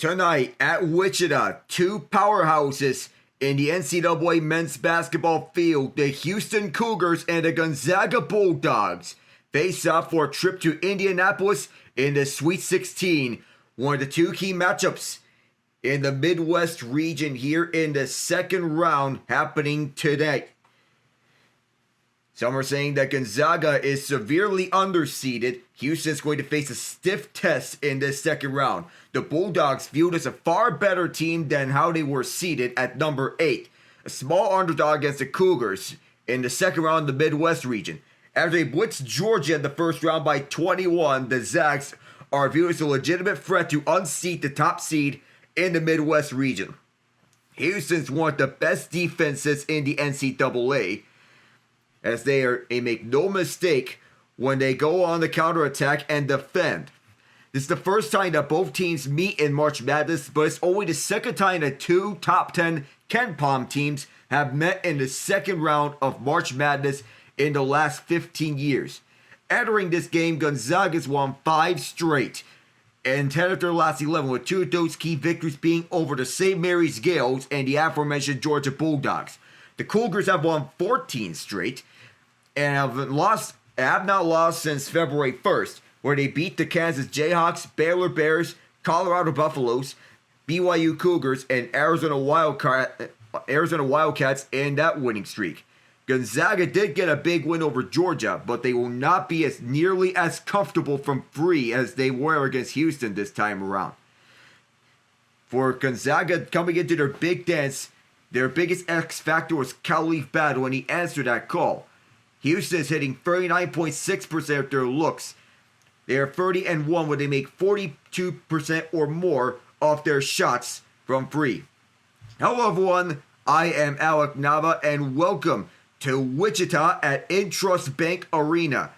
Tonight at Wichita, two powerhouses in the NCAA men's basketball field, the Houston Cougars and the Gonzaga Bulldogs, face off for a trip to Indianapolis in the Sweet 16, one of the two key matchups in the Midwest region here in the second round happening today. Some are saying that Gonzaga is severely underseeded. Houston is going to face a stiff test in this second round. The Bulldogs viewed as a far better team than how they were seeded at number 8. A small underdog against the Cougars in the second round of the Midwest region. After they blitzed Georgia in the first round by 21, the Zags are viewed as a legitimate threat to unseat the top seed in the Midwest region. Houston's one of the best defenses in the NCAA, as they make no mistake when they go on the counterattack and defend. This is the first time that both teams meet in March Madness, but it's only the second time that two top 10 KenPom teams have met in the second round of March Madness in the last 15 years. Entering this game, Gonzaga's won 5 straight and 10 of their last 11, with 2 of those key victories being over the St. Mary's Gales and the aforementioned Georgia Bulldogs. The Cougars have won 14 straight and have not lost since February 1st, where they beat the Kansas Jayhawks, Baylor Bears, Colorado Buffaloes, BYU Cougars, and Arizona Wildcats in that winning streak. Gonzaga did get a big win over Georgia, but they will not be as nearly as comfortable from free as they were against Houston this time around. For Gonzaga coming into their big dance, their biggest X factor was Khalif Battle, and he answered that call. Houston is hitting 39.6% of their looks. They are 30-1 when they make 42% or more of their shots from free. Hello everyone, I am Alec Nava and welcome to Wichita at Intrust Bank Arena.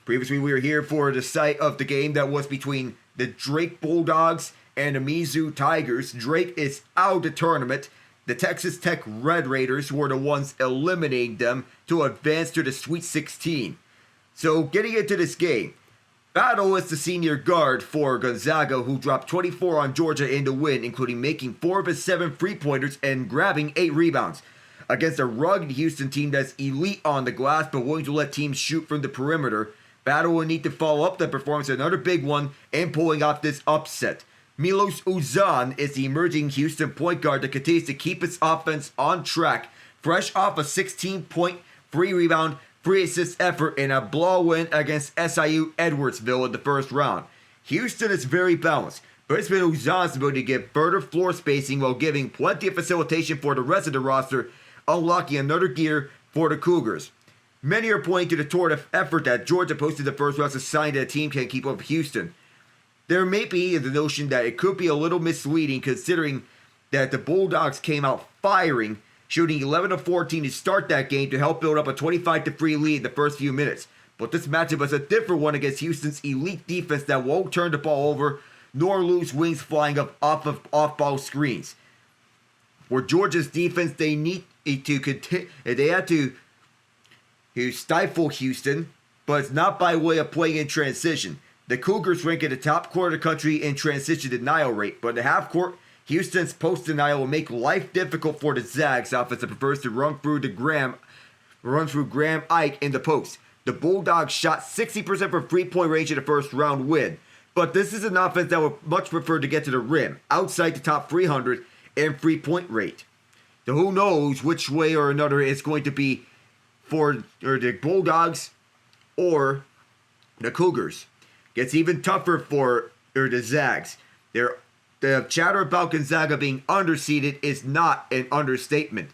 Previously we were here for the site of the game that was between the Drake Bulldogs and the Mizzou Tigers. Drake is out of the tournament. The Texas Tech Red Raiders were the ones eliminating them to advance to the Sweet 16. So getting into this game, Battle is the senior guard for Gonzaga, who dropped 24 on Georgia in the win, including making 4 of his 7 3-pointers and grabbing 8 rebounds. Against a rugged Houston team that's elite on the glass but willing to let teams shoot from the perimeter, Battle will need to follow up that performance with another big one and pulling off this upset. Milos Uzan is the emerging Houston point guard that continues to keep its offense on track, fresh off a 16-point, 3-rebound, 3-assist effort in a blowout win against SIU Edwardsville in the first round. Houston is very balanced, but it's been Uzan's ability to get further floor spacing while giving plenty of facilitation for the rest of the roster, unlocking another gear for the Cougars. Many are pointing to the torrid effort that Georgia posted the first round as a sign that a team can keep up with Houston. There may be the notion that it could be a little misleading considering that the Bulldogs came out firing, shooting 11 of 14 to start that game to help build up a 25-3 lead in the first few minutes. But this matchup is a different one against Houston's elite defense that won't turn the ball over nor lose wings flying up off of off-ball screens. For Georgia's defense, they need to stifle Houston, but it's not by way of playing in transition. The Cougars rank at the top quarter of the country in transition denial rate, but in the half court, Houston's post denial will make life difficult for the Zags offense that prefers to run through Graham Ike in the post. The Bulldogs shot 60% from 3-point range in the first round win, but this is an offense that would much prefer to get to the rim, outside the top 300 in 3-point rate. So who knows which way or another it's going to be for the Bulldogs or the Cougars. Gets even tougher for the Zags. The chatter about Gonzaga being underseeded is not an understatement.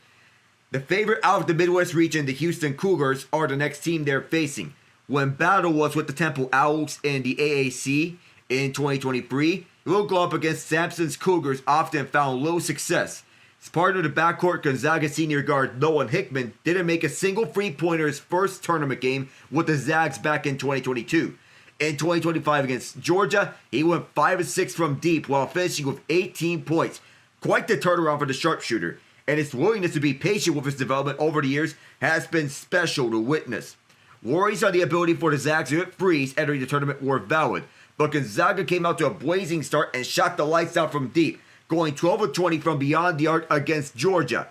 The favorite out of the Midwest region, the Houston Cougars, are the next team they're facing. When Battle was with the Temple Owls in the AAC in 2023, it will go up against Sampson's Cougars, often found little success. As part of the backcourt, Gonzaga senior guard Nolan Hickman didn't make a single 3-pointer his first tournament game with the Zags back in 2022. In 2025 against Georgia, he went 5 of 6 from deep while finishing with 18 points. Quite the turnaround for the sharpshooter, and his willingness to be patient with his development over the years has been special to witness. Worries on the ability for the Zags to hit threes entering the tournament were valid, but Gonzaga came out to a blazing start and shot the lights out from deep, going 12 of 20 from beyond the arc against Georgia.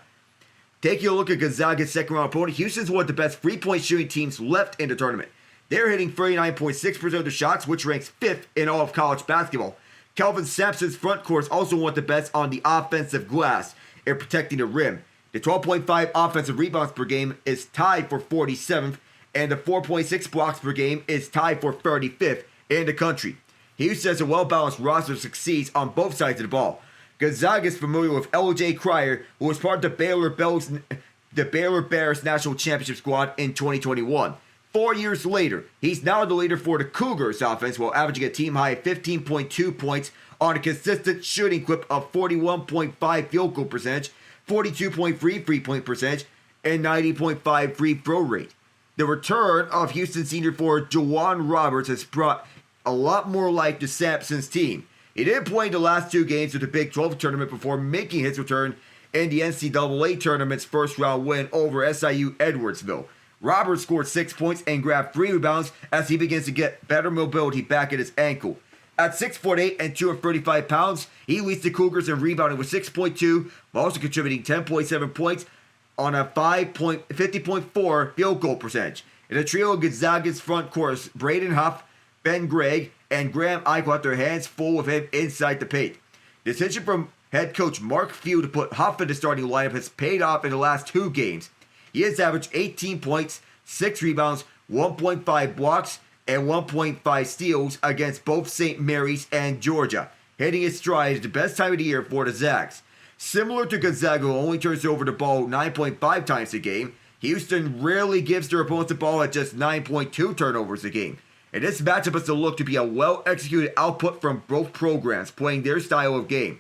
Taking a look at Gonzaga's second-round opponent, Houston's one of the best three-point shooting teams left in the tournament. They're hitting 39.6% of their shots, which ranks 5th in all of college basketball. Kelvin Sampson's front court is also one of the best on the offensive glass in protecting the rim. The 12.5 offensive rebounds per game is tied for 47th, and the 4.6 blocks per game is tied for 35th in the country. Houston has a well-balanced roster that succeeds on both sides of the ball. Gonzaga is familiar with L.J. Cryer, who was part of the Baylor Bears national championship squad in 2021. 4 years later, he's now the leader for the Cougars offense while averaging a team-high 15.2 points on a consistent shooting clip of 41.5 field goal percentage, 42.3 three-point percentage, and 90.5 free throw rate. The return of Houston senior forward Juwan Roberts has brought a lot more life to Sampson's team. He didn't play in the last 2 games of the Big 12 tournament before making his return in the NCAA tournament's first-round win over SIU Edwardsville. Roberts scored 6 points and grabbed 3 rebounds as he begins to get better mobility back at his ankle. At 6'8" and 235 pounds, he leads the Cougars in rebounding with 6.2, while also contributing 10.7 points on a 50.4 field goal percentage. In a trio of Gonzaga's front court, Braden Huff, Ben Gregg, and Graham Ike got their hands full with him inside the paint. The decision from head coach Mark Few to put Huff in the starting lineup has paid off in the last 2 games. He has averaged 18 points, 6 rebounds, 1.5 blocks, and 1.5 steals against both St. Mary's and Georgia, hitting his stride at the best time of the year for the Zags. Similar to Gonzaga, who only turns over the ball 9.5 times a game, Houston rarely gives their opponents the ball at just 9.2 turnovers a game. And this matchup is to look to be a well-executed output from both programs playing their style of game.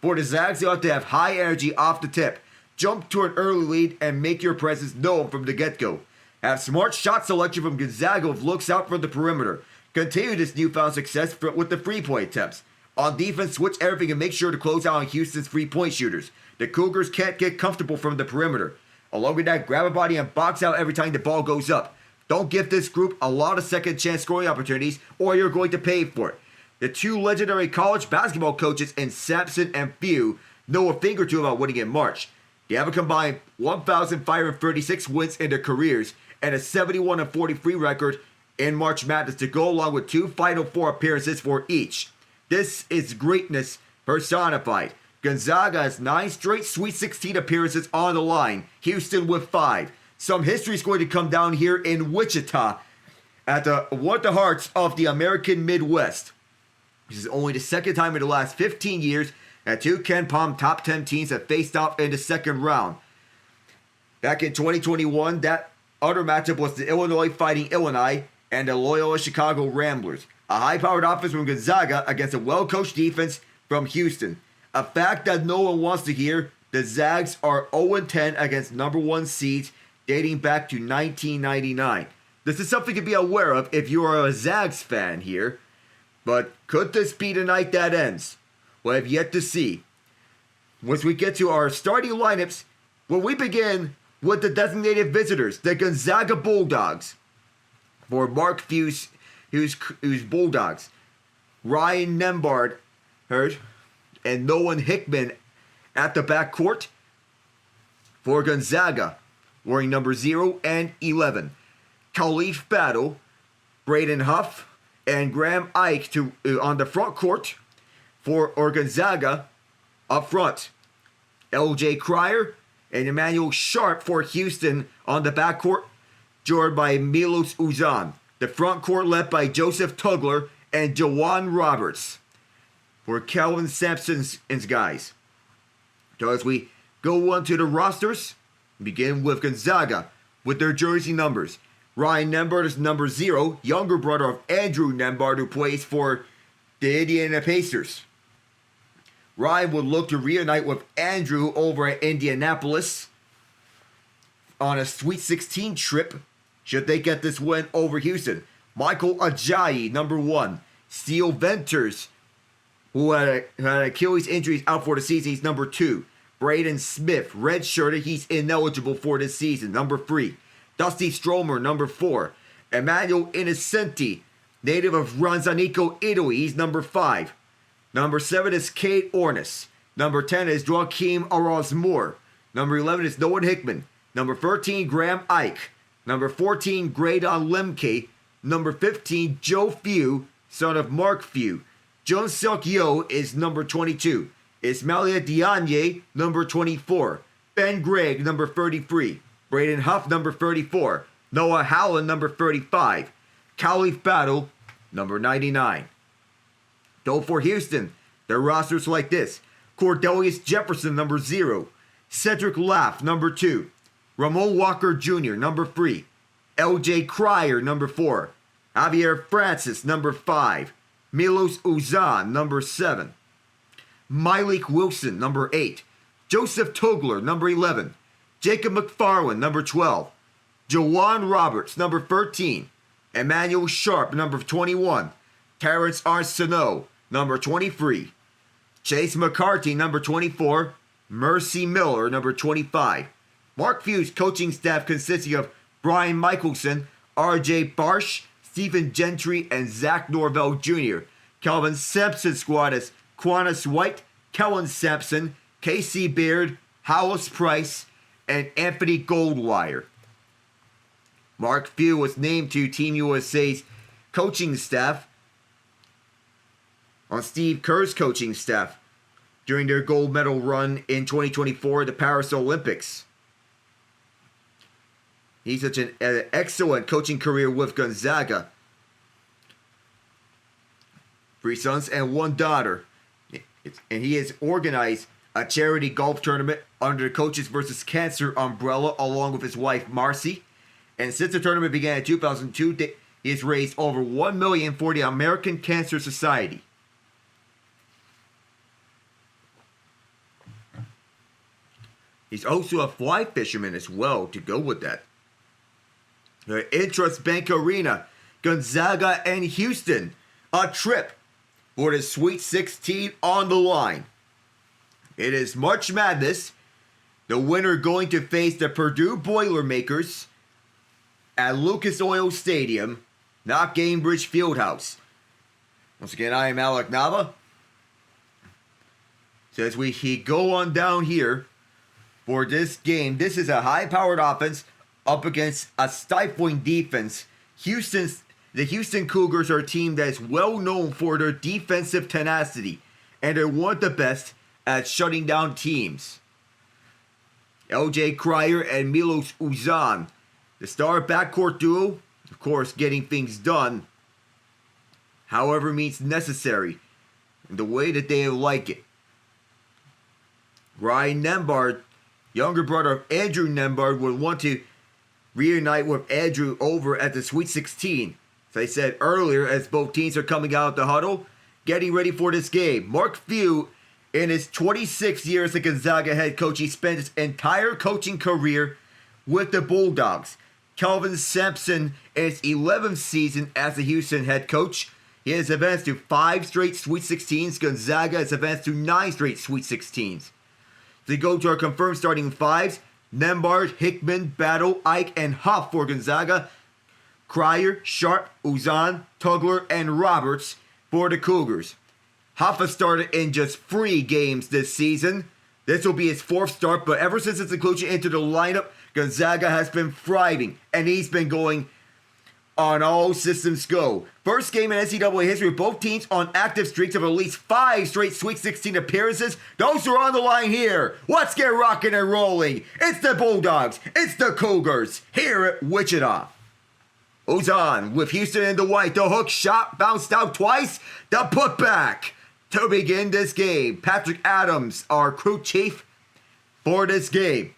For the Zags, they ought to have high energy off the tip, jump to an early lead, and make your presence known from the get-go. Have smart shot selection from Gonzaga with looks out from the perimeter. Continue this newfound success with the three-point attempts. On defense, switch everything and make sure to close out on Houston's three-point shooters. The Cougars can't get comfortable from the perimeter. Along with that, grab a body and box out every time the ball goes up. Don't give this group a lot of second-chance scoring opportunities, or you're going to pay for it. The 2 legendary college basketball coaches in Sampson and Few know a thing or two about winning in March. They have a combined 1,536 wins in their careers and a 71-43 record in March Madness to go along with 2 Final Four appearances for each. This is greatness personified. Gonzaga has 9 straight Sweet 16 appearances on the line, Houston with 5. Some history is going to come down here in Wichita at one of the hearts of the American Midwest. This is only the second time in the last 15 years that 2 KenPom top 10 teams have faced off in the second round. Back in 2021, that other matchup was the Illinois Fighting Illini and the Loyola Chicago Ramblers. A high-powered offense from Gonzaga against a well-coached defense from Houston. A fact that no one wants to hear, the Zags are 0-10 against number 1 seeds dating back to 1999. This is something to be aware of if you are a Zags fan here. But could this be the night that ends? We'll have yet to see. Once we get to our starting lineups, well, we begin with the designated visitors, the Gonzaga Bulldogs. For Mark Few's who's Bulldogs, Ryan Nembhard, and Nolan Hickman at the backcourt. For Gonzaga, wearing number 0 and 11, Khalif Battle, Braden Huff, and Graham Ike on the front court. For Gonzaga, up front, L.J. Cryer and Emmanuel Sharp for Houston on the backcourt, joined by Milos Uzan. The front court led by Joseph Tugler and Juwan Roberts for Kelvin Sampson's guys. So as we go on to the rosters, begin with Gonzaga with their jersey numbers. Ryan Nembhard is number 0, younger brother of Andrew Nembhard, who plays for the Indiana Pacers. Ryan would look to reunite with Andrew over at Indianapolis on a Sweet 16 trip should they get this win over Houston. Michael Ajayi, number 1. Steele Venters, who had Achilles injuries out for the season, he's number 2. Braden Smith, redshirted, he's ineligible for this season, number 3. Dusty Stromer, number 4. Emmanuel Innocenti, native of Ronzanico, Italy. He's number 5. Number 7 is Kate Ornis. Number 10 is Joaquim Araz-Moore. Number 11 is Noah Hickman. Number 13, Graham Ike. Number 14, Graydon Lemke. Number 15, Joe Few, son of Mark Few. Jun Seok Yo is number 22. Ismailia Dianye, number 24. Ben Gregg, number 33. Braden Huff, number 34. Noah Howland, number 35. Khalif Battle, number 99. Though for Houston, their rosters like this. Cordelius Jefferson, number 0. Cedric Laff, number 2. Ramon Walker Jr., number 3. LJ Cryer, number 4. Javier Francis, number 5. Milos Uzan, number 7. Malik Wilson, number 8. Joseph Tugler, number 11. Jacob McFarland, number 12. Jawan Roberts, number 13. Emmanuel Sharp, number 21. Terrence Arsenault, number 23. Chase McCarthy, number 24. Mercy Miller, number 25. Mark Few's coaching staff consisting of Brian Michelson, R.J. Barsh, Stephen Gentry, and Zach Norvell Jr. Kelvin Sampson squad is Quantus White, Kellen Sampson, Casey Beard, Hollis Price, and Anthony Goldwire. Mark Few was named to Team USA's coaching staff on Steve Kerr's coaching staff during their gold medal run in 2024 at the Paris Olympics. He's such an excellent coaching career with Gonzaga. 3 sons and 1 daughter. And he has organized a charity golf tournament under the Coaches vs. Cancer umbrella along with his wife Marcy. And since the tournament began in 2002, he has raised over $1 million for the American Cancer Society. He's also a fly fisherman as well to go with that. The Intrust Bank Arena, Gonzaga and Houston. A trip for the Sweet 16 on the line. It is March Madness. The winner going to face the Purdue Boilermakers at Lucas Oil Stadium, not Gainbridge Fieldhouse. Once again, I am Alec Nava. So as we go on down here for this game, this is a high-powered offense up against a stifling defense. The Houston Cougars are a team that is well known for their defensive tenacity, and they're one of the best at shutting down teams. LJ Cryer and Milos Uzan, the star backcourt duo, of course, getting things done, however means necessary, in the way that they like it. Ryan Nembhard, younger brother of Andrew Nembhard, would want to reunite with Andrew over at the Sweet 16. As I said earlier, as both teams are coming out of the huddle, getting ready for this game. Mark Few, in his 26 years as Gonzaga head coach, he spent his entire coaching career with the Bulldogs. Kelvin Sampson, in his 11th season as the Houston head coach, he has advanced to 5 straight Sweet 16s. Gonzaga has advanced to 9 straight Sweet 16s. To go to our confirmed starting 5s, Nembhard, Hickman, Battle, Ike, and Huff for Gonzaga. Cryer, Sharp, Uzan, Tugler, and Roberts for the Cougars. Huff has started in just 3 games this season. This will be his 4th start, but ever since his inclusion into the lineup, Gonzaga has been thriving, and he's been going on all systems go. First game in NCAA history with both teams on active streaks of at least 5 straight Sweet 16 appearances. Those are on the line here. Let's get rocking and rolling. It's the Bulldogs. It's the Cougars here at Wichita. Uzan with Houston in the white. The hook shot bounced out twice. The putback to begin this game. Patrick Adams, our crew chief for this game.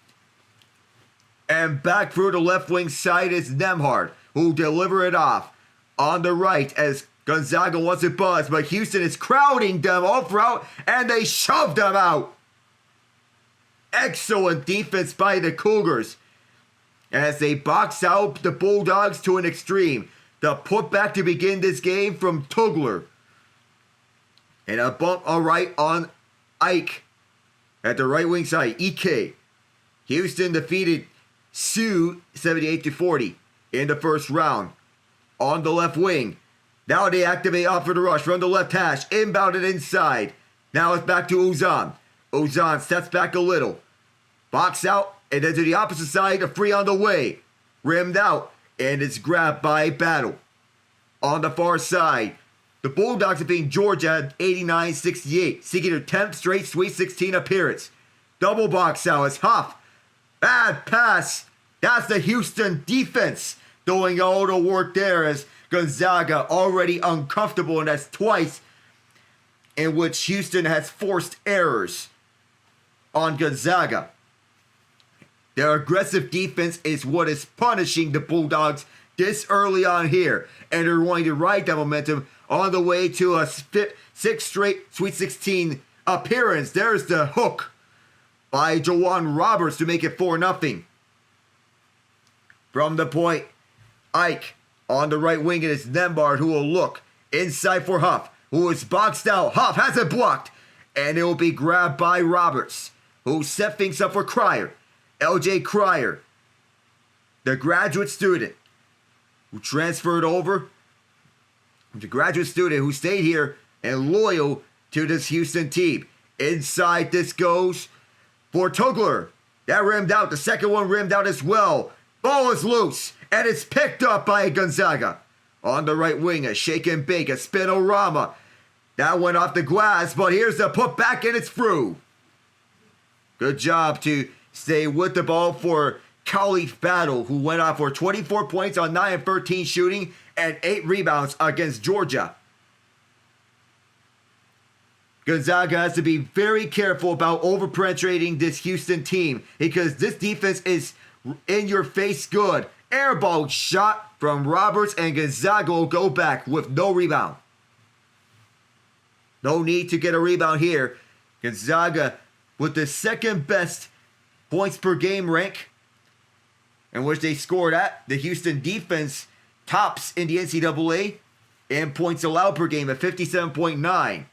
And back through the left wing side is Nembhard, who deliver it off on the right as Gonzaga wants it buzzed, but Houston is crowding them all throughout, and they shove them out. Excellent defense by the Cougars as they box out the Bulldogs to an extreme. The putback to begin this game from Tugler. And a bump right on Ike at the right wing side. EK. Houston defeated Sioux 78-40 in the first round. On the left wing, Now they activate off for the rush from the left hash. Inbounded inside. Now it's back to Uzan. Uzan steps back a little. Box out. And then to the opposite side. A free on the way. Rimmed out. And it's grabbed by Battle. On the far side. The Bulldogs are beating Georgia at 89-68. Seeking their 10th straight Sweet 16 appearance. Double box out. It's Huff. Bad pass. That's the Houston defense doing all the work there as Gonzaga already uncomfortable, and that's twice in which Houston has forced errors on Gonzaga. Their aggressive defense is what is punishing the Bulldogs this early on here, and they're going to ride that momentum on the way to a sixth straight Sweet 16 appearance. There's the hook by Jawan Roberts to make it 4-0. From the point, Ike on the right wing, it is Nembhard who will look inside for Huff, who is boxed out. Huff has it blocked, and it will be grabbed by Roberts, who set things up for Cryer. LJ Cryer, the graduate student who transferred over, the graduate student who stayed here and loyal to this Houston team. Inside this goes for Tugler. That rimmed out. The second one rimmed out as well. Ball is loose, and it's picked up by Gonzaga. On the right wing, a shake and bake, a spinorama. That went off the glass, but here's the put back, and it's through. Good job to stay with the ball for Khalif Battle, who went off for 24 points on 9 of 13 shooting and 8 rebounds against Georgia. Gonzaga has to be very careful about over-penetrating this Houston team because this defense is in your face good. Airball shot from Roberts, and Gonzaga will go back with no rebound. No need to get a rebound here. Gonzaga with the second best points per game rank in which they scored at. The Houston defense tops in the NCAA in points allowed per game at 57.9.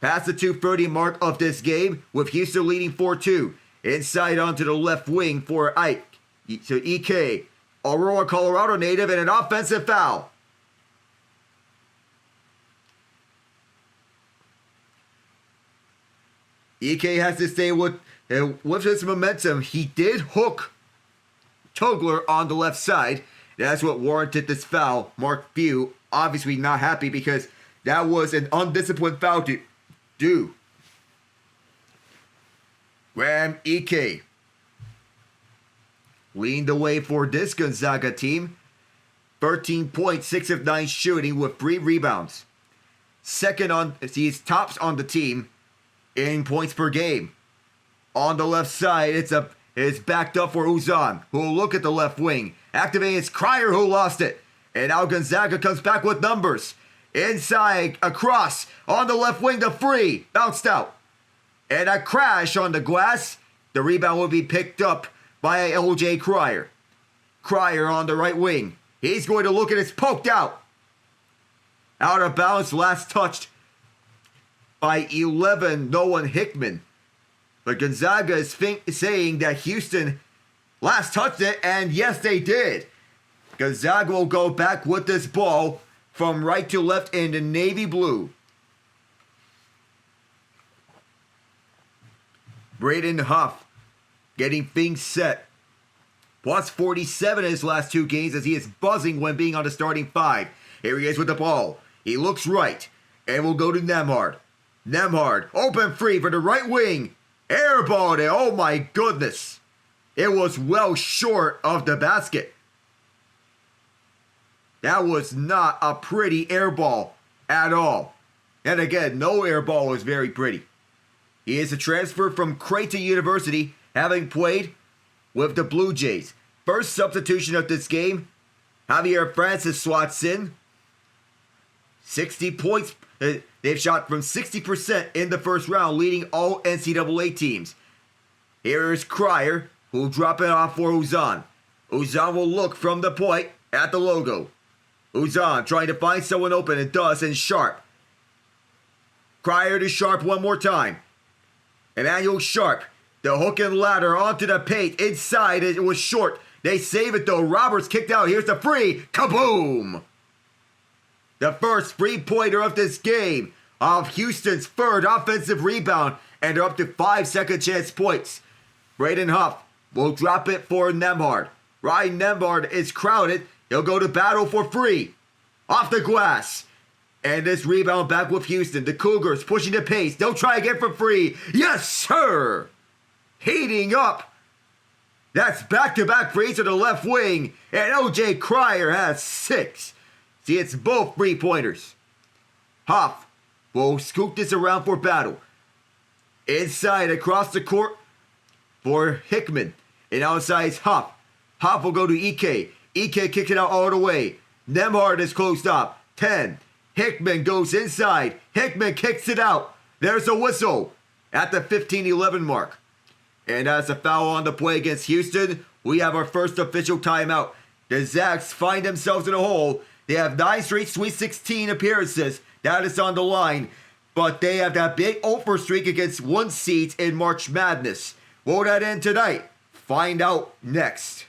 Past the 2:30 mark of this game with Houston leading 4-2. Inside onto the left wing for Ike. So EK, Aurora, Colorado native, and an offensive foul. EK has to stay with his momentum. He did hook Tugler on the left side. That's what warranted this foul. Mark Few obviously not happy because that was an undisciplined foul to do. Graham Ike leading the way for this Gonzaga team. 13 points, 6 of 9 shooting with 3 rebounds. Second on, he's tops on the team in points per game. On the left side, it's backed up for Uzan, who will look at the left wing. Activating it's Cryer who lost it. And now Gonzaga comes back with numbers. Inside, across, on the left wing, the free, bounced out. And a crash on the glass. The rebound will be picked up by LJ Cryer. Cryer on the right wing. He's going to look at it's poked out. Out of bounds, last touched by 11, Noah Hickman. But Gonzaga is saying that Houston last touched it, and yes, they did. Gonzaga will go back with this ball from right to left in the navy blue. Braden Huff getting things set. Plus 47 in his last 2 games as he is buzzing when being on the starting 5. Here he is with the ball. He looks right and will go to Nembhard. Nembhard open free for the right wing. Airballed it. Oh my goodness. It was well short of the basket. That was not a pretty airball at all. And again, no airball is very pretty. He is a transfer from Creighton University, having played with the Blue Jays. First substitution of this game, Javier Francis swats in. 60 points. They've shot from 60% in the first round, leading all NCAA teams. Here is Cryer, who will drop it off for Uzan. Uzan will look from the point at the logo. Uzan trying to find someone open, and does, and Sharp. Cryer to Sharp one more time. Emmanuel Sharp, the hook and ladder onto the paint. Inside, it was short. They save it though. Roberts kicked out. Here's the free. Kaboom! The first three-pointer of this game of Houston's third offensive rebound, and they're up to 5 second chance points. Braden Huff will drop it for Nembhard. Ryan Nembhard is crowded. He'll go to battle for free. Off the glass. And this rebound back with Houston. The Cougars pushing the pace. They'll try again for free. Yes, sir! Heating up. That's back-to-back threes to the left wing. And O.J. Cryer has 6. See, it's both three-pointers. Huff will scoop this around for battle. Inside across the court for Hickman. And outside is Huff. Huff will go to Ike. Ike kicks it out all the way. Nembhard is closed up. 10. Hickman goes inside. Hickman kicks it out. There's a whistle at the 15-11 mark. And as a foul on the play against Houston, we have our first official timeout. The Zags find themselves in a hole. They have 9 straight Sweet 16 appearances. That is on the line. But they have that big over streak against 1 seeds in March Madness. Will that end tonight? Find out next.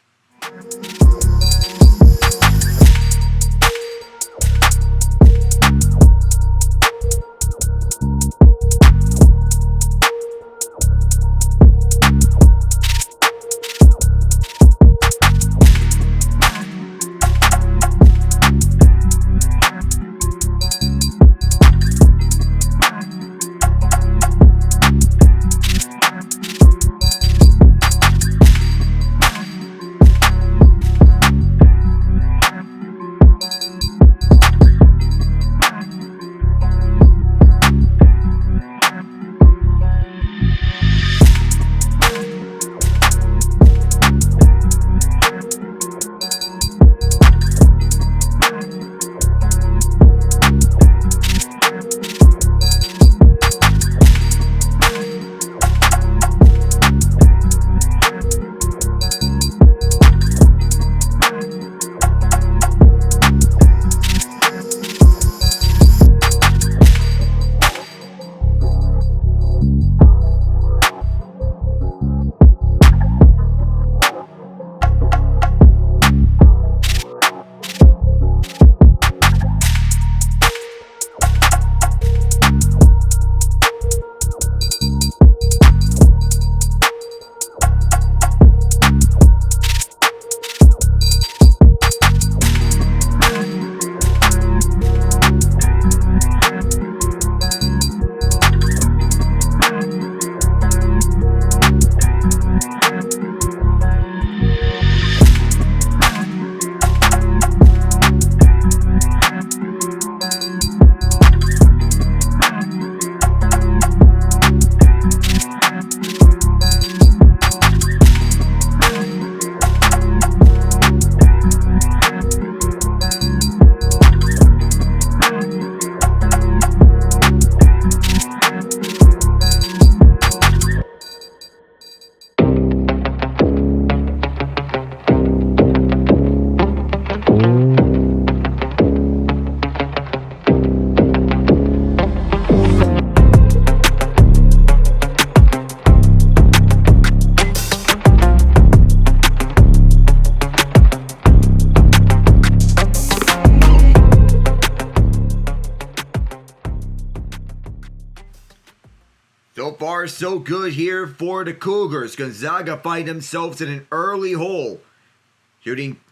So far, so good here for the Cougars. Gonzaga find themselves in an early hole.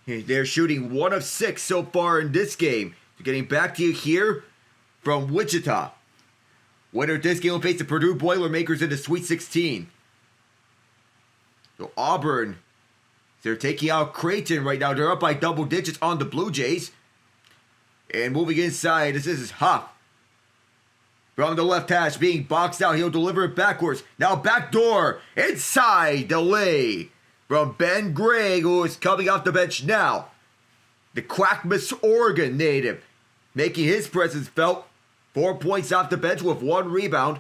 They're shooting 1 of 6 so far in this game. Getting back to you here from Wichita. Winner of this game will face the Purdue Boilermakers in the Sweet 16. So Auburn, they're taking out Creighton right now. They're up by double digits on the Blue Jays. And moving inside, this is Huff. From the left hash, being boxed out. He'll deliver it backwards. Now backdoor. Inside the lay from Ben Gregg, who is coming off the bench now. The Clackamas, Oregon native, making his presence felt. 4 points off the bench with 1 rebound.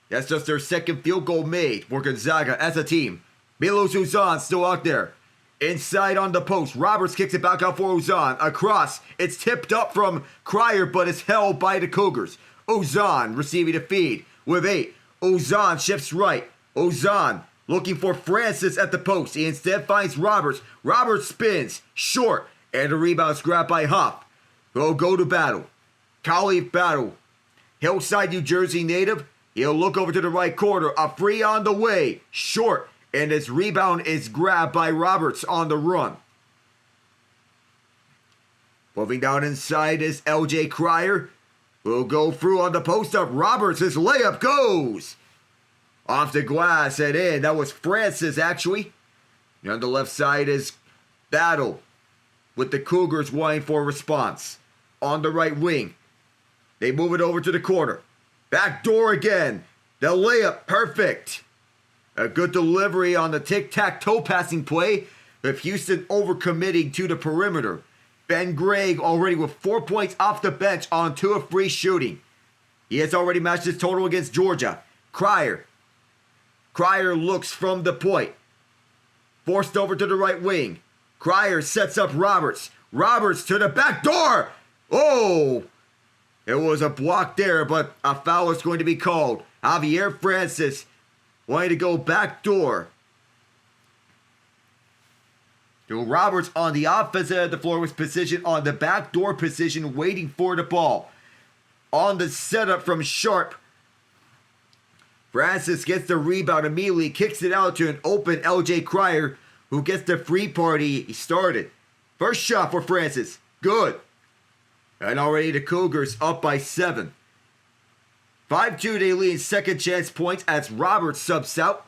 That's just their second field goal made for Gonzaga as a team. Milos Uzan still out there. Inside on the post. Roberts kicks it back out for Uzan. Across. It's tipped up from Cryer, but it's held by the Cougars. Uzan receiving the feed with 8. Uzan shifts right. Uzan looking for Francis at the post. He instead finds Roberts. Roberts spins short. And the rebound's grabbed by Huff. He'll go to battle. Khalif battle. Hillside, New Jersey native. He'll look over to the right corner. A free on the way. Short. And his rebound is grabbed by Roberts on the run. Moving down inside is LJ Cryer. Will go through on the post-up. Roberts, his layup goes off the glass and in. That was Francis, actually. And on the left side is Battle with the Cougars wanting for a response. On the right wing, they move it over to the corner. Back door again. The layup, perfect. A good delivery on the tic-tac-toe passing play with Houston overcommitting to the perimeter. Ben Gregg already with 4 points off the bench on 2 of 3 shooting. He has already matched his total against Georgia. Cryer looks from the point. Forced over to the right wing. Cryer sets up Roberts. Roberts to the back door. Oh! It was a block there, but a foul is going to be called. Javier Francis wanting to go back door. So Roberts on the offensive end of the floor was positioned on the back door position, waiting for the ball. On the setup from Sharp, Francis gets the rebound immediately, kicks it out to an open LJ Cryer, who gets the free party started. First shot for Francis. Good. And already the Cougars up by 7. 5-2 they lead in second chance points as Roberts subs out.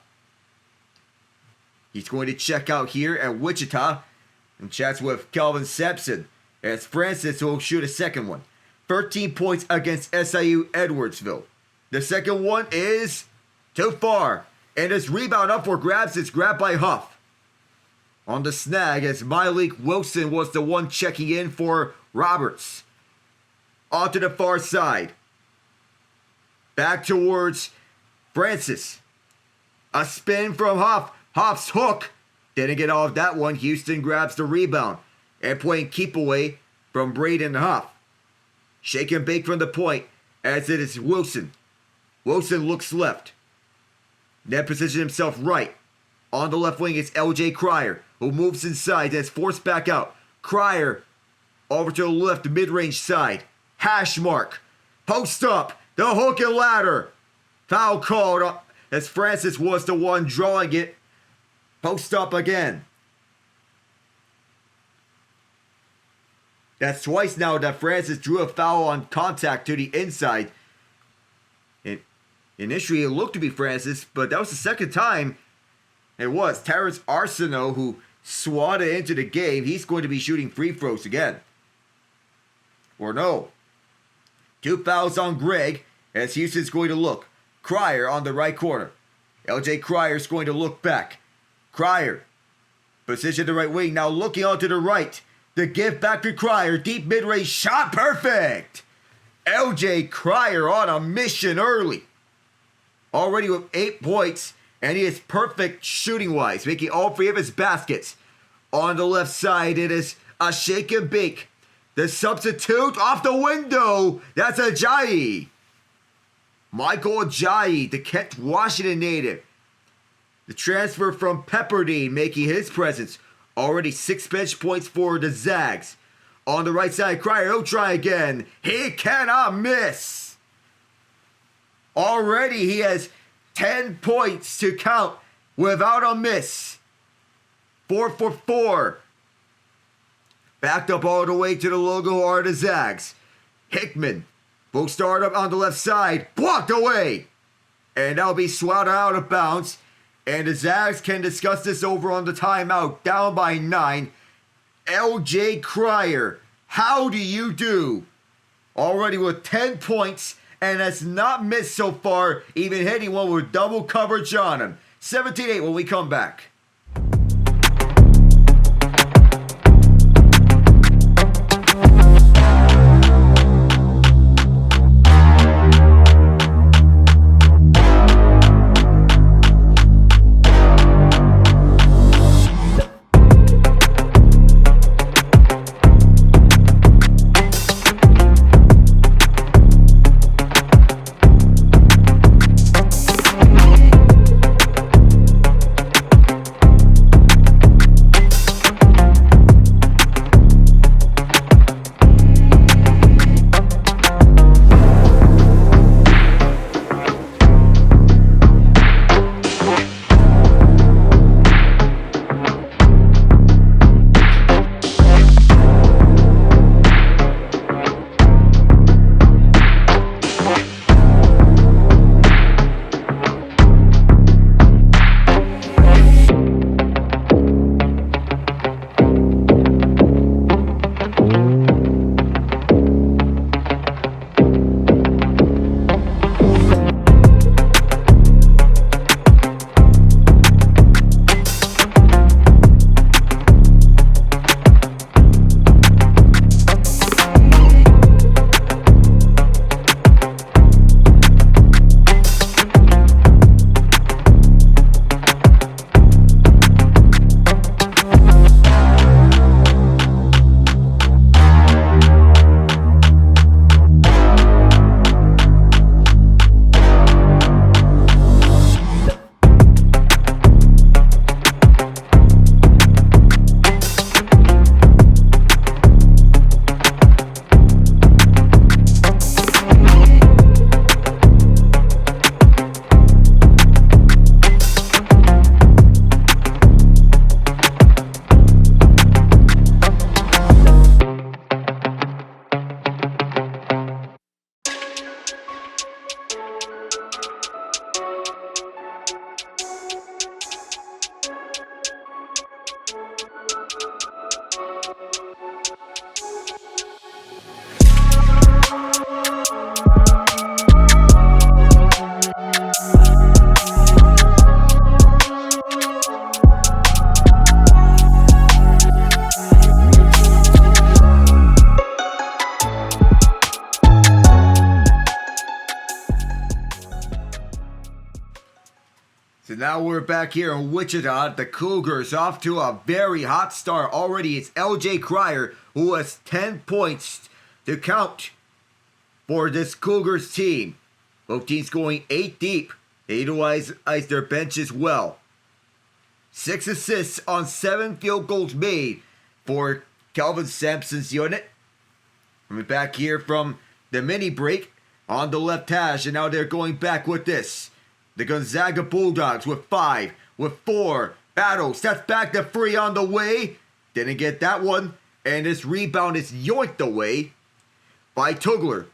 He's going to check out here at Wichita and chats with Kelvin Sampson as Francis will shoot a second one. 13 points against SIU Edwardsville. The second one is too far. And his rebound up for grabs is grabbed by Huff. On the snag as Malik Wilson was the one checking in for Roberts. Onto the far side. Back towards Francis. A spin from Huff. Huff's hook. Didn't get off that one. Houston grabs the rebound. And playing keep away from Braden Huff. Shake and bake from the point as it is Wilson. Wilson looks left. Then positions himself right. On the left wing is LJ Cryer, who moves inside and is forced back out. Cryer over to the left mid-range side. Hash mark. Post up. The hook and ladder. Foul called as Francis was the one drawing it. Post up again. That's twice now that Francis drew a foul on contact to the inside. Initially it looked to be Francis, but that was the second time it was. Terrence Arsenault who swatted into the game. He's going to be shooting free throws again. Or no. 2 fouls on Gregg as Houston's going to look. Cryer on the right corner. LJ Cryer's going to look back. Cryer. Position the right wing. Now looking onto the right. The give back to Cryer. Deep mid-range shot. Perfect. LJ Cryer on a mission early. Already with 8 points. And he is perfect shooting-wise. Making all 3 of his baskets. On the left side, it is a shake and bake. The substitute off the window. That's Ajayi. Michael Ajayi, the Kent Washington native. The transfer from Pepperdine making his presence. Already 6 bench points for the Zags. On the right side, Cryer, he'll try again. He cannot miss. Already he has 10 points to count without a miss. 4 for 4. Backed up all the way to the logo are the Zags. Hickman will start up on the left side. Blocked away. And that'll be swatted out of bounds. And the Zags can discuss this over on the timeout. Down by 9. LJ Cryer, how do you do? Already with 10 points and has not missed so far, even hitting one with double coverage on him. 17-8 when we come back. And now we're back here in Wichita. The Cougars off to a very hot start. Already it's LJ Cryer who has 10 points to count for this Cougars team. Both teams going 8 deep. They utilize their benches well. 6 assists on 7 field goals made for Kelvin Sampson's unit. Coming back here from the mini break on the left hash, and now they're going back with this. The Gonzaga Bulldogs with 5, with 4. Battle, steps back to 3 on the way. Didn't get that one. And this rebound is yoinked away by Tugler.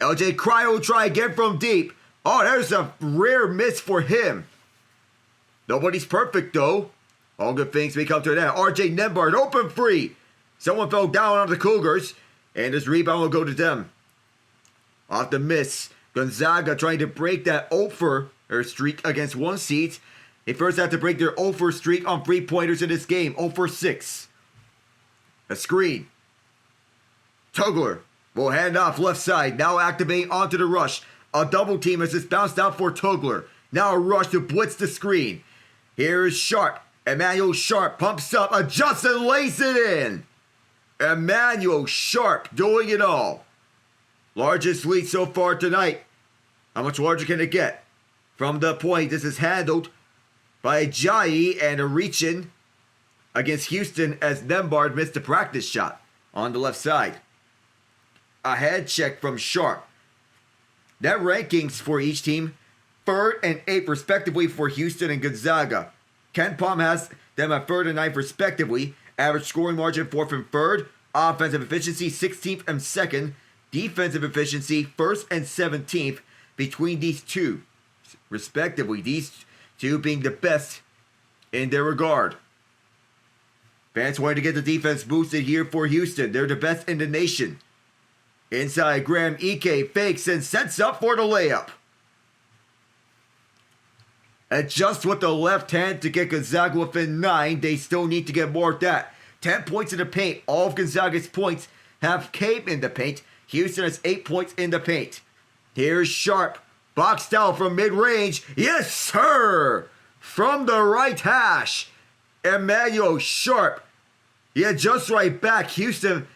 LJ Cryer will try again from deep. Oh, there's a rare miss for him. Nobody's perfect though. All good things may come to an end. RJ Nembhard, open free. Someone fell down on the Cougars. And this rebound will go to them. Off the miss. Gonzaga trying to break that 0-for streak against 1 seed. They first have to break their 0-for streak on 3-pointers in this game. 0-for-6. A screen. Tugler will hand off left side. Now activating onto the rush. A double team as it's bounced out for Tugler. Now a rush to blitz the screen. Here is Sharp. Emmanuel Sharp pumps up, adjusts and lays it in. Emmanuel Sharp doing it all. Largest lead so far tonight. How much larger can it get? From the point, this is handled by Ajayi and a reach-in against Houston as Nembhard missed the practice shot on the left side. A head check from Sharp. Net rankings for each team, 3rd and 8th respectively for Houston and Gonzaga. KenPom has them at 3rd and 9th respectively. Average scoring margin 4th and 3rd. Offensive efficiency 16th and 2nd. Defensive efficiency 1st and 17th between these two, respectively. These two being the best in their regard. Fans wanted to get the defense boosted here for Houston. They're the best in the nation. Inside, Graham Ike fakes and sets up for the layup. Adjust with the left hand to get Gonzaga within 9. They still need to get more of that. 10 points in the paint. All of Gonzaga's points have came in the paint. Houston has 8 points in the paint. Here's Sharp. Boxed out from mid-range. Yes, sir! From the right hash. Emmanuel Sharp. He adjusts right back. Houston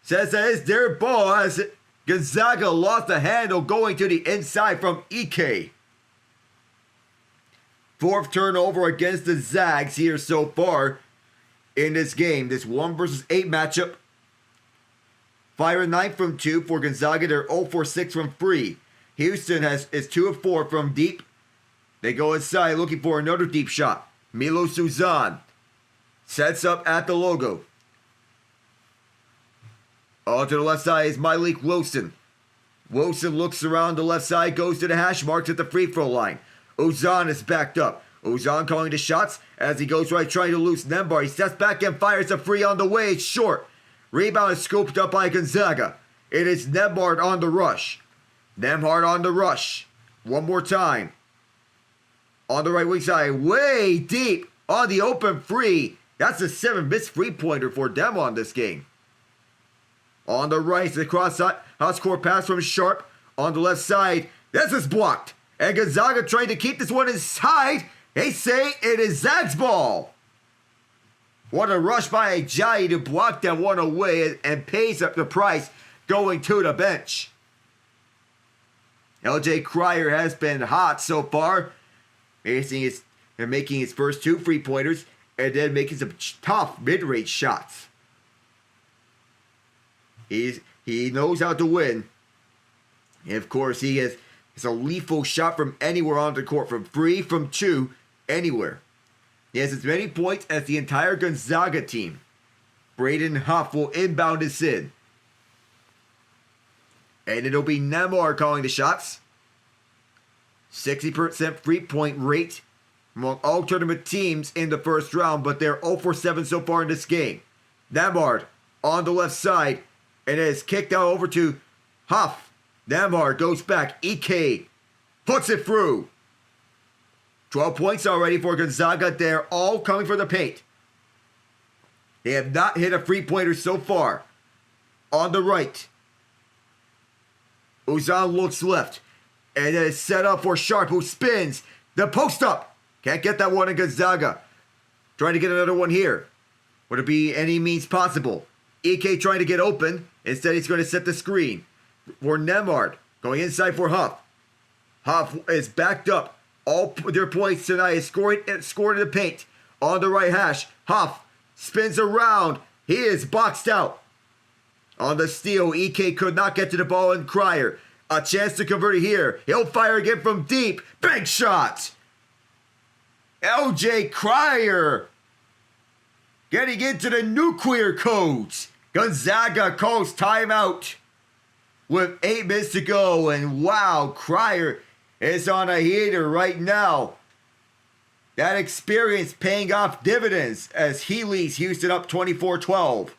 says that it's their ball as Gonzaga lost the handle going to the inside from Ike. 4th turnover against the Zags here so far in this game. This 1 versus 8 matchup. 5 and 9 from 2 for Gonzaga. They're 0-for-6 from 3. Houston is 2 of 4 from deep. They go inside looking for another deep shot. Milo Suzan sets up at the logo. On to the left side is Malik Wilson. Wilson looks around the left side, goes to the hash marks at the free throw line. Ozan is backed up. Ozan calling the shots as he goes right, trying to loose Nembhard. He steps back and fires a free on the way. It's short. Rebound is scooped up by Gonzaga. It is Nembhard on the rush. Nembhard on the rush. One more time. On the right wing side, way deep on the open free. That's a 7 missed 3-pointer for them on this game. On the right, the cross-court pass from Sharp. On the left side, this is blocked. And Gonzaga trying to keep this one inside. They say it is Zag's ball. What a rush by Ajayi to block that one away and pays up the price going to the bench. LJ Cryer has been hot so far. Making his first 2 3-pointers and then making some tough mid-range shots. He knows how to win. And of course, he has a lethal shot from anywhere on the court, from 3, from 2, anywhere. He has as many points as the entire Gonzaga team. Braden Huff will inbound this in. And it'll be Nembhard calling the shots. 60% 3-point rate among all tournament teams in the first round, but they're 0-for-7 so far in this game. Nembhard on the left side, and it is kicked out over to Huff. Nembhard goes back. Ike puts it through. 12 points already for Gonzaga. They're all coming for the paint. They have not hit a 3-pointer so far. On the right, Ozan looks left. And then it's set up for Sharp, who spins. The post up. Can't get that one in Gonzaga. Trying to get another one here. Would it be any means possible? EK trying to get open. Instead, he's going to set the screen for Nembhard. Going inside for Huff. Huff is backed up. All their points tonight is scored in the paint. On the right hash. Huff spins around. He is boxed out. On the steal, EK could not get to the ball, and Cryer. A chance to convert it here. He'll fire again from deep. Big shot. LJ Cryer getting into the nuclear codes. Gonzaga calls timeout with 8 minutes to go. And wow, Cryer is on a heater right now. That experience paying off dividends as he leads Houston up 24-12.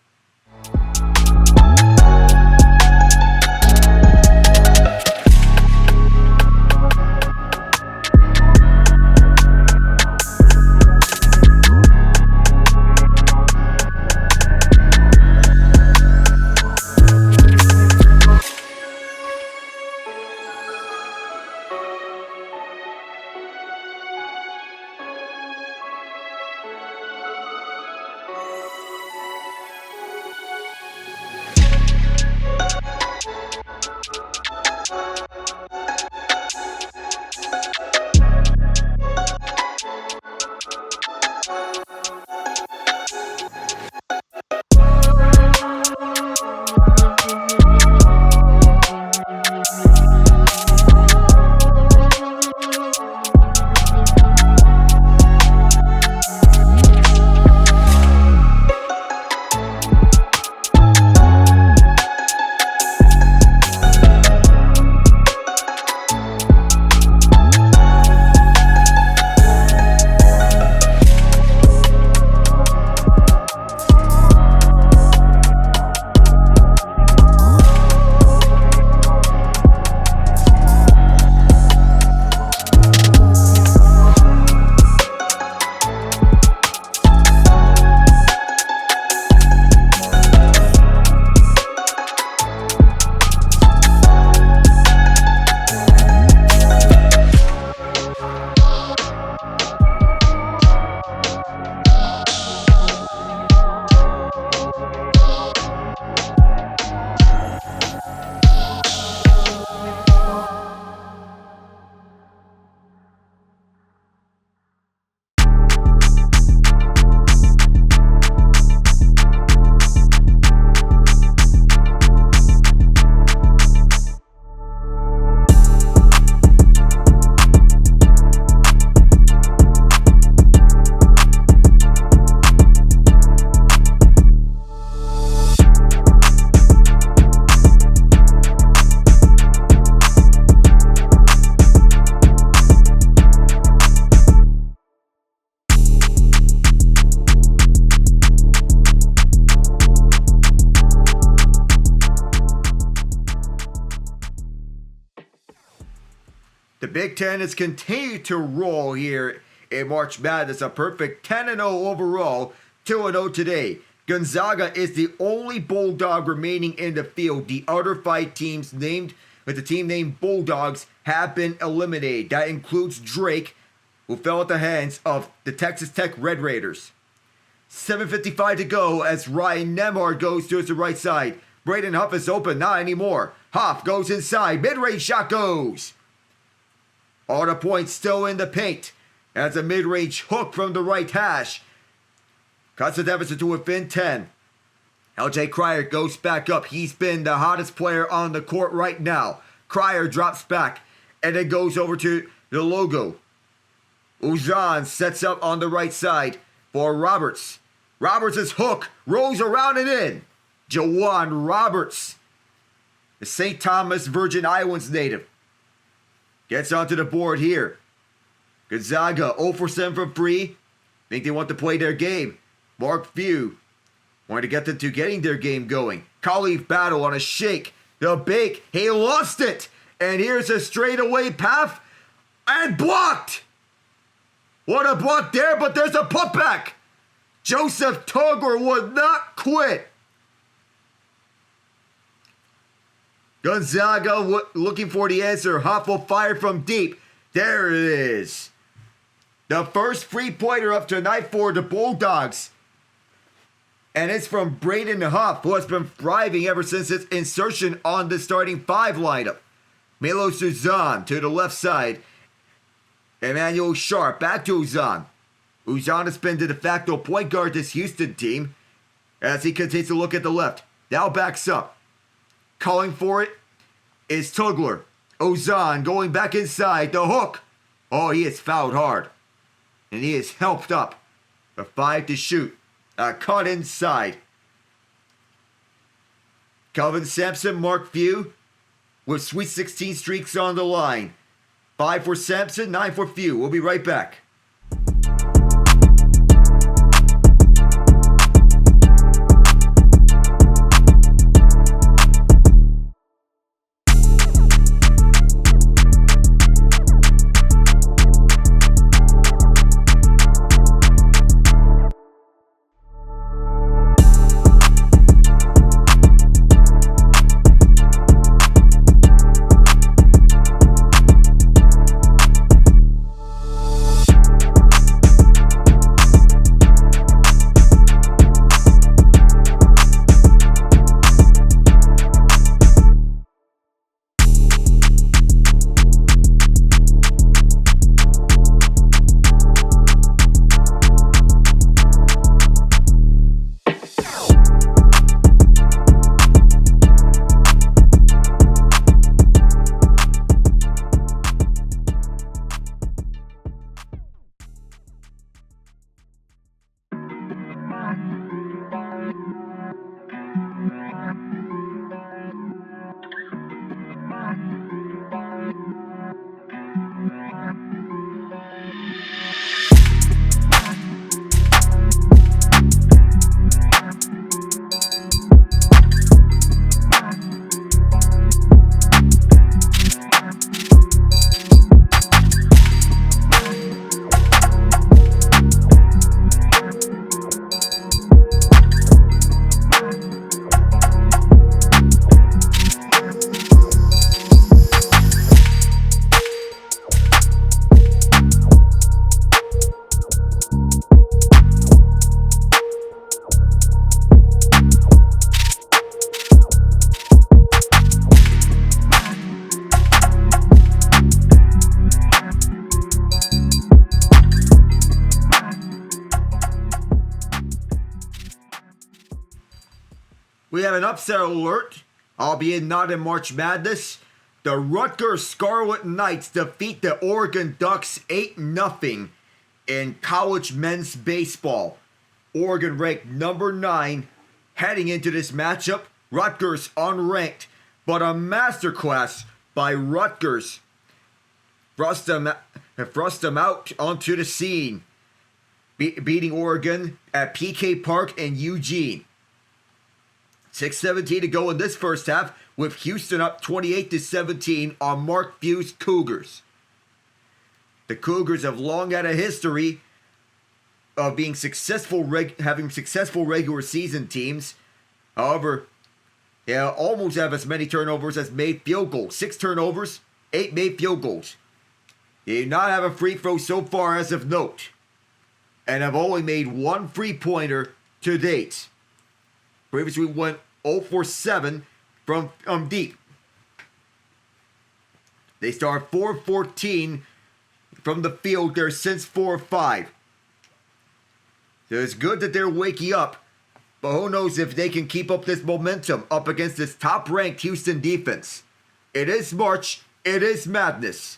The Big Ten has continued to roll here in March Madness. A perfect 10-0 overall, 2-0 today. Gonzaga is the only Bulldog remaining in the field. The other 5 teams named with the team named Bulldogs have been eliminated. That includes Drake, who fell at the hands of the Texas Tech Red Raiders. 7:55 to go as Ryan Nembhard goes to the right side. Braden Huff is open, not anymore. Huff goes inside, mid-range shot goes. All the points still in the paint as a mid-range hook from the right hash cuts the deficit to within 10. LJ Cryer goes back up. He's been the hottest player on the court right now. Cryer drops back and then goes over to the logo. Uzan sets up on the right side for Roberts. Roberts' hook rolls around and in. Jawan Roberts, the St. Thomas Virgin Islands native, gets onto the board here. Gonzaga 0 for 7 from free. Think they want to play their game. Mark Few wanted to get them to getting their game going. Khalif battle on a shake. The bake. He lost it. And here's a straightaway path. And blocked. What a block there, but there's a putback. Joseph Tugler would not quit. Gonzaga looking for the answer. Huff will fire from deep. There it is. The first three-pointer of tonight for the Bulldogs. And it's from Braden Huff, who has been thriving ever since his insertion on the starting five lineup. Milo Suzan to the left side. Emmanuel Sharp back to Uzan. Uzan has been the de facto point guard this Houston team as he continues to look at the left. Now backs up. Calling for it is Tugler. Uzan going back inside. The hook. Oh, he is fouled hard. And he is helped up. A 5 to shoot. A cut inside. Kelvin Sampson, Mark Few with Sweet 16 streaks on the line. 5 for Sampson, 9 for Few. We'll be right back. We have an upset alert, albeit not in March Madness. The Rutgers Scarlet Knights defeat the Oregon Ducks 8-0 in college men's baseball. Oregon ranked number 9 heading into this matchup. Rutgers unranked, but a masterclass by Rutgers thrust them out onto the scene, beating Oregon at PK Park in Eugene. 6:17 to go in this first half, with Houston up 28-17 on Mark Few's Cougars. The Cougars have long had a history of being having successful regular season teams. However, they almost have as many turnovers as made field goals. 6 turnovers, 8 made field goals. They do not have a free throw so far as of note, and have only made 1 3-pointer to date. Previously went 0 for 7 from deep. They start 4-14 from the field. They're since 4-5. So it's good that they're waking up, but who knows if they can keep up this momentum up against this top-ranked Houston defense. It is March. It is madness.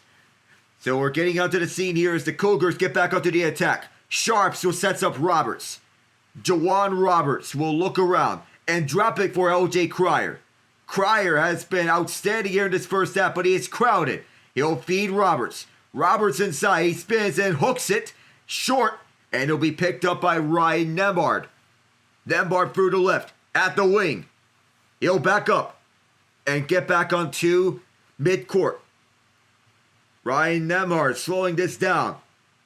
So we're getting onto the scene here as the Cougars get back onto the attack. Sharps will sets up Roberts. Jawan Roberts will look around and drop it for LJ Cryer. Cryer has been outstanding here in this first half, but he is crowded. He'll feed Roberts. Roberts inside. He spins and hooks it short, and it'll be picked up by Ryan Nembhard. Nembhard through the left at the wing. He'll back up and get back onto midcourt. Ryan Nembhard slowing this down,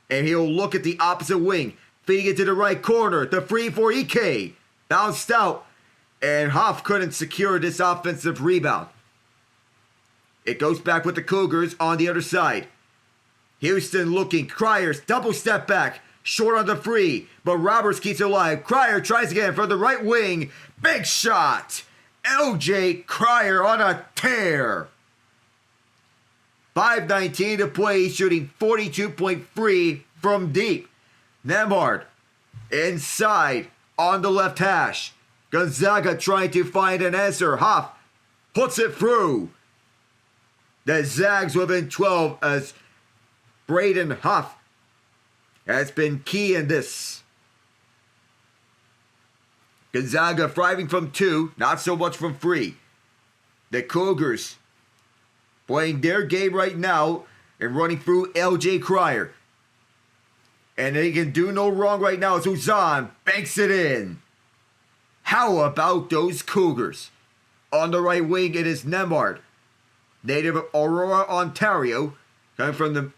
and he'll look at the opposite wing, feeding it to the right corner. The free for EK. Bounced out, and Hoff couldn't secure this offensive rebound. It goes back with the Cougars on the other side. Houston looking. Cryer, double step back. Short on the free, but Roberts keeps it alive. Cryer tries again for the right wing. Big shot. LJ Cryer on a tear. 5:19 to play, shooting 42.3 from deep. Nembhard inside on the left hash. Gonzaga trying to find an answer. Huff puts it through. The Zags within 12 as Braden Huff has been key in this. Gonzaga thriving from 2, not so much from 3. The Cougars playing their game right now and running through LJ Cryer. And they can do no wrong right now as Uzan banks it in. How about those Cougars? On the right wing, it is Nembhard, native of Aurora, Ontario, coming from the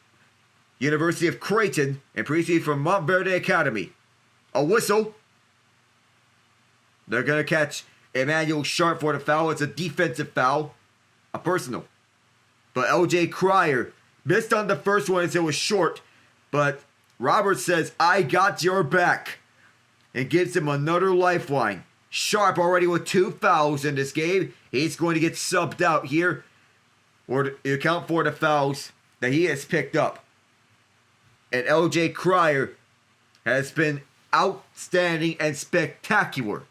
University of Creighton and previously from Montverde Academy. A whistle. They're going to catch Emmanuel Sharp for the foul. It's a defensive foul. A personal. But LJ Cryer missed on the first one as it was short. But Roberts says, I got your back. And gives him another lifeline. Sharp already with 2 fouls in this game. He's going to get subbed out here. Or to account for the fouls that he has picked up. And LJ Cryer has been outstanding and spectacular.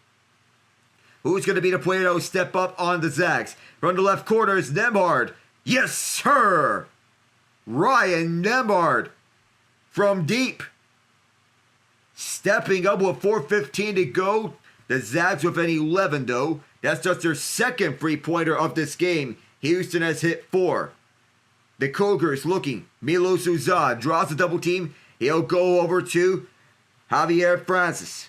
Who's going to be the player that will step up on the Zags? From the left corner is Nembhard. Yes, sir! Ryan Nembhard from deep. Stepping up with 4:15 to go. The Zags with an 11 though. That's just their second three-pointer of this game. Houston has hit 4. The Cougars looking. Milos Uzan draws a double team. He'll go over to Javier Francis.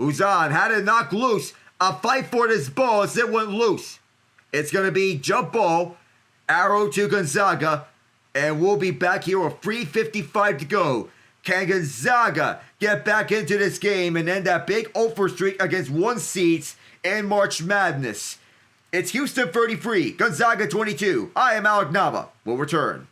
Uzan had it knocked loose. A fight for this ball as it went loose. It's going to be jump ball. Arrow to Gonzaga. And we'll be back here with 3:55 to go. Can Gonzaga get back into this game and end that big over streak against 1 seeds in March Madness? It's Houston 33, Gonzaga 22. I am Alec Nava. We'll return.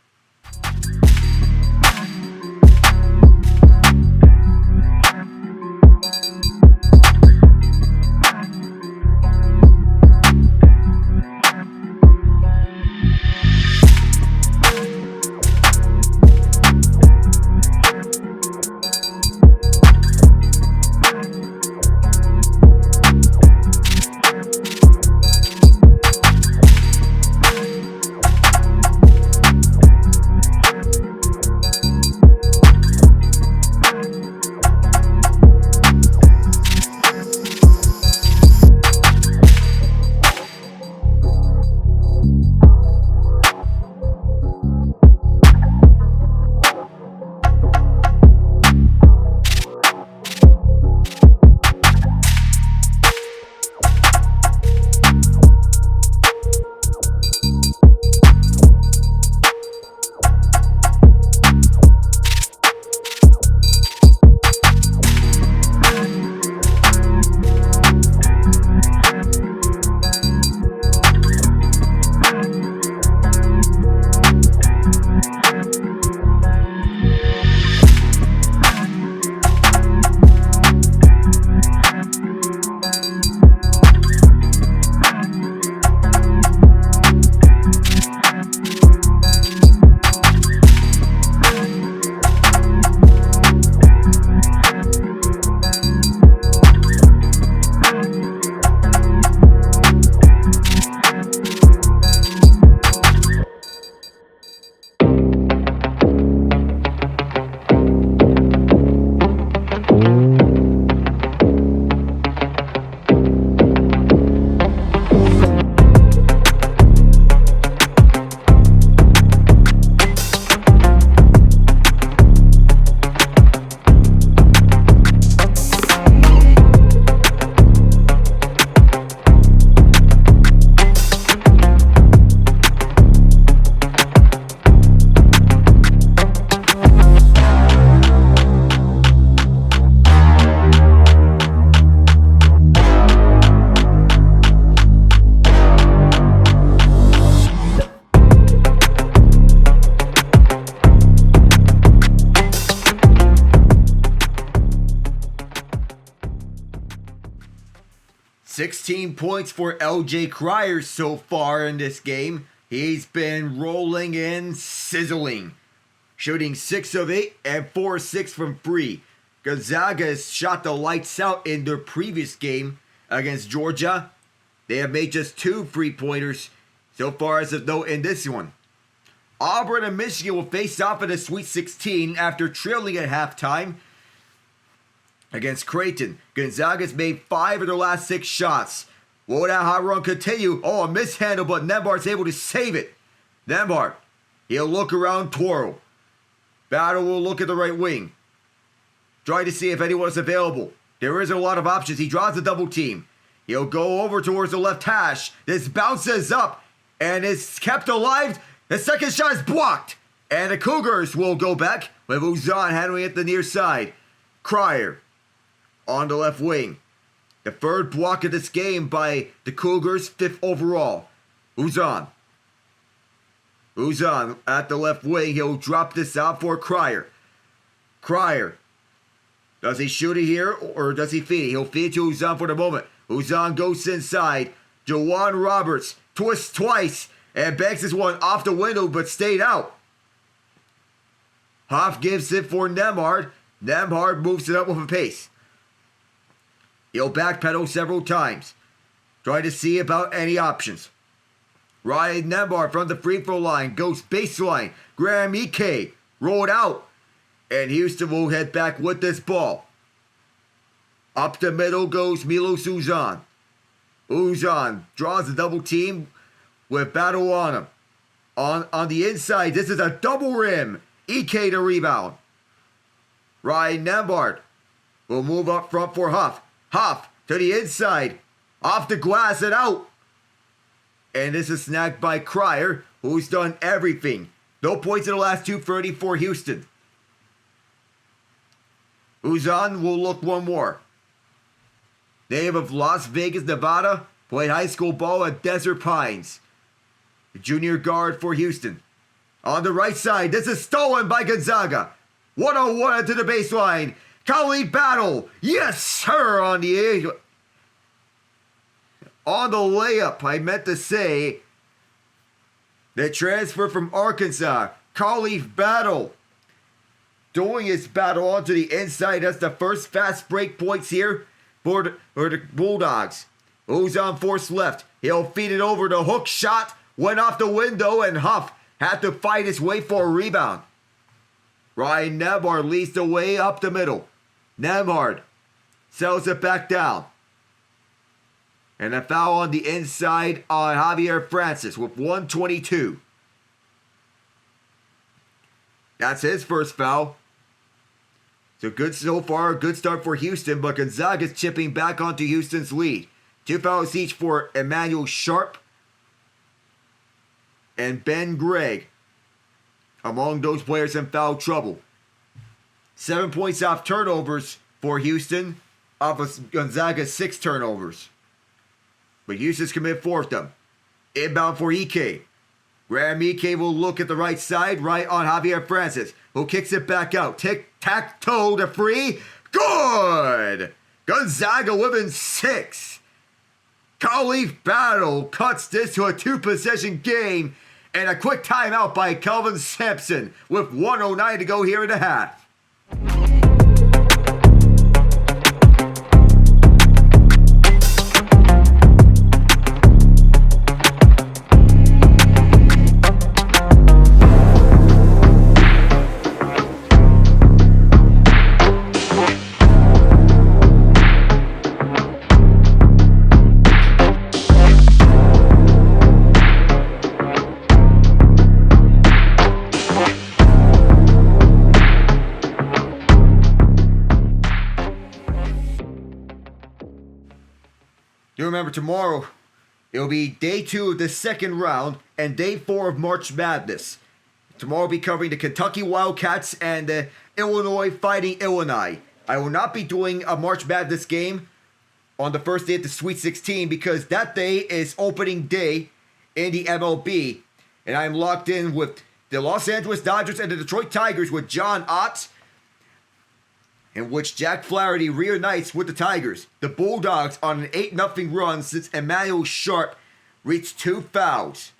16 points for LJ Cryer so far in this game. He's been rolling in, sizzling. Shooting 6 of 8 and 4 of 6 from free. Gonzaga has shot the lights out in their previous game against Georgia. They have made just 2 3-pointers so far as of note in this one. Auburn and Michigan will face off in the Sweet 16 after trailing at halftime against Creighton. Gonzaga's made 5 of their last 6 shots. Will that hot run continue? Oh, a mishandle, but Nembhard's able to save it. Nembhard, he'll look around Toro. Battle will look at the right wing. Try to see if anyone's available. There isn't a lot of options. He draws a double team. He'll go over towards the left hash. This bounces up and is kept alive. The second shot is blocked. And the Cougars will go back with Uzan handling it the near side. Cryer on the left wing. The third block of this game by the Cougars, 5th overall. Uzan at the left wing. He'll drop this out for Cryer. Cryer. Does he shoot it here or does he feed it? He'll feed it to Uzan for the moment. Uzan goes inside. Jawan Roberts twists twice and banks this one off the window but stayed out. Hoff gives it for Nembhard. Nembhard moves it up with a pace. He'll backpedal several times. Try to see about any options. Ryan Nembhard from the free throw line goes baseline. Graham Ike rolled out. And Houston will head back with this ball. Up the middle goes Milos Uzan. Uzan draws a double team with Battle on him. On the inside, this is a double rim. Ike to rebound. Ryan Nembhard will move up front for Huff. Huff to the inside. Off the glass and out. And this is snagged by Cryer, who's done everything. No points in the last 2:30 for Houston. Uzan will look one more. Native of Las Vegas, Nevada, played high school ball at Desert Pines. The junior guard for Houston. On the right side, this is stolen by Gonzaga. 1-on-1 to the baseline. Khalid Battle. Yes, sir, on the layup, I meant to say. The transfer from Arkansas. Khalid Battle. Doing his battle onto the inside. That's the first fast break points here for the Bulldogs. Uzan forced left. He'll feed it over. The hook shot went off the window and Huff had to fight his way for a rebound. Ryan Nembhard leads the way up the middle. Nembhard sells it back down. And a foul on the inside on Javier Francis with 1:22. That's his first foul. So good so far, a good start for Houston, but Gonzaga's chipping back onto Houston's lead. 2 fouls each for Emmanuel Sharp and Ben Gregg. Among those players in foul trouble. 7 points off turnovers for Houston, off of Gonzaga's 6 turnovers. But Houston's committed 4 of them. Inbound for Ike. Graham Ike will look at the right side, right on Javier Francis, who kicks it back out. Tic-tac-toe to free. Good! Gonzaga within 6. Khalid Battle cuts this to a 2-possession game. And a quick timeout by Kelvin Sampson with 1:09 to go here in the half. You remember tomorrow, it'll be day 2 of the second round and day 4 of March Madness. Tomorrow we'll be covering the Kentucky Wildcats and the Illinois Fighting Illini. I will not be doing a March Madness game on the first day of the Sweet 16 because that day is opening day in the MLB. And I'm locked in with the Los Angeles Dodgers and the Detroit Tigers with John Ott in which Jack Flaherty reunites with the Tigers. The Bulldogs on an 8-0 run since Emmanuel Sharp reached 2 fouls.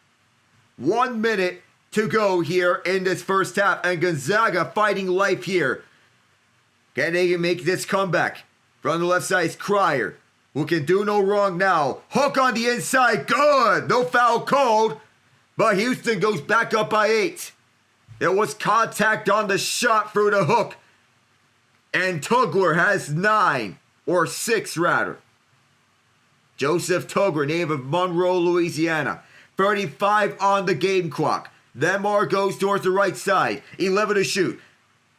1 minute to go here in this first half, and Gonzaga fighting life here. Can they make this comeback? From the left side is Crier, who can do no wrong now. Hook on the inside, good! No foul called, but Houston goes back up by 8. There was contact on the shot through the hook, and Tugler has 9, or 6 rather. Joseph Tugler, native of Monroe, Louisiana. 35 on the game clock. Lemar goes towards the right side. 11 to shoot.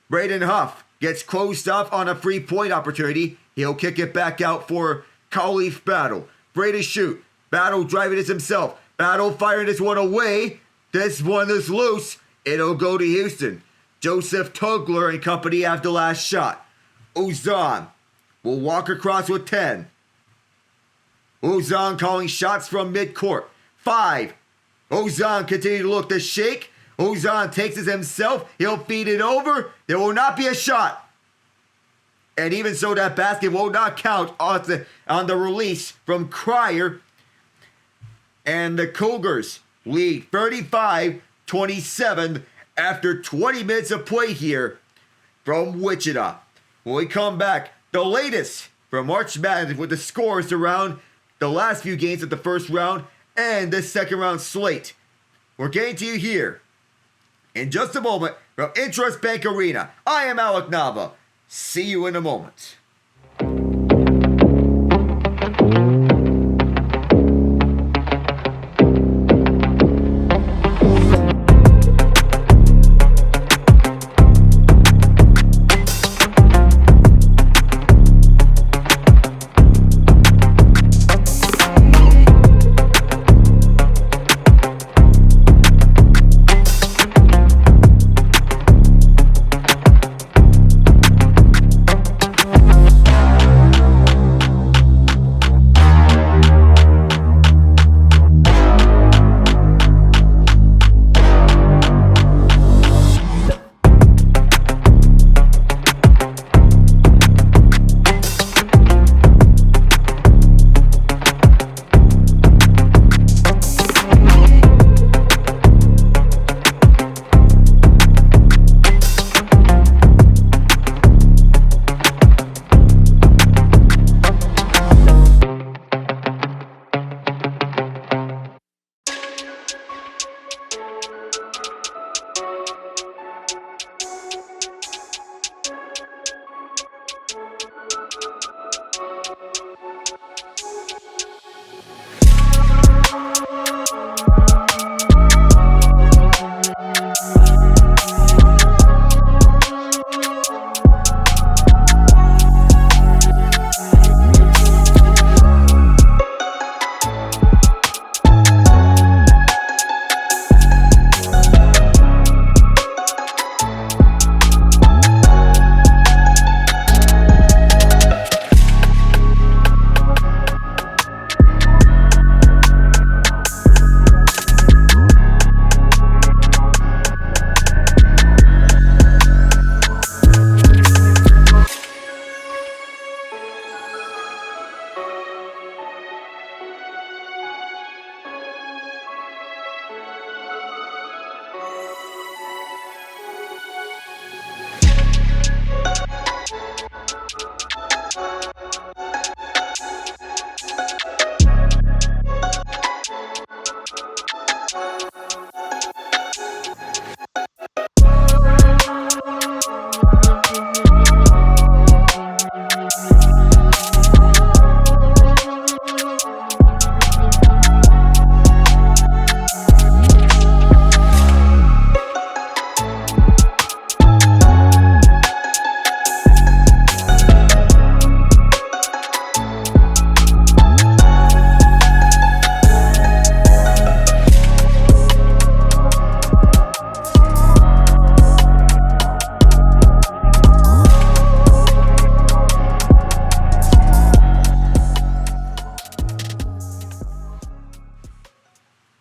Braden Huff gets closed off on a 3-point opportunity. He'll kick it back out for Khalif Battle. Braden shoot. Battle driving this himself. Battle firing this one away. This one is loose. It'll go to Houston. Joseph Tugler and company have the last shot. Uzan will walk across with 10. Uzan calling shots from midcourt. 5. Uzan continue to look to shake. Uzan takes it himself. He'll feed it over. There will not be a shot. And even so, that basket will not count on the release from Crier. And the Cougars lead 35-27 after 20 minutes of play here from Wichita. When we come back, the latest from March Madness with the scores around the last few games of the first round and the second round slate. We're getting to you here in just a moment from Intrust Bank Arena. I am Alec Nava. See you in a moment.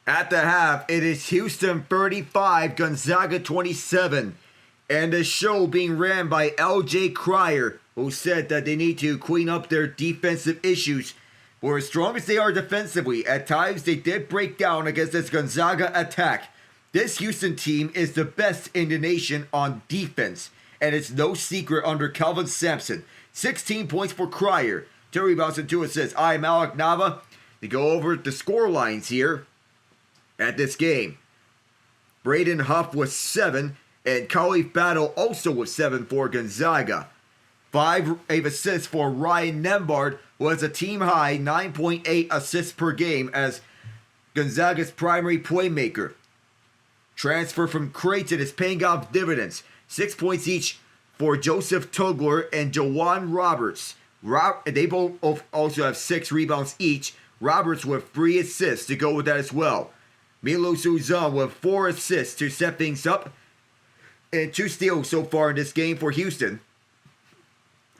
At the half, it is Houston 35, Gonzaga 27. And the show being ran by L.J. Crier, who said that they need to clean up their defensive issues. For as strong as they are defensively, at times they did break down against this Gonzaga attack. This Houston team is the best in the nation on defense, and it's no secret under Kelvin Sampson. 16 points for Cryer, 2 rebounds and 2 assists. I'm Alec Nava. To go over the score lines here at this game. Braden Huff with 7, and Khalif Battle also with 7 for Gonzaga. 5 assists for Ryan Nembhard, who has a team-high 9.8 assists per game as Gonzaga's primary playmaker. Transfer from Creighton is paying off dividends. 6 points each for Joseph Tugler and Jawan Roberts. They both also have 6 rebounds each. Roberts with 3 assists to go with that as well. Milos Uzan with 4 assists to set things up. And 2 steals so far in this game for Houston.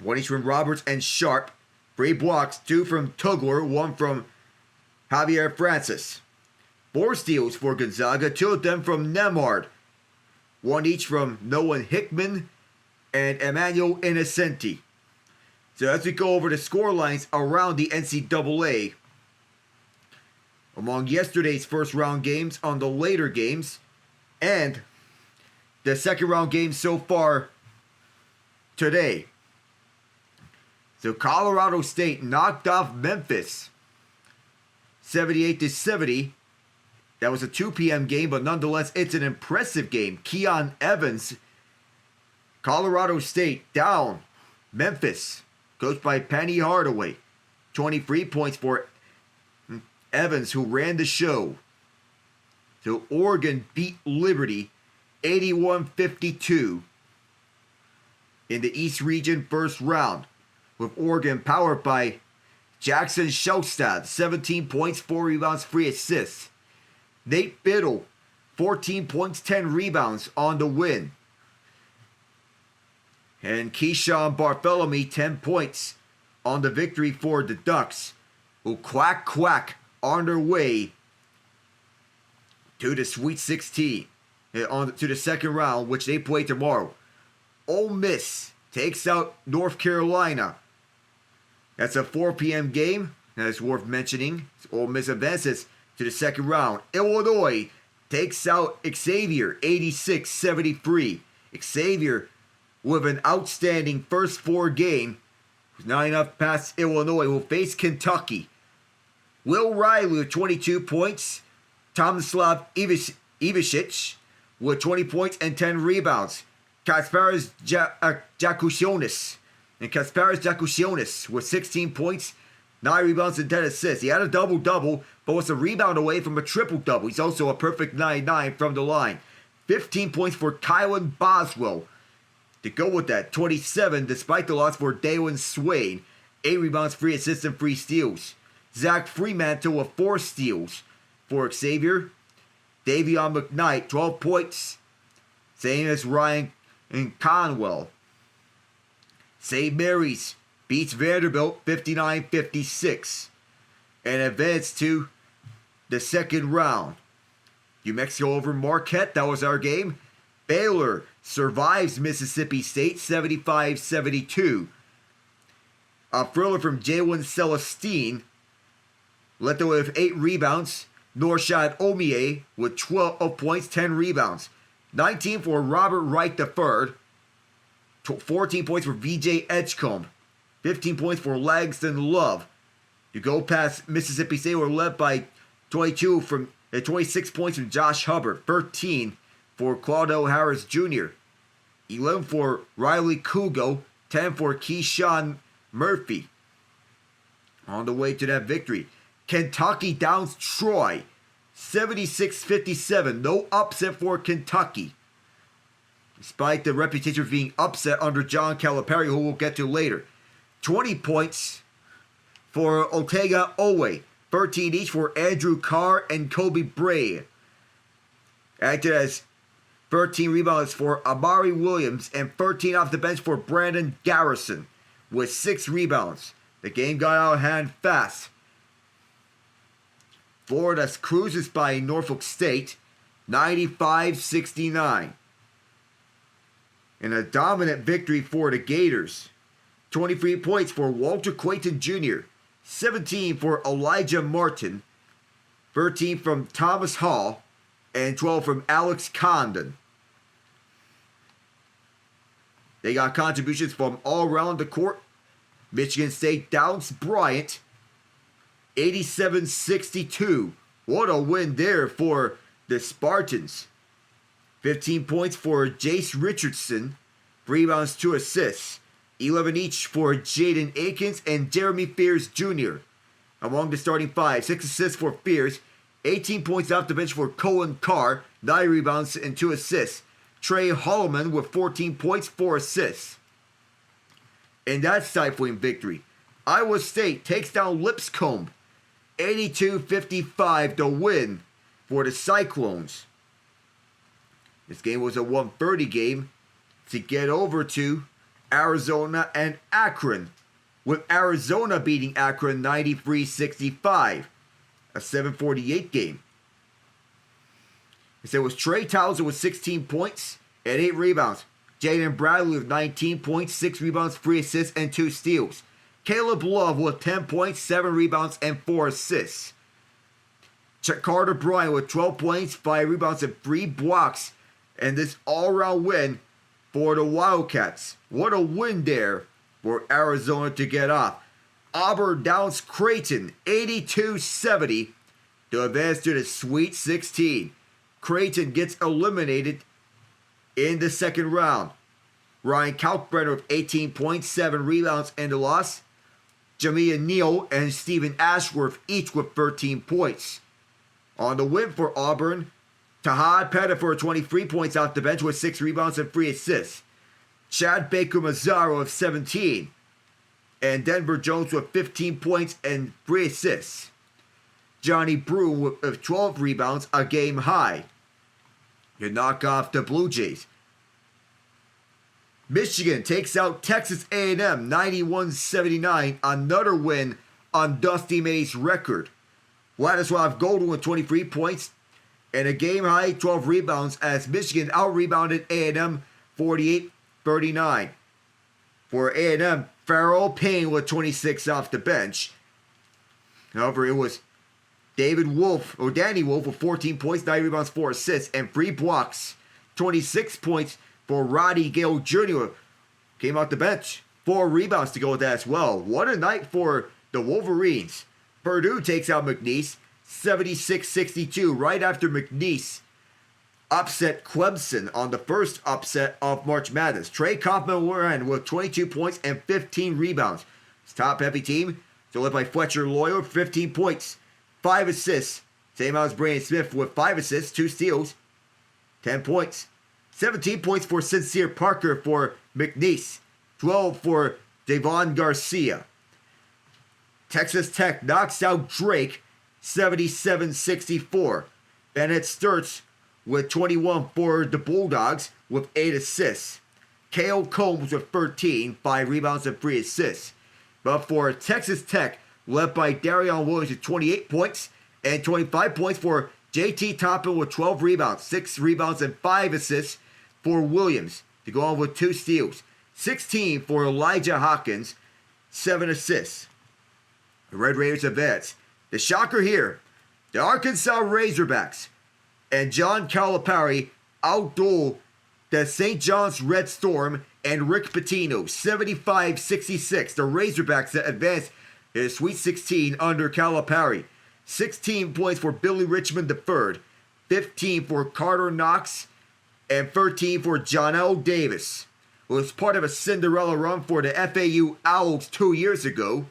1 each from Roberts and Sharp. 3 blocks, 2 from Tugler, 1 from Javier Francis. 4 steals for Gonzaga, 2 of them from Nembhard. 1 each from Noah Hickman and Emmanuel Innocenti. So as we go over the score lines around the NCAA, among yesterday's first round games on the later games, and the second round games so far today. So Colorado State knocked off Memphis 78-70. That was a 2 p.m. game, but nonetheless, it's an impressive game. Keon Evans, Colorado State down Memphis, coached by Penny Hardaway. 23 points for Evans, who ran the show. So Oregon beat Liberty 81-52 in the East Region first round, with Oregon powered by Jackson Shelstad, 17 points, 4 rebounds, 3 assists. Nate Biddle, 14 points, 10 rebounds on the win. And Keyshawn Bartholomew, 10 points on the victory for the Ducks, who quack on their way to the Sweet 16, to the second round, which they play tomorrow. Ole Miss takes out North Carolina. That's a 4 p.m. game. That's worth mentioning. Ole Miss advances to the second round. Illinois takes out Xavier 86-73. Xavier with an outstanding first 4 game. Not enough past Illinois. Will face Kentucky. Will Riley with 22 points. Tomislav Ivicic with 20 points and 10 rebounds. Kasparis Jakusionis with 16 points, 9 rebounds and 10 assists. He had a double-double, but was a rebound away from a triple-double. He's also a perfect 9-9 from the line. 15 points for Kylan Boswell. To go with that, 27 despite the loss for Daywin Swain. 8 rebounds, 3 assists, and 3 steals. Zach Fremantle with 4 steals for Xavier. Davion McKnight, 12 points. Same as Ryan and Conwell. St. Mary's beats Vanderbilt 59-56 and advanced to the second round. New Mexico over Marquette, that was our game. Baylor survives Mississippi State 75-72. A thriller from Jalen Celestine led the way with 8 rebounds. Norshad Omie with 12 points, 10 rebounds. 19 for Robert Wright III. 14 points for VJ Edgecombe. 15 points for Langston Love. You go past Mississippi State, were led by 26 points from Josh Hubbard. 13 for Claudio Harris Jr. 11 for Riley Kugo. 10 for Keyshawn Murphy. On the way to that victory. Kentucky downs Troy 76-57. No upset for Kentucky, despite the reputation of being upset under John Calipari, who we'll get to later. 20 points for Otega Owe. 13 each for Andrew Carr and Kobe Bray. Acted as 13 rebounds for Amari Williams and 13 off the bench for Brandon Garrison with 6 rebounds. The game got out of hand fast. Florida cruises by Norfolk State 95-69. In a dominant victory for the Gators. 23 points for Walter Clayton Jr., 17 for Elijah Martin, 13 from Thomas Hall, and 12 from Alex Condon. They got contributions from all around the court. Michigan State Downs Bryant, 87-62. What a win there for the Spartans. 15 points for Jace Richardson, 3 rebounds, 2 assists. 11 each for Jaden Akins and Jeremy Fears Jr. Among the starting 5, 6 assists for Fears, 18 points off the bench for Cohen Carr, 9 rebounds and 2 assists. Trey Holloman with 14 points, 4 assists. In that stifling victory, Iowa State takes down Lipscomb, 82-55 to win for the Cyclones. This game was a 1:30 game to get over to Arizona and Akron, with Arizona beating Akron 93-65, a 7:48 game. It was Trey Townsend with 16 points and 8 rebounds. Jaden Bradley with 19 points, 6 rebounds, 3 assists, and 2 steals. Caleb Love with 10 points, 7 rebounds, and 4 assists. Carter Bryant with 12 points, 5 rebounds, and 3 blocks. And this all-around win for the Wildcats. What a win there for Arizona to get off. Auburn downs Creighton 82-70 to advance to the Sweet 16. Creighton gets eliminated in the second round. Ryan Kalkbrenner with 18 points, 7 rebounds, and a loss. Jamia Neal and Stephen Ashworth each with 13 points. On the win for Auburn, Tahad Pettifor 23 points off the bench with 6 rebounds and 3 assists. Chad Baker Mazzaro of 17. And Denver Jones with 15 points and 3 assists. Johnny Broom with 12 rebounds, a game high. You knock off the Blue Jays. Michigan takes out Texas A&M 91-79, another win on Dusty May's record. Vladislav Golden with 23 points and a game-high 12 rebounds as Michigan out-rebounded A&M 48-39. For A&M, Farrell Payne with 26 off the bench. However, it was Danny Wolf with 14 points, 9 rebounds, 4 assists, and 3 blocks. 26 points for Roddy Gale Jr. Came out the bench. 4 rebounds to go with that as well. What a night for the Wolverines. Purdue takes out McNeese 76-62 right after McNeese upset Clemson on the first upset of March Madness. Trey Kaufman with 22 points and 15 rebounds. His top-heavy team, so led by Fletcher Loyer, 15 points, 5 assists. Same as Brandon Smith with 5 assists, 2 steals, 10 points. 17 points for Sincere Parker for McNeese, 12 for Devon Garcia. Texas Tech knocks out Drake 77-64. Bennett Sturts with 21 for the Bulldogs with 8 assists. Cale Combs with 13, 5 rebounds and 3 assists. But for Texas Tech, led by Darion Williams with 28 points and 25 points for JT Toppin with 12 rebounds, 6 rebounds and 5 assists for Williams to go on with 2 steals. 16 for Elijah Hawkins, 7 assists. The Red Raiders advance. The shocker here, the Arkansas Razorbacks and John Calipari outduel the St. John's Red Storm and Rick Pitino 75-66. The Razorbacks that advanced to the Sweet 16 under Calipari. 16 points for Billy Richmond III, 15 for Carter Knox, and 13 for Jonell Davis, who was part of a Cinderella run for the FAU Owls 2 years ago.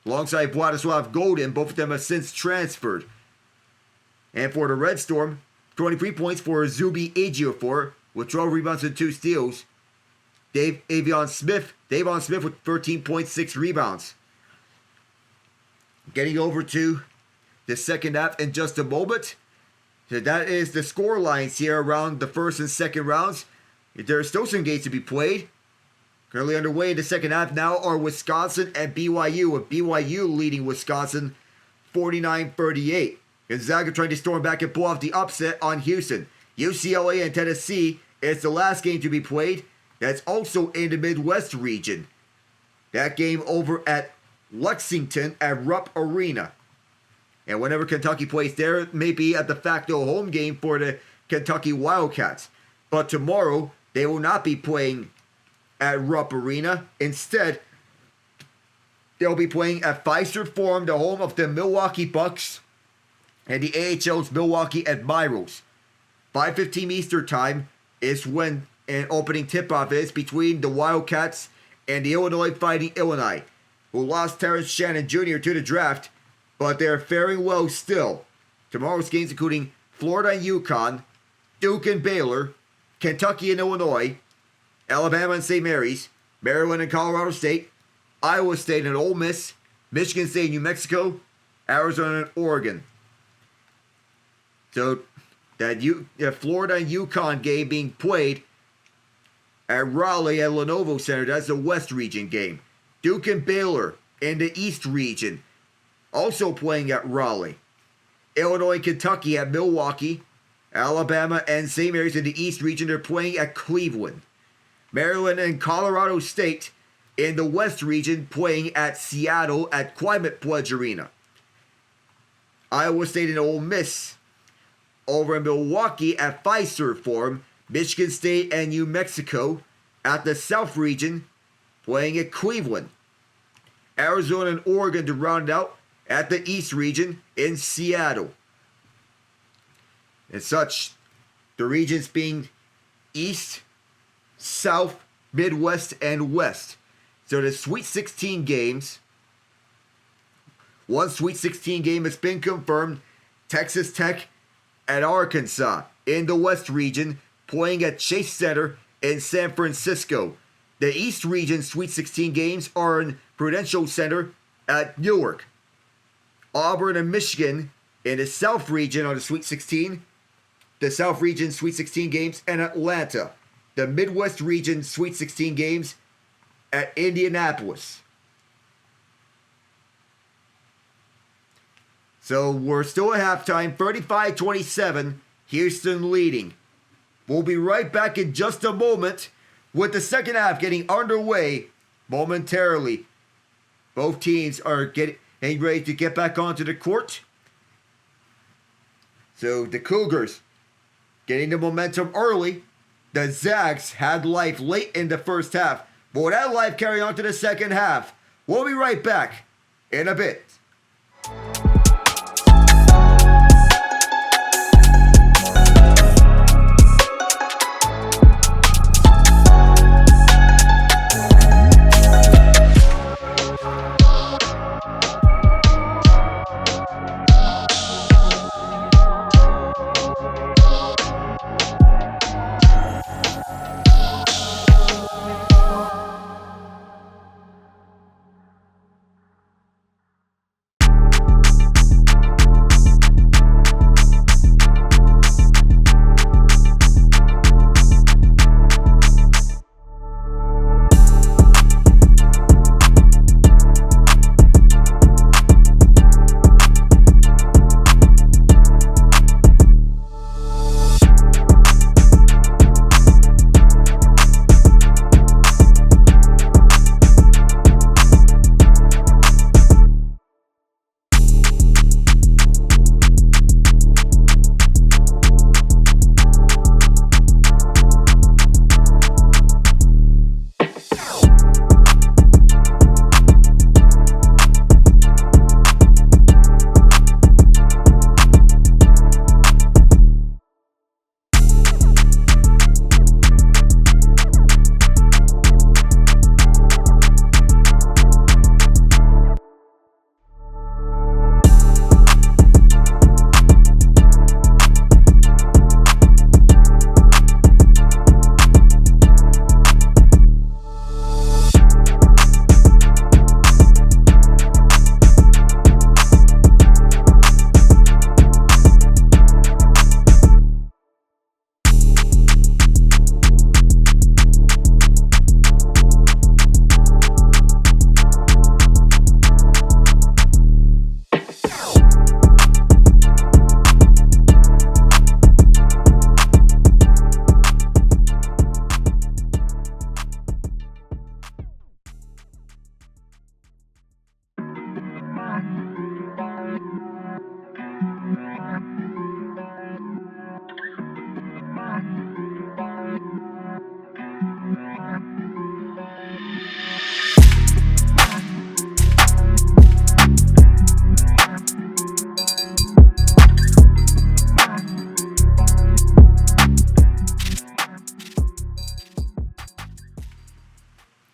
Alongside Vladislav Golden, both of them have since transferred. And for the Red Storm, 23 points for Zuby Ejiofor with 12 rebounds and 2 steals. Davon Smith with 13 points, 6 rebounds. Getting over to the second half in just a moment. So that is the score lines here around the first and second rounds. There are still some games to be played. Currently underway in the second half now are Wisconsin and BYU, with BYU leading Wisconsin 49-38. Gonzaga trying to storm back and pull off the upset on Houston. UCLA and Tennessee is the last game to be played. That's also in the Midwest region. That game over at Lexington at Rupp Arena. And whenever Kentucky plays there, it may be a de facto home game for the Kentucky Wildcats. But tomorrow, they will not be playing at Rupp Arena. Instead, they'll be playing at Fiserv Forum, the home of the Milwaukee Bucks and the AHL's Milwaukee Admirals. 5:15 Eastern Time is when an opening tip-off is between the Wildcats and the Illinois Fighting Illini, who lost Terrence Shannon Jr. to the draft, but they're faring well still. Tomorrow's games including Florida and UConn, Duke and Baylor, Kentucky and Illinois, Alabama and St. Mary's, Maryland and Colorado State, Iowa State and Ole Miss, Michigan State and New Mexico, Arizona and Oregon. So that Florida and UConn game being played at Raleigh at Lenovo Center, that's the West Region game. Duke and Baylor in the East Region, also playing at Raleigh. Illinois and Kentucky at Milwaukee. Alabama and St. Mary's in the East Region, they're playing at Cleveland. Maryland and Colorado State in the West Region playing at Seattle at Climate Pledge Arena. Iowa State and Ole Miss over in Milwaukee at Fiserv Forum. Michigan State and New Mexico at the South Region playing at Cleveland. Arizona and Oregon to round out at the East Region in Seattle. And such, the regions being East, South, Midwest, and West. So the Sweet 16 games, one Sweet 16 game has been confirmed. Texas Tech at Arkansas in the West Region, playing at Chase Center in San Francisco. The East Region Sweet 16 games are in Prudential Center at Newark. Auburn and Michigan in the South Region on the Sweet 16. The South Region Sweet 16 games in Atlanta. The Midwest Region Sweet 16 games at Indianapolis. So we're still at halftime, 35-27, Houston leading. We'll be right back in just a moment with the second half getting underway momentarily. Both teams are getting ready to get back onto the court. So the Cougars getting the momentum early. The Zags had life late in the first half. But will that life carry on to the second half? We'll be right back in a bit.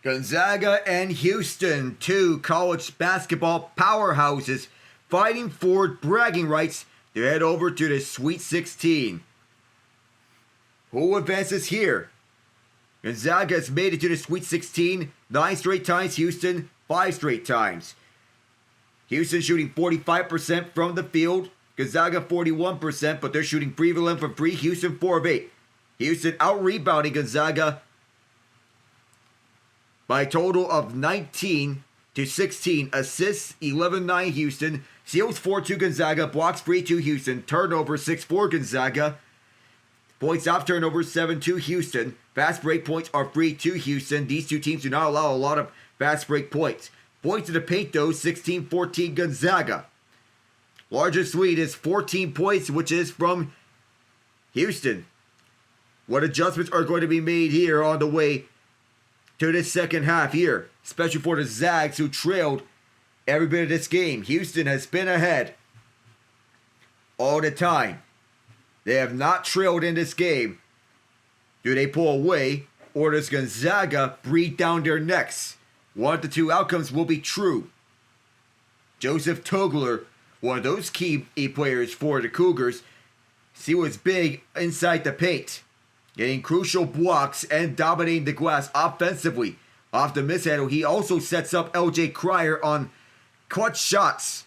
Gonzaga and Houston, two college basketball powerhouses fighting for bragging rights to head over to the Sweet 16. Who advances here? Gonzaga has made it to the Sweet 16 9 straight times, Houston 5 straight times. Houston shooting 45% from the field, Gonzaga 41%, but they're shooting prevalent from 3, Houston 4 of 8. Houston out-rebounding Gonzaga by a total of 19 to 16. Assists 11-9 Houston, steals 4-2 Gonzaga, blocks 3-2 Houston, turnover 6-4 Gonzaga, points off turnover 7-2 Houston, fast break points are 3-2 Houston. These two teams do not allow a lot of fast break points. Points to the paint though, 16-14 Gonzaga. Largest lead is 14 points, which is from Houston. What adjustments are going to be made here on the way to this second half here, especially for the Zags who trailed every bit of this game. Houston has been ahead all the time. They have not trailed in this game. Do they pull away, or does Gonzaga breathe down their necks? One of the two outcomes will be true. Joseph Togler, one of those key players for the Cougars, he was big inside the paint, getting crucial blocks and dominating the glass offensively. Off the mishandle, he also sets up LJ Cryer on clutch shots,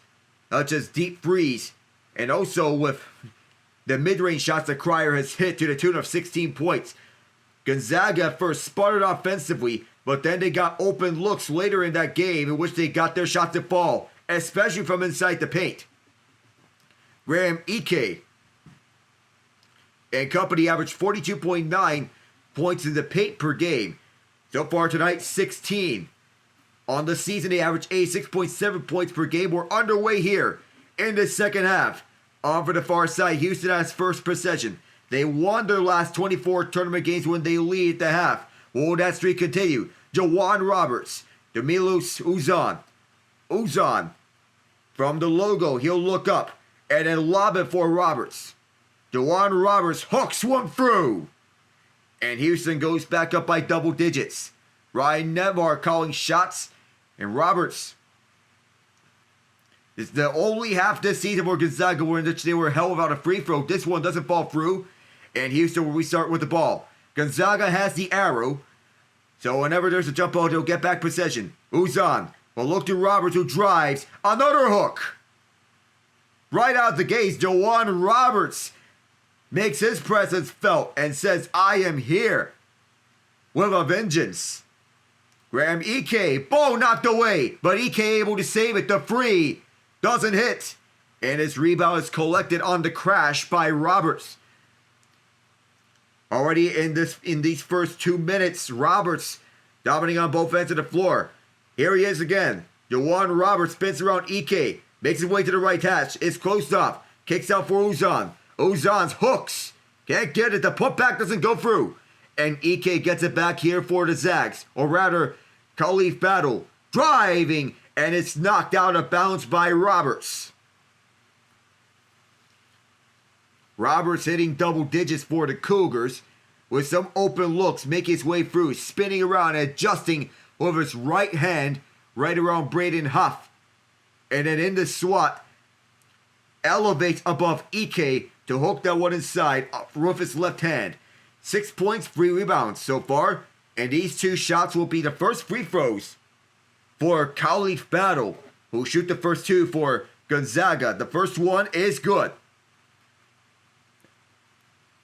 such as deep threes, and also with the mid-range shots that Cryer has hit to the tune of 16 points. Gonzaga first sputtered offensively, but then they got open looks later in that game in which they got their shots to fall, especially from inside the paint. Graham Ike and company averaged 42.9 points in the paint per game. So far tonight, 16. On the season, they averaged 86.7 points per game. We're underway here in the second half. On for the far side, Houston has first possession. They won their last 24 tournament games when they lead at the half. Will that streak continue? Jawan Roberts, Demilos Uzan. Uzan, from the logo, he'll look up and then lob it for Roberts. Jawan Roberts hooks one through. And Houston goes back up by double digits. Ryan Nevar calling shots. And Roberts. It's the only half this season where Gonzaga were in which they were held without a free throw. This one doesn't fall through. And Houston will restart with the ball. Gonzaga has the arrow. So whenever there's a jump ball, they'll get back possession. Uzan will look to Roberts, who drives. Another hook. Right out the gates, Jawan Roberts makes his presence felt and says, I am here with a vengeance. Graham Ike, ball knocked away, but Ike able to save it. The free doesn't hit. And his rebound is collected on the crash by Roberts. Already in these first 2 minutes, Roberts dominating on both ends of the floor. Here he is again. Jawan Roberts spins around Ike, makes his way to the right hash. It's closed off. Kicks out for Uzan. Uzan's hooks. Can't get it. The putback doesn't go through. And Ike gets it back here for the Zags. Or rather, Khalif Battle driving. And it's knocked out of bounds by Roberts. Roberts hitting double digits for the Cougars. With some open looks, making his way through. Spinning around, adjusting with his right hand. Right around Braden Huff. And then in the swat, elevates above Ike to hook that one inside with his left hand. 6 points, 3 rebounds so far. And these two shots will be the first free throws for Khalif Battle, who shoot the first two for Gonzaga. The first one is good.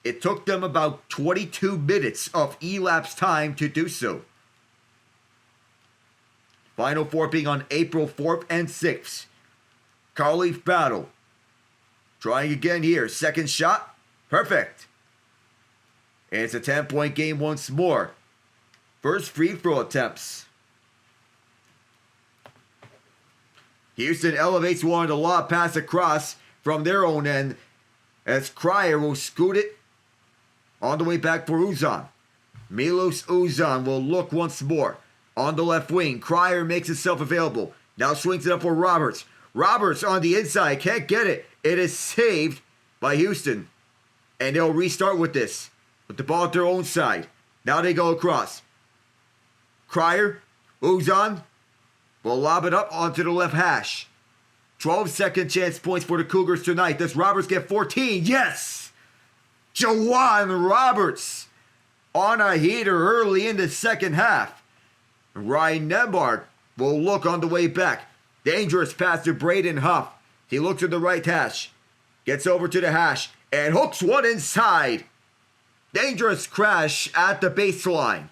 It took them about 22 minutes of elapsed time to do so. Final four being on April 4th and 6th. Khalif Battle. Trying again here. Second shot. Perfect. And it's a 10-point game once more. First free throw attempts. Houston elevates one to lob pass across from their own end as Cryer will scoot it on the way back for Uzan. Milos Uzan will look once more. On the left wing, Cryer makes himself available. Now swings it up for Roberts. Roberts on the inside, can't get it. It is saved by Houston. And they'll restart with this. With the ball at their own side. Now they go across. Cryer Uzan will lob it up onto the left hash. 12 second chance points for the Cougars tonight. Does Roberts get 14? Yes! Jawan Roberts on a heater early in the second half. Ryan Nembhard will look on the way back. Dangerous pass to Braden Huff. He looks at the right hash. Gets over to the hash and hooks one inside. Dangerous crash at the baseline.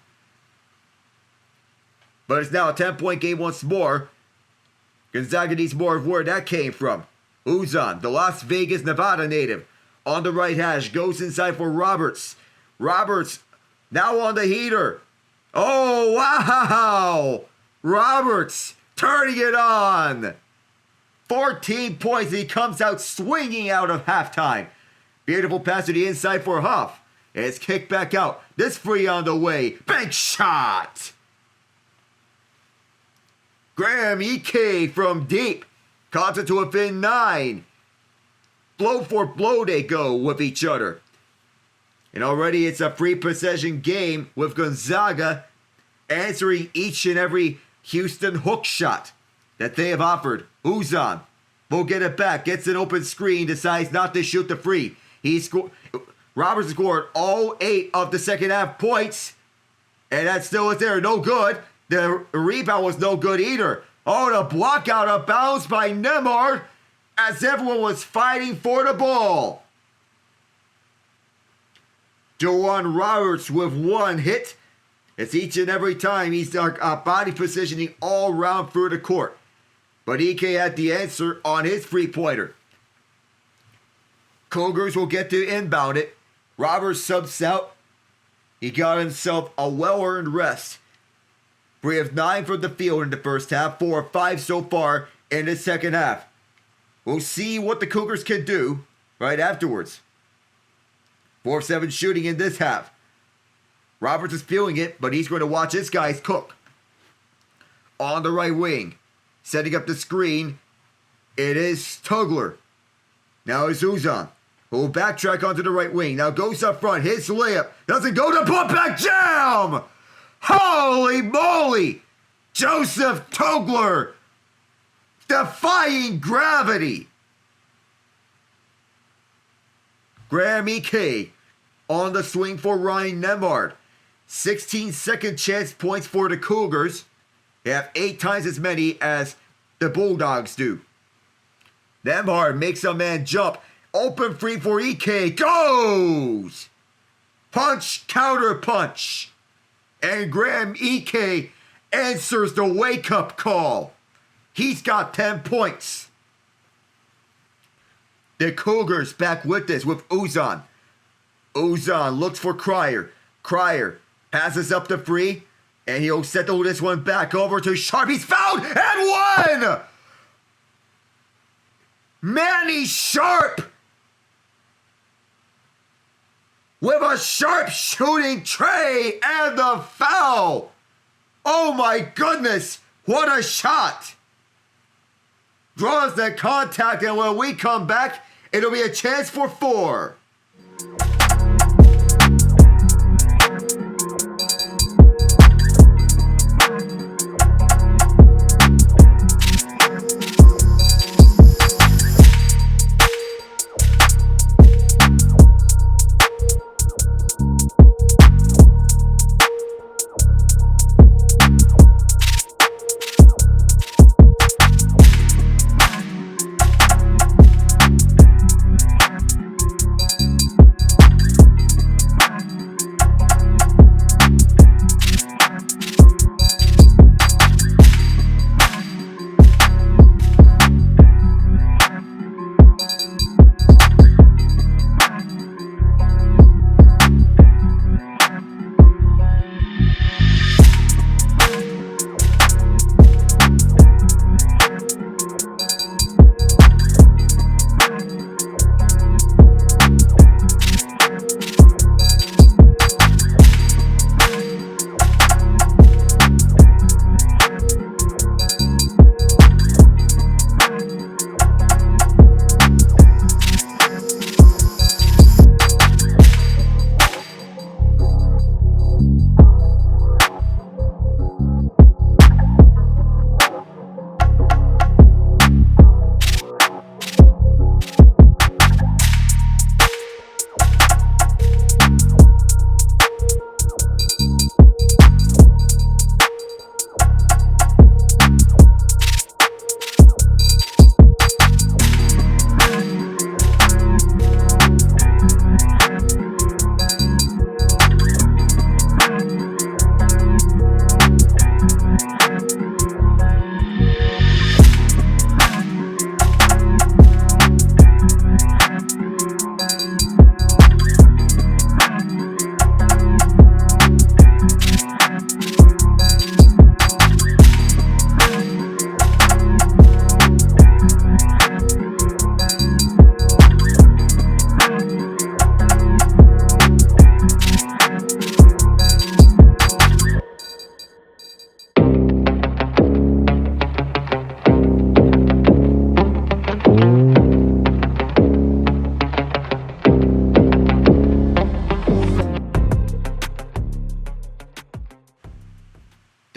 But it's now a 10-point game once more. Gonzaga needs more of where that came from. Uzan, the Las Vegas, Nevada native, on the right hash, goes inside for Roberts. Roberts now on the heater. Oh, wow! Roberts turning it on. 14 points. He comes out swinging out of halftime. Beautiful pass to the inside for Huff. And it's kicked back out. This free on the way. Big shot! Graham Ike from deep. Caught it to within 9. Blow for blow they go with each other. And already it's a free possession game with Gonzaga answering each and every Houston hook shot that they have offered. Uzan will get it back. Gets an open screen. Decides not to shoot the free. Roberts scored all 8 of the second half points. And that still is there. No good. The rebound was no good either. Oh, the block out of bounds by Nembhard as everyone was fighting for the ball. Jawan Roberts with 1 hit. It's each and every time he's body positioning all around through the court. But Ike had the answer on his three-pointer. Cougars will get to inbound it. Roberts subs out. He got himself a well-earned rest. 3 of 9 from the field in the first half. 4 of 5 so far in the second half. We'll see what the Cougars can do right afterwards. 4 of 7 shooting in this half. Roberts is feeling it, but he's going to watch his guys cook. On the right wing. Setting up the screen. It is Tugler. Now it's Uzan. Who will backtrack onto the right wing. Now goes up front. His layup. Doesn't go to putback jam! Holy moly! Joseph Tugler defying gravity. Graham Ike on the swing for Ryan Nembhard. 16 second chance points for the Cougars. They have 8 times as many as the Bulldogs do. Nembhard makes a man jump. Open free for Ike. Goes! Punch, counter punch. And Graham Ike answers the wake-up call. He's got 10 points. The Cougars back with this with Uzan. Uzan looks for Cryer. Cryer passes up the free. And he'll settle this one back over to Sharp. He's fouled and won! Manny Sharp! With a sharp shooting tray and the foul. Oh my goodness, what a shot. Draws the contact, and when we come back, it'll be a chance for 4.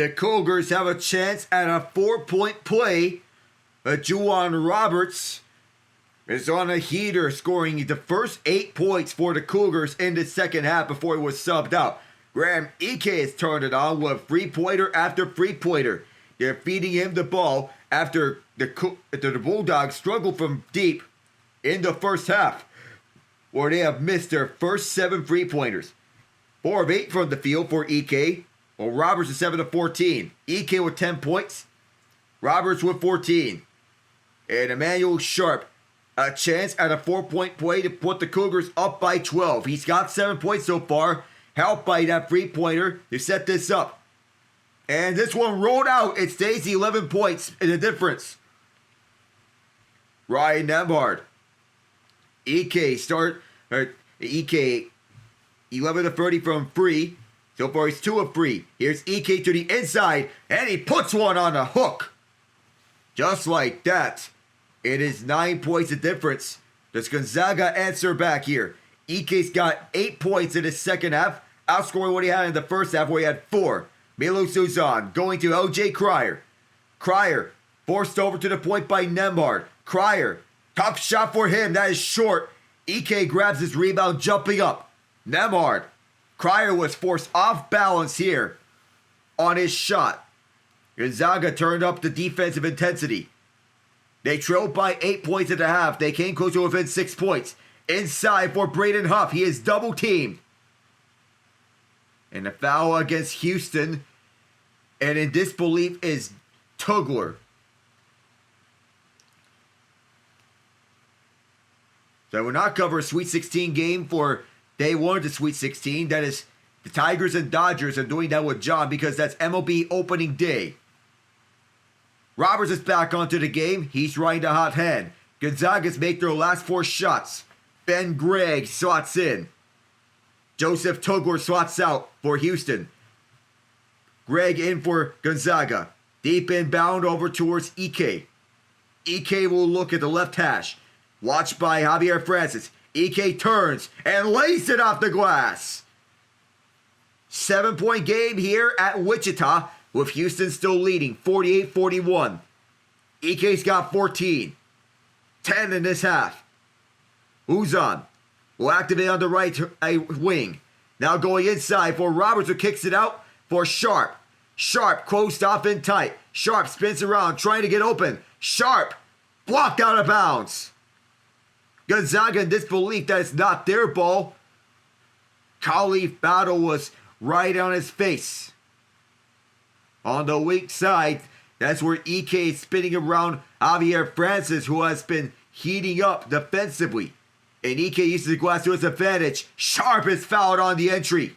The Cougars have a chance at a 4-point play. But Juwan Roberts is on a heater, scoring the first 8 points for the Cougars in the second half before he was subbed out. Graham Ike has turned it on with three-pointer after three-pointer. They're feeding him the ball after the Bulldogs struggled from deep in the first half, where they have missed their first 7 three-pointers. 4 of 8 from the field for Ike. Well, Roberts is 7 of 14. Ike with 10 points. Roberts with 14. And Emmanuel Sharp, a chance at a 4-point play to put the Cougars up by 12. He's got 7 points so far, helped by that three-pointer to set this up. And this one rolled out. It stays 11 points in the difference. Ryan Nembhard. Ike 11 of 30 from free. So far he's 2 of 3. Here's Ike to the inside, and he puts one on the hook. Just like that. It is 9 points of difference. Does Gonzaga answer back here? Ike's got 8 points in the second half, outscoring what he had in the first half where he had 4. Milo Suzan going to O.J. Cryer. Cryer forced over to the point by Nembhard. Cryer, tough shot for him. That is short. Ike grabs his rebound, jumping up. Nembhard. Cryer was forced off balance here on his shot. Gonzaga turned up the defensive intensity. They trailed by 8 points at the half. They came close to within 6 points. Inside for Braden Huff. He is double teamed. And the foul against Houston. And in disbelief is Tugler. So I will not cover a Sweet 16 game for day 1 of the Sweet 16. That is the Tigers and Dodgers. I'm doing that with John because that's MLB opening day. Roberts is back onto the game. He's riding the hot hand. Gonzaga's make their last 4 shots. Ben Gregg slots in. Joseph Tugler slots out for Houston. Gregg in for Gonzaga. Deep inbound over towards Ike. Ike will look at the left hash. Watched by Javier Francis. Ike turns and lays it off the glass. 7-point game here at Wichita, with Houston still leading 48-41. Ike's got 14. 10 in this half. Uzan will activate on the right wing. Now going inside for Roberts, who kicks it out for Sharp. Sharp closed off in tight. Sharp spins around trying to get open. Sharp blocked out of bounds. Gonzaga in disbelief that it's not their ball. Khalif Battle was right on his face. On the weak side, that's where Ike is spinning around Javier Francis, who has been heating up defensively. And Ike uses the glass to his advantage. Sharp is fouled on the entry.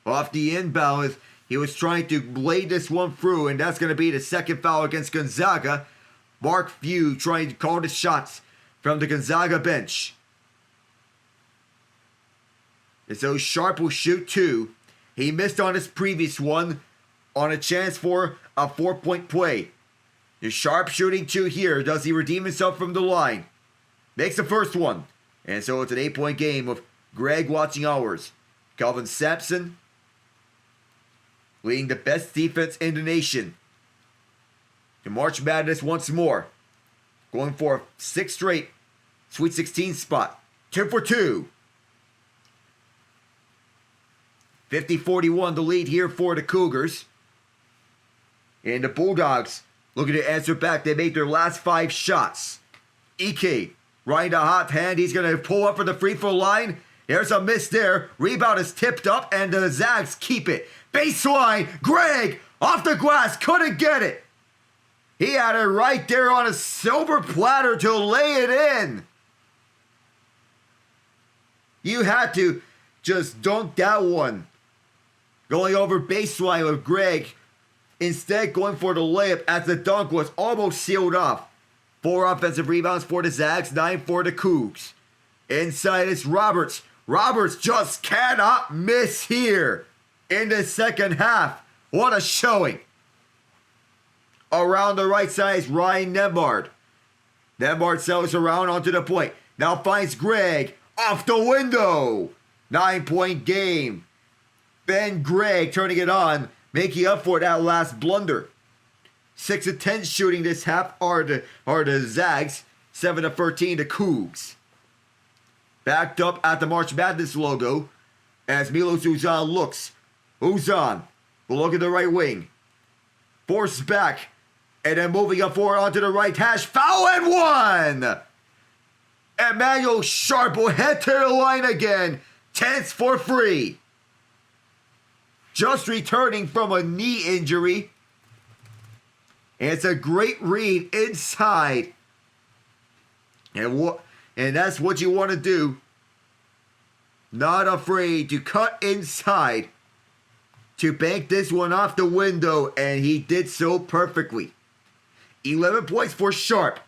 Off the inbound, he was trying to blade this one through, and that's going to be the second foul against Gonzaga. Mark Few trying to call the shots from the Gonzaga bench. And so Sharp will shoot 2. He missed on his previous one on a chance for a 4-point play. The Sharp shooting 2 here. Does he redeem himself from the line? Makes the first one. And so it's an 8-point game with Greg watching ours. Kelvin Sampson leading the best defense in the nation to March Madness once more. Going for a 6th straight Sweet 16 spot. 2 for 2. 50-41 the lead here for the Cougars. And the Bulldogs looking to answer back. They made their last 5 shots. Ike riding a hot hand. He's going to pull up for the free throw line. There's a miss there. Rebound is tipped up and the Zags keep it. Baseline. Gregg off the glass. Couldn't get it. He had it right there on a silver platter to lay it in. You had to just dunk that one. Going over baseline with Gregg. Instead going for the layup as the dunk was almost sealed off. 4 offensive rebounds for the Zags, 9 for the Cougs. Inside is Roberts. Roberts just cannot miss here in the second half. What a showing. Around the right side is Ryan Nembhard. Nembhard sells around onto the point. Now finds Gregg off the window. 9-point game. Ben Gregg turning it on, making up for that last blunder. 6 of 10 shooting this half are the Zags. 7 of 13 the Cougs. Backed up at the March Madness logo as Milos Uzan looks. Uzan will look at the right wing. Forced back. And then moving up forward onto the right hash. Foul and one! Emmanuel Sharp will head to the line again. 10th for free. Just returning from a knee injury. And it's a great read inside. And that's what you want to do. Not afraid to cut inside to bank this one off the window, and he did so perfectly. 11 points for Sharp.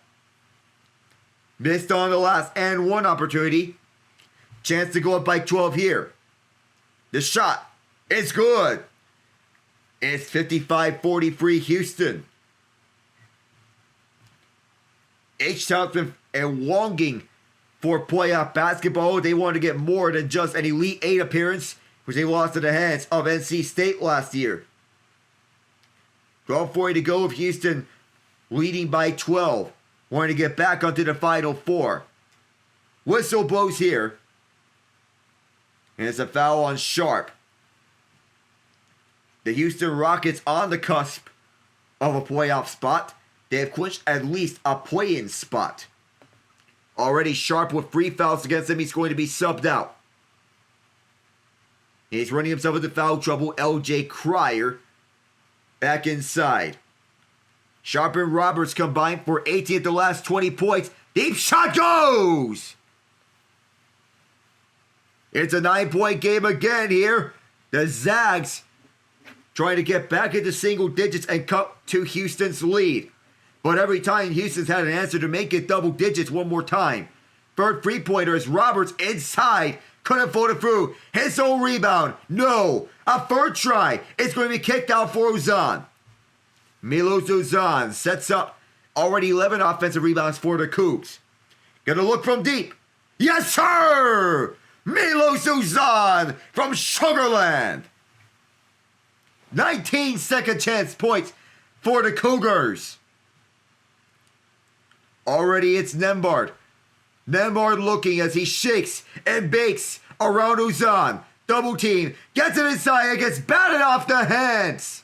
Missed on the last and one opportunity. Chance to go up by 12 here. The shot is good. It's 55-43 Houston. H-Town and longing for playoff basketball. They wanted to get more than just an Elite 8 appearance, which they lost to the hands of NC State last year. 12:40 to go with Houston leading by 12. Wanting to get back onto the Final Four. Whistle blows here. And it's a foul on Sharp. The Houston Rockets on the cusp of a playoff spot. They have clinched at least a play-in spot. Already Sharp with 3 fouls against him. He's going to be subbed out. He's running himself into foul trouble. LJ Cryer back inside. Sharp and Roberts combined for 18 at the last 20 points. Deep shot goes! It's a 9-point game again here. The Zags trying to get back into single digits and cut to Houston's lead. But every time Houston's had an answer to make it double digits one more time. Third three-pointer is Roberts inside. Couldn't fold it through. His own rebound. No. A third try. It's going to be kicked out for Uzan. Milos Uzan sets up already 11 offensive rebounds for the Cougs. Gonna look from deep. Yes, sir! Milos Uzan from Sugarland. 19 second chance points for the Cougars. Already it's Nembhard. Nembhard looking as he shakes and bakes around Uzan. Double team. Gets it inside and gets batted off the hands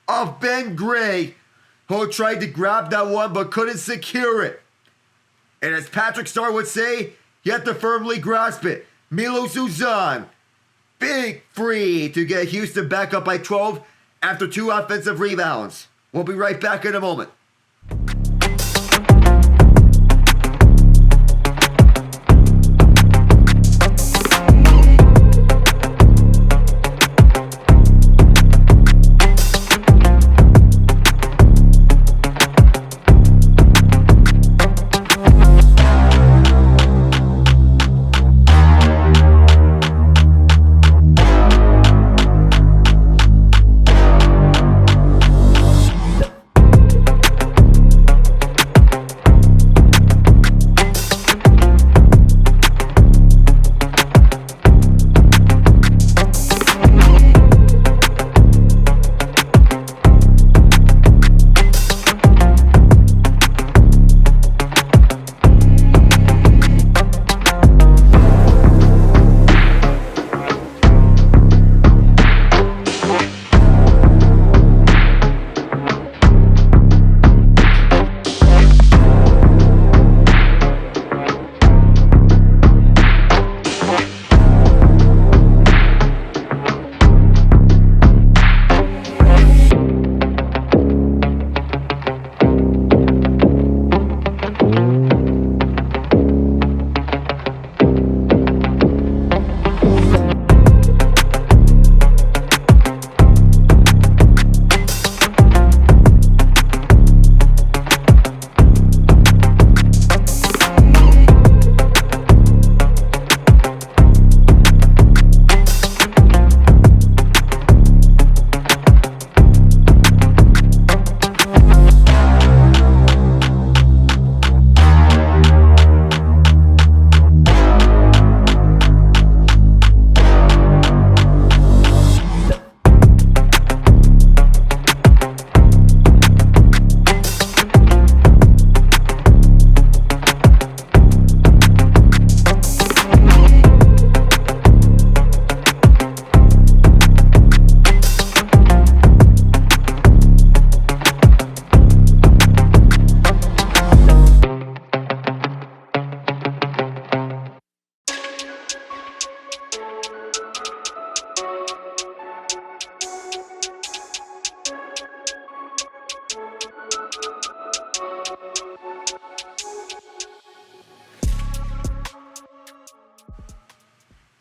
of Ben Gray, who tried to grab that one but couldn't secure it. And as Patrick Starr would say, you have to firmly grasp it. Milos Uzan, big free to get Houston back up by 12 after 2 offensive rebounds. We'll be right back in a moment.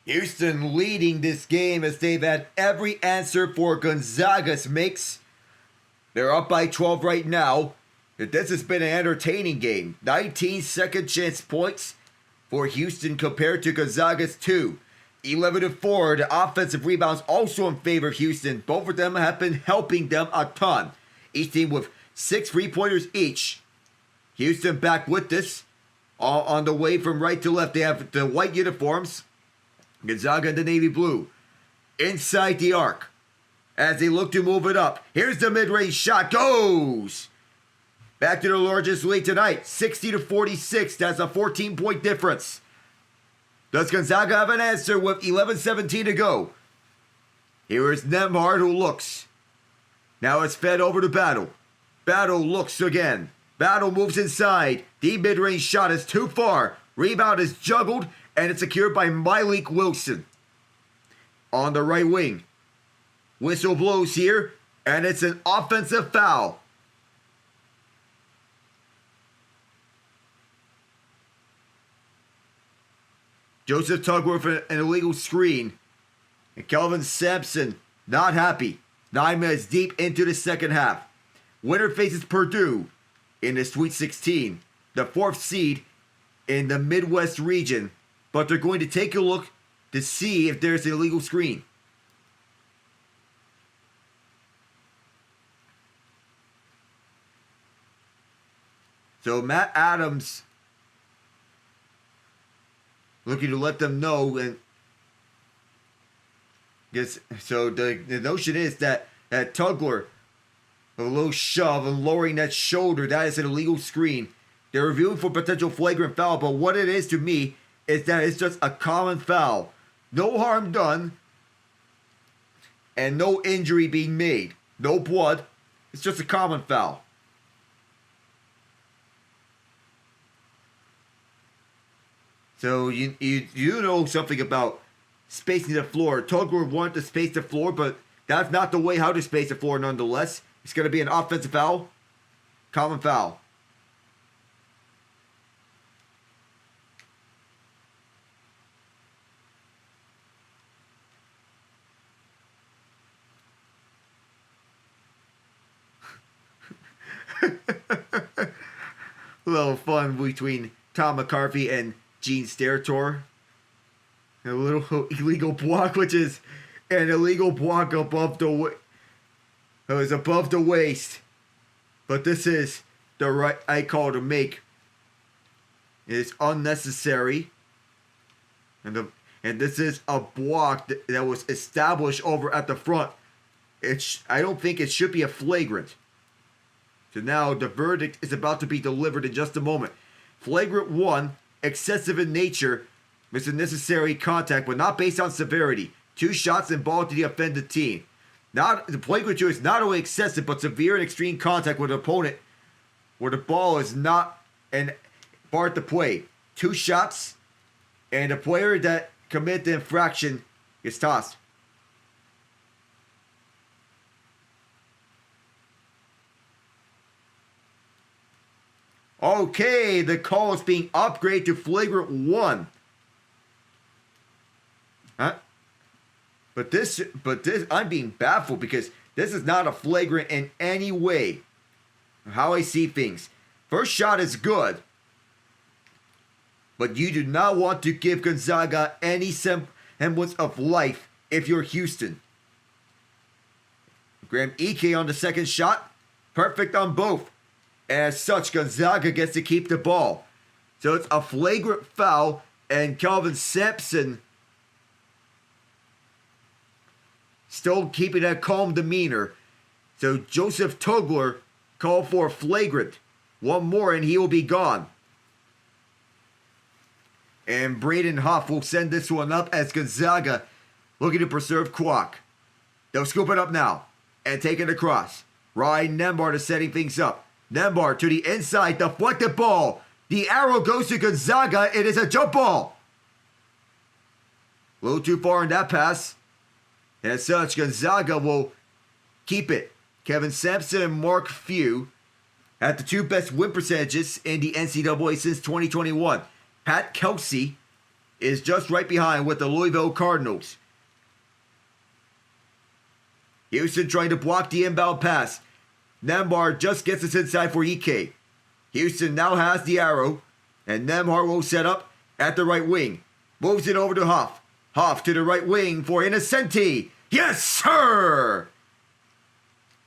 Houston leading this game as they've had every answer for Gonzaga's makes. They're up by 12 right now. This has been an entertaining game. 19 second chance points for Houston compared to Gonzaga's 2. 11-4. The offensive rebounds also in favor of Houston. Both of them have been helping them a ton. Each team with 6 3-pointers each. Houston back with this. All on the way from right to left. They have the white uniforms. Gonzaga and the navy blue. Inside the arc. As they look to move it up. Here's the mid-range shot. Goes! Back to the largest lead tonight. 60-46. That's a 14-point difference. Does Gonzaga have an answer with 11:17 to go? Here is Nembhard who looks. Now it's fed over to Battle. Battle looks again. Battle moves inside. The mid-range shot is too far. Rebound is juggled and it's secured by Myleik Wilson. On the right wing. Whistle blows here and it's an offensive foul. Joseph Tugler for an illegal screen. And Kelvin Sampson not happy. 9 minutes deep into the second half. Winner faces Purdue in the Sweet 16. The 4th seed in the Midwest region. But they're going to take a look to see if there's an illegal screen. So Matt Adams looking to let them know, and guess so. The notion is that Tugler, a little shove and lowering that shoulder, that is an illegal screen. They're reviewing for potential flagrant foul, but what it is to me is that it's just a common foul. No harm done, and no injury being made. No blood. It's just a common foul. So you know something about spacing the floor. Tugler wanted to space the floor, but that's not the way how to space the floor nonetheless. It's going to be an offensive foul. Common foul. A little fun between Tom McCarthy and Gene Steratore. A little illegal block, which is an illegal block above the it was above the waist. But this is the right eye call to make. It is unnecessary. And this is a block that was established over at the front. I don't think it should be a flagrant. So now the verdict is about to be delivered in just a moment. Flagrant 1, excessive in nature, was unnecessary contact, but not based on severity. 2 shots and ball to the offended team. The flagrant 2 is not only excessive, but severe and extreme contact with an opponent where the ball is not an part to play. 2 shots, and the player that committed the infraction is tossed. Okay, the call is being upgraded to flagrant 1. Huh? But this, I'm being baffled because this is not a flagrant in any way. How I see things. First shot is good. But you do not want to give Gonzaga any semblance of life if you're Houston. Graham Ike on the second shot. Perfect on both. As such, Gonzaga gets to keep the ball. So it's a flagrant foul, and Kelvin Sampson still keeping that calm demeanor. So Joseph Tugler called for a flagrant. One more and he will be gone. And Braden Huff will send this one up as Gonzaga looking to preserve clock. They'll scoop it up now and take it across. Ryan Nembhard is setting things up. Nembhard to the inside, deflected ball. The arrow goes to Gonzaga. It is a jump ball. A little too far in that pass. As such, Gonzaga will keep it. Kevin Sampson and Mark Few had the 2 best win percentages in the NCAA since 2021. Pat Kelsey is just right behind with the Louisville Cardinals. Houston trying to block the inbound pass. Nembhard just gets us inside for EK. Houston now has the arrow, and Nembhard will set up at the right wing. Moves it over to Huff. Huff to the right wing for Innocenti. Yes, sir!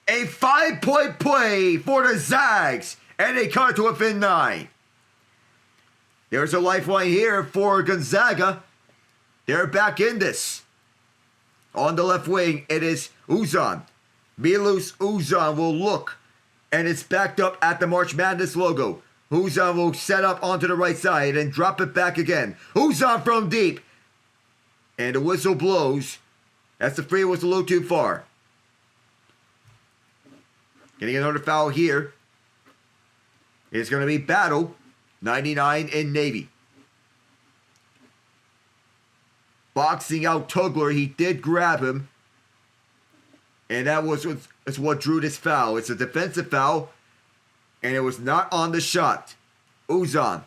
A 5-point play for the Zags, and they cut it to within 9. There's a lifeline here for Gonzaga. They're back in this. On the left wing, it is Uzan. Milos Uzan will look, and it's backed up at the March Madness logo. Uzan will set up onto the right side and drop it back again. Uzan from deep. And the whistle blows. That's the free whistle a little too far. Getting another foul here. It's going to be Battle, 99 in Navy. Boxing out Tugler. He did grab him. And that was what drew this foul. It's a defensive foul. And it was not on the shot. Uzan.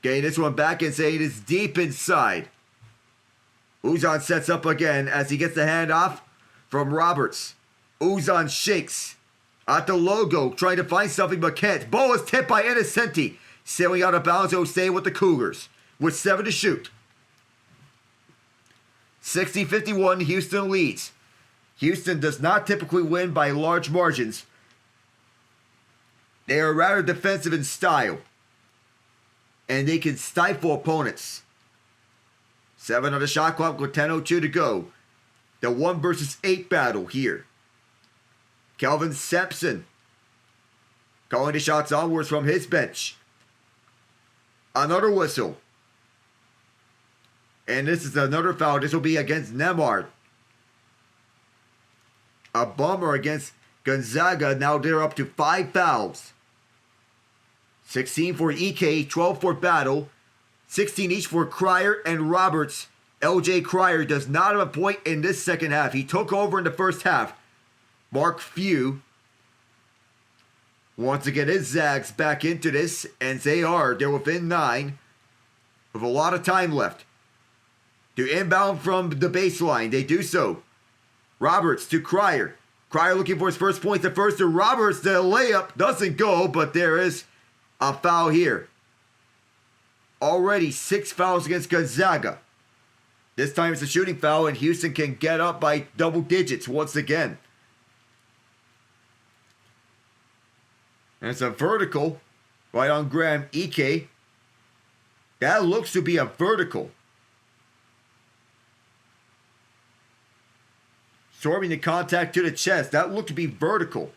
Getting this one back and saying it's deep inside. Uzan sets up again as he gets the handoff from Roberts. Uzan shakes at the logo, trying to find something but can't. Ball is tipped by Innocenti. Sailing out of bounds, he'll stay with the Cougars with 7 to shoot. 60-51, Houston leads. Houston does not typically win by large margins. They are rather defensive in style, and they can stifle opponents. 7 on the shot clock with 10:02 to go. The 1 versus 8 battle here. Kelvin Sampson calling the shots onwards from his bench. Another whistle. And this is another foul. This will be against Nembhard. A bummer against Gonzaga. Now they're up to 5 fouls. 16 for EK, 12 for Battle, 16 each for Cryer and Roberts. LJ Cryer does not have a point in this second half. He took over in the first half. Mark Few wants to get his Zags back into this, and they're within 9 with a lot of time left. To inbound from the baseline, they do so. Roberts to Cryer. Cryer looking for his first point. The first to Roberts. The layup doesn't go, but there is a foul here. Already 6 fouls against Gonzaga. This time it's a shooting foul, and Houston can get up by double digits once again. And it's a vertical right on Graham Ike. That looks to be a vertical. Storming the contact to the chest. That looked to be vertical.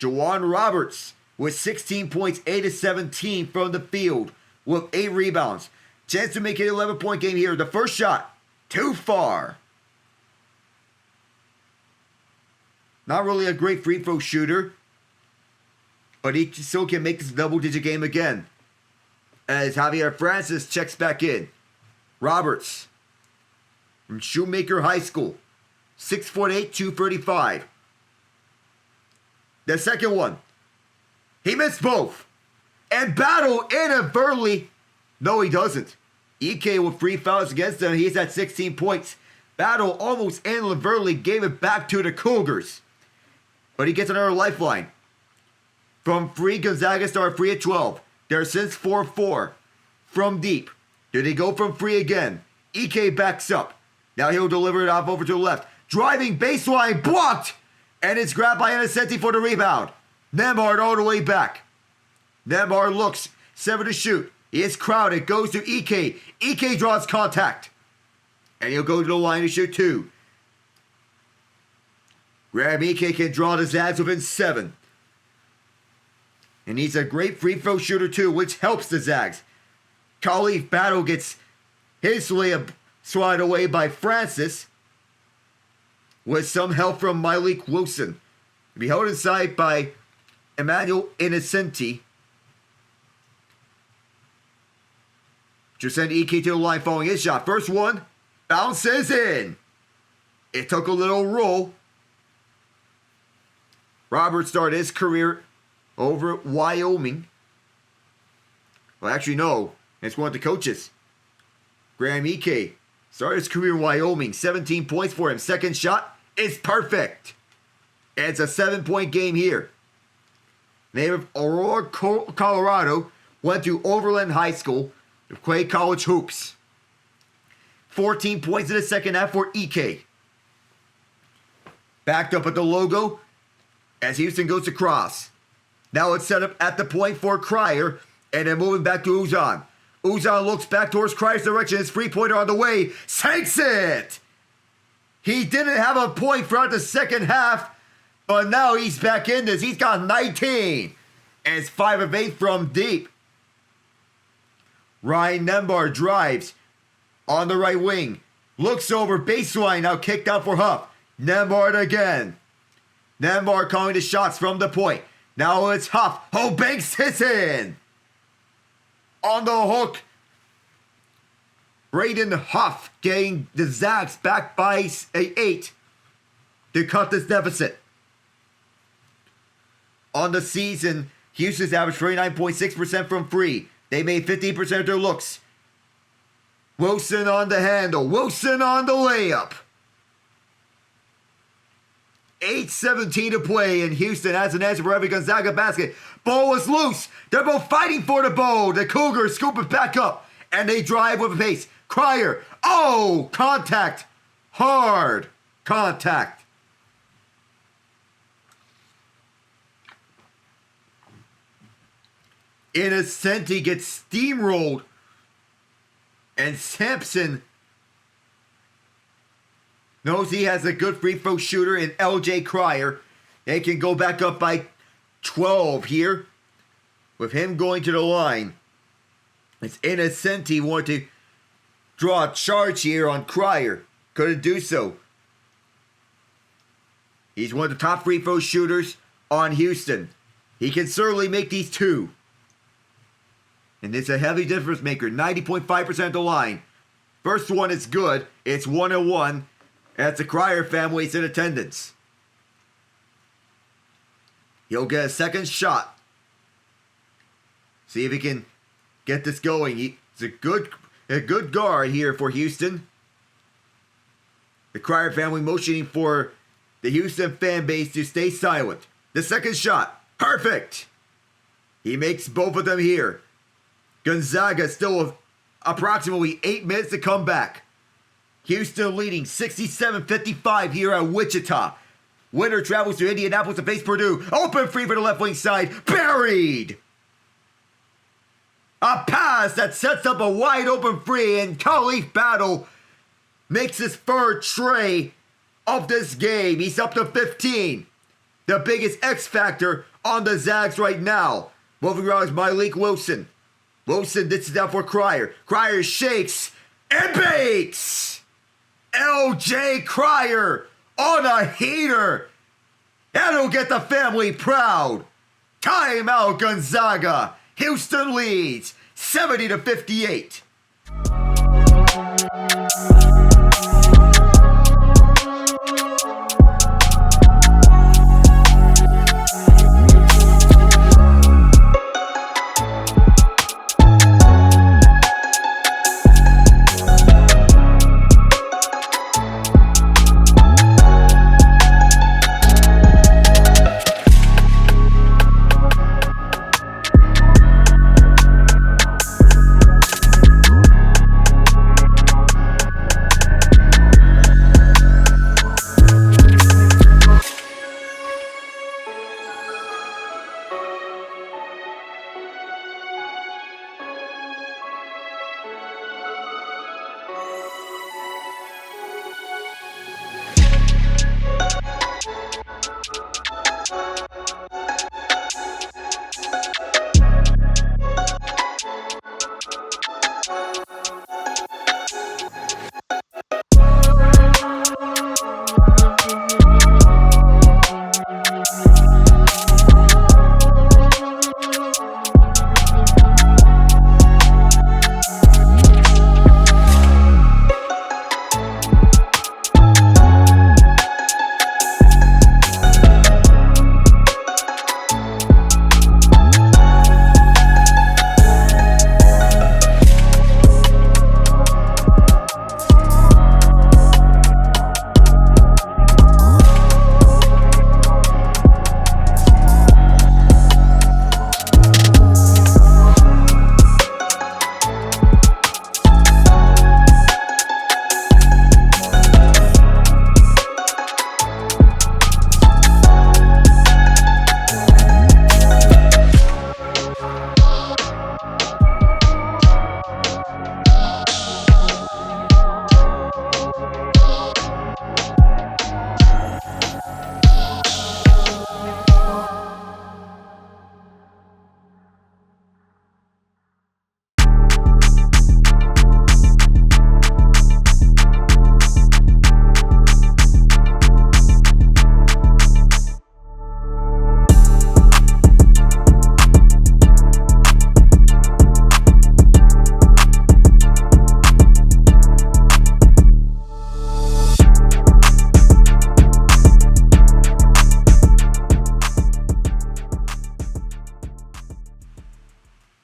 Jawan Roberts with 16 points, 8 of 17 from the field with 8 rebounds. Chance to make it an 11-point game here. The first shot, too far. Not really a great free throw shooter, but he still can make this double-digit game again. As Javier Francis checks back in. Roberts from Shoemaker High School. 6'8", 235. The second one. He missed both. And Battle inadvertently. No, he doesn't. EK with 3 fouls against him. He's at 16 points. Battle almost inadvertently gave it back to the Cougars. But he gets another lifeline. From free, Gonzaga start free at 12. They're since 4-4. From deep. Do they go from free again? EK backs up. Now he'll deliver it off over to the left. Driving baseline, blocked! And it's grabbed by Innocenti for the rebound. Nembhard all the way back. Nembhard looks, 7 to shoot. He is crowded, goes to EK. EK draws contact. And he'll go to the line to shoot 2. Graham EK can draw the Zags within 7. And he's a great free throw shooter too, which helps the Zags. Khalif Battle gets his layup swatted away by Francis with some help from Malik Wilson. He'll be held inside by Emmanuel Innocenti. Just send EK to the line following his shot. First one, bounces in. It took a little roll. Robert started his career over at Wyoming. Well, actually, no. It's one of the coaches. Graham Ike started his career in Wyoming. 17 points for him. Second shot is perfect. And it's a 7-point game here. Native of Aurora, Colorado, went to Overland High School to play college hoops. 14 points in the second half for Ike. Backed up at the logo as Houston goes across. Now it's set up at the point for Cryer, and then moving back to Uzan. Uzan looks back towards Cryer's direction. His free-pointer on the way. Sinks it! He didn't have a point throughout the second half, but now he's back in this. He's got 19. And it's 5 of 8 from deep. Ryan Nembar drives on the right wing. Looks over baseline. Now kicked out for Huff. Nembar again. Nembar calling the shots from the point. Now it's Huff. Banks hits in. On the hook. Braden Huff getting the Zags back by 8 to cut this deficit. On the season, Houston's averaged 39.6% from free. They made 15% of their looks. Wilson on the handle. Wilson on the layup. 8:17 to play, and Houston has an answer for every Gonzaga basket. Ball is loose. They're both fighting for the ball. The Cougars scoop it back up, and they drive with a pace. Cryer. Oh, contact. Hard contact. Innocenti gets steamrolled, and Sampson knows he has a good free throw shooter in LJ Cryer. They can go back up by 12 here with him going to the line. It's Innocenti wanted to draw a charge here on Cryer. Couldn't do so. He's one of the top free throw shooters on Houston. He can certainly make these two. And it's a heavy difference maker. 90.5% of the line. First one is good. It's 1-1. That's the Cryer family. It's in attendance. He'll get a second shot. See if he can get this going. He's a good guard here for Houston. The Cryer family motioning for the Houston fan base to stay silent. The second shot. Perfect. He makes both of them here. Gonzaga still with approximately 8 minutes to come back. Houston leading 67-55 here at Wichita. Winner travels to Indianapolis to face Purdue. Open free for the left wing side. Buried. A pass that sets up a wide open free, and Khalif Battle makes his third tray of this game. He's up to 15. The biggest X factor on the Zags right now. Moving around is Malik Wilson. Wilson ditches out for Cryer. Cryer shakes and bakes. LJ Cryer on a heater. That'll get the family proud. Timeout Gonzaga. Houston leads 70-58.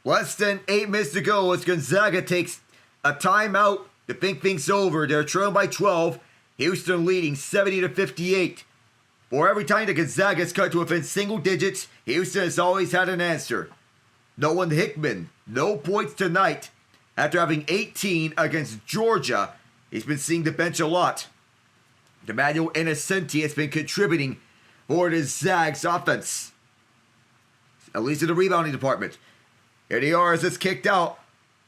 Less than 8 minutes to go as Gonzaga takes a timeout to think things over. They're trailing by 12. Houston leading 70-58. For every time the Gonzaga has cut to within single digits, Houston has always had an answer. Nolan Hickman, no points tonight. After having 18 against Georgia, he's been seeing the bench a lot. Emmanuel Innocenti has been contributing for the Zags offense, at least in the rebounding department. Here they are as it's kicked out.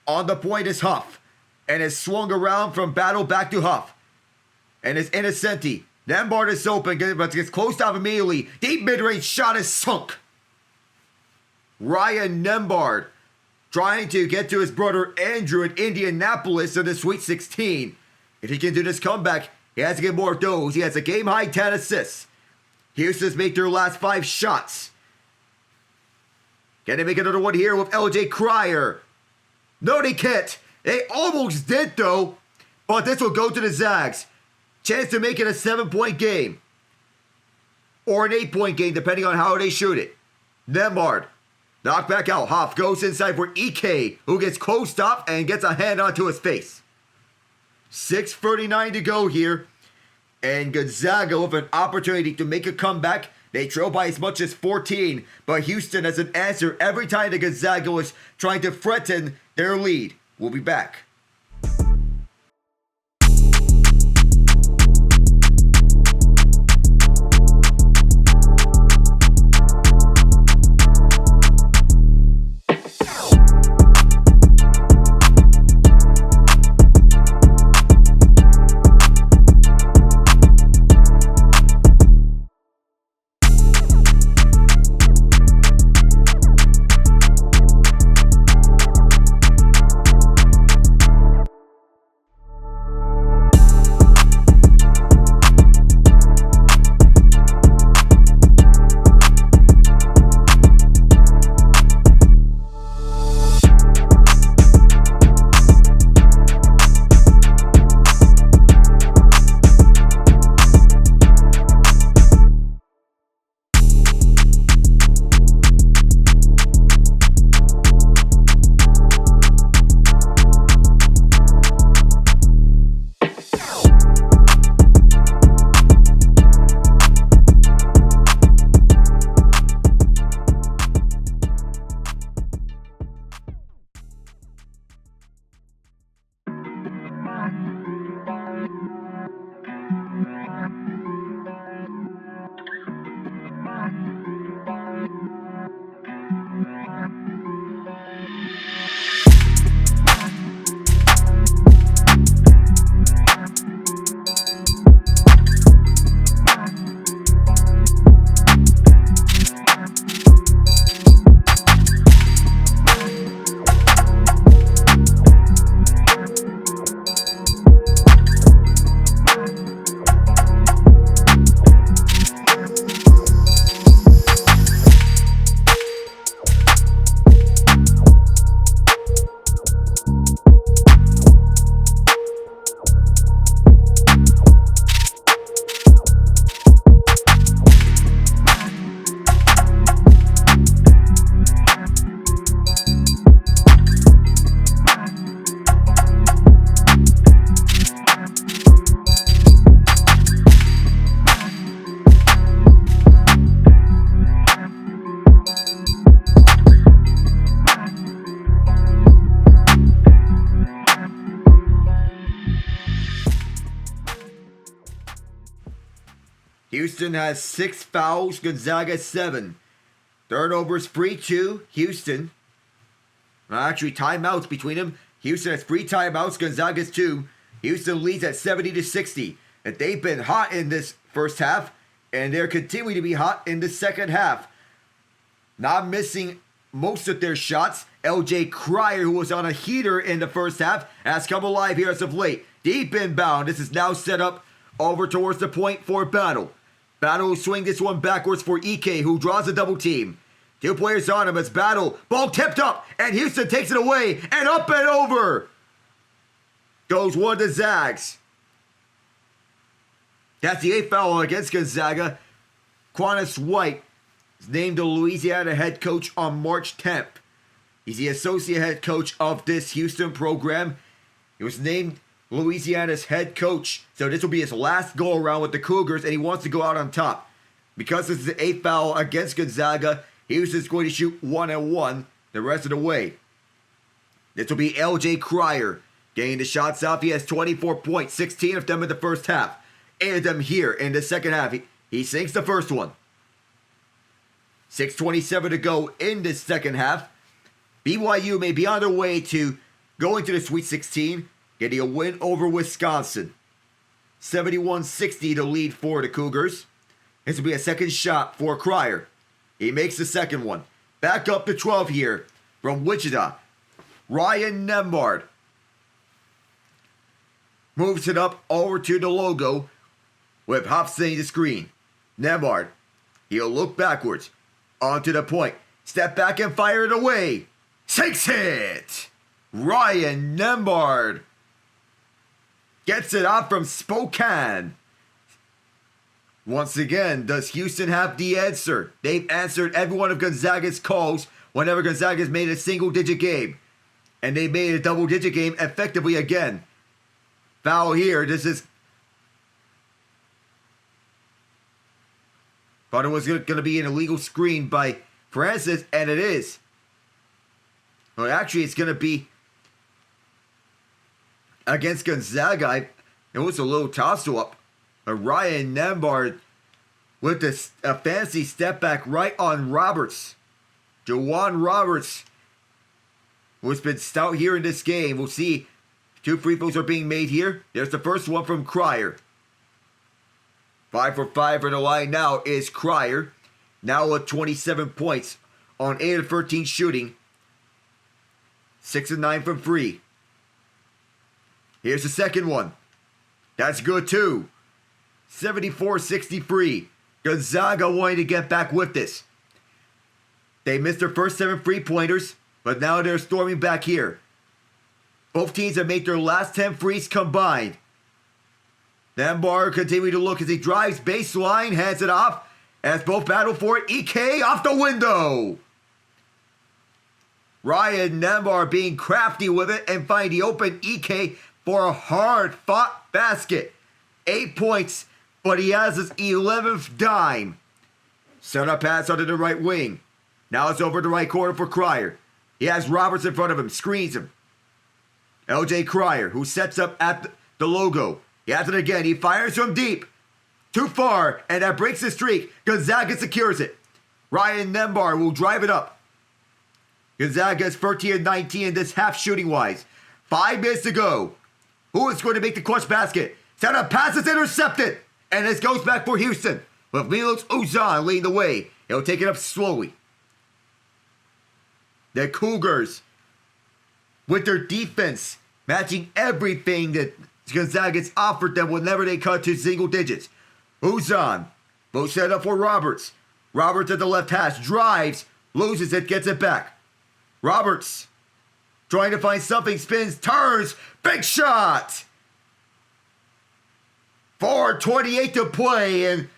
On the point is Huff, and it's swung around from Battle back to Huff. And it's Innocenti. Nembhard is open, but gets closed off immediately. Deep mid-range shot is sunk. Ryan Nembhard trying to get to his brother Andrew in Indianapolis in the Sweet 16. If he can do this comeback, he has to get more of those. He has a game-high 10 assists. Houston's made their last 5 shots. Can they make another one here with LJ Cryer? No, they can't. They almost did, though. But this will go to the Zags. Chance to make it a 7-point game. Or an 8-point game, depending on how they shoot it. Nembhard. Knocked back out. Hoff goes inside for EK, who gets closed up and gets a hand onto his face. 6:39 to go here. And Gonzaga with an opportunity to make a comeback. They trail by as much as 14, but Houston has an answer every time the Gonzaga was trying to threaten their lead. We'll be back. Houston has 6 fouls, Gonzaga 7. Turnovers free to Houston. Actually, timeouts between them. Houston has 3 timeouts, Gonzaga's 2. Houston leads at 70-60. And they've been hot in this first half, and they're continuing to be hot in the second half. Not missing most of their shots. LJ Cryer, who was on a heater in the first half, has come alive here as of late. Deep inbound. This is now set up over towards the point for Battle. Battle will swing this one backwards for EK, who draws a double team. 2 players on him as Battle. Ball tipped up, and Houston takes it away, and up and over. Goes one to Zags. That's the 8th foul against Gonzaga. Quantus White is named the Louisiana head coach on March 10th. He's the associate head coach of this Houston program. He was named Louisiana's head coach, so this will be his last go around with the Cougars, and he wants to go out on top. Because this is an 8th foul against Gonzaga, Houston's going to shoot 1-1 the rest of the way. This will be LJ Cryer getting the shots off. He has 24 points, 16 of them in the first half. 8 of them here in the second half. He sinks the first one. 6:27 to go in this second half. BYU may be on their way to going to the Sweet 16, getting a win over Wisconsin. 71-60 to lead for the Cougars. This will be a second shot for Cryer. He makes the second one. Back up to 12 here from Wichita. Ryan Nembhard moves it up over to the logo with Hobson the screen. Nembhard, he'll look backwards onto the point. Step back and fire it away. Takes it! Ryan Nembhard gets it out from Spokane. Once again, does Houston have the answer? They've answered every one of Gonzaga's calls whenever Gonzaga's made a single-digit game. And they made a double-digit game effectively again. Foul here. This is... Thought it was going to be an illegal screen by Francis, and it is. Well, actually, it's going to be against Gonzaga. It was a little toss-up. Ryan Nembhard with a fancy step back right on Roberts. Jawan Roberts, who's been stout here in this game. We'll see. 2 free throws are being made here. There's the first one from Cryer. 5 for 5 for the line now is Cryer. Now with 27 points on 8 of 13 shooting. 6 of 9 from free. Here's the second one. That's good too. 74-63. Gonzaga wanting to get back with this. They missed their first 7 3-pointers, but now they're storming back here. Both teams have made their last 10 threes combined. Nembhard continuing to look as he drives baseline, hands it off, as both battle for it. EK off the window. Ryan Nembhard being crafty with it and finding the open EK for a hard-fought basket. 8 points, but he has his 11th dime. Set up pass under the right wing. Now it's over the right corner for Cryer. He has Roberts in front of him, screens him. LJ Cryer, who sets up at the logo. He has it again. He fires from deep. Too far, and that breaks the streak. Gonzaga secures it. Ryan Nembhard will drive it up. Gonzaga is 13-19 in this half shooting-wise. 5 minutes to go. Who is going to make the clutch basket? Set up pass is intercepted. And this goes back for Houston. With Milos Uzan leading the way. He'll take it up slowly. The Cougars, with their defense, matching everything that Gonzaga's offered them whenever they cut to single digits. Uzan, both set up for Roberts. Roberts at the left hash, drives, loses it, gets it back. Roberts, trying to find something, spins, turns, big shot! 4:28 to play, and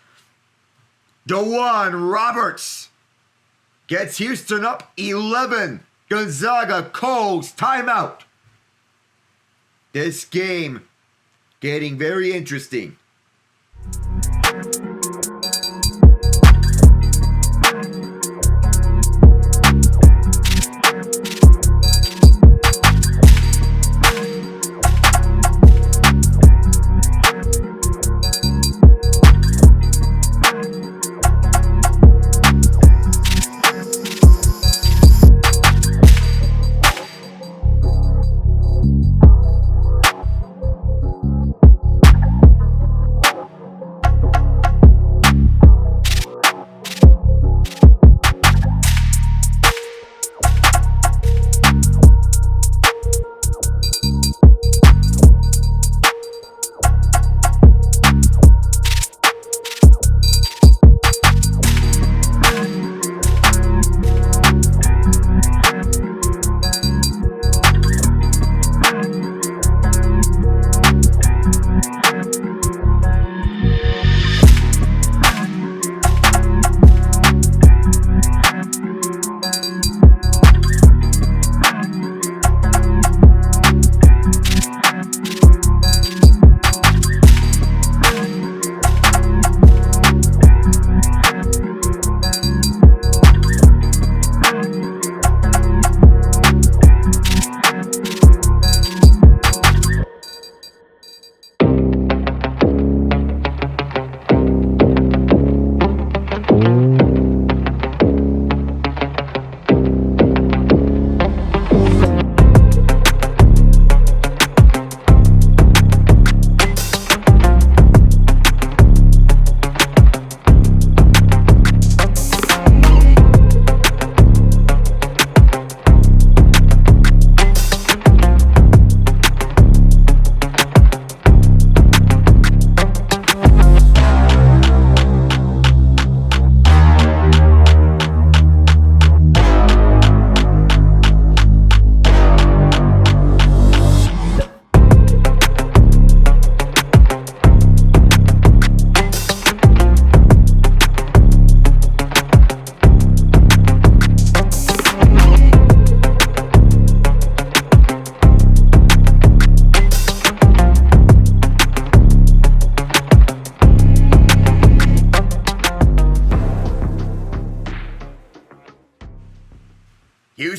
Jawan Roberts gets Houston up 11. Gonzaga calls timeout. This game getting very interesting.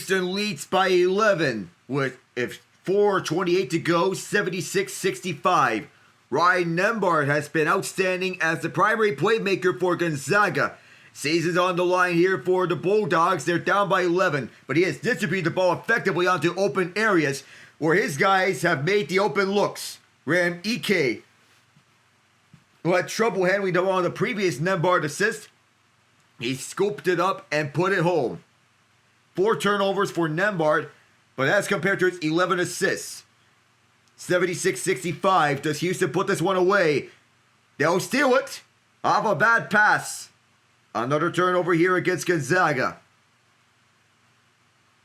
Houston leads by 11 with 4:28 to go, 76-65. Ryan Nembhard has been outstanding as the primary playmaker for Gonzaga. Season's on the line here for the Bulldogs. They're down by 11, but he has distributed the ball effectively onto open areas where his guys have made the open looks. Ram Ike, who had trouble handling the ball on the previous Nembhard assist, he scooped it up and put it home. 4 turnovers for Nembhard, but that's compared to his 11 assists. 76-65. Does Houston put this one away? They'll steal it off a bad pass. Another turnover here against Gonzaga.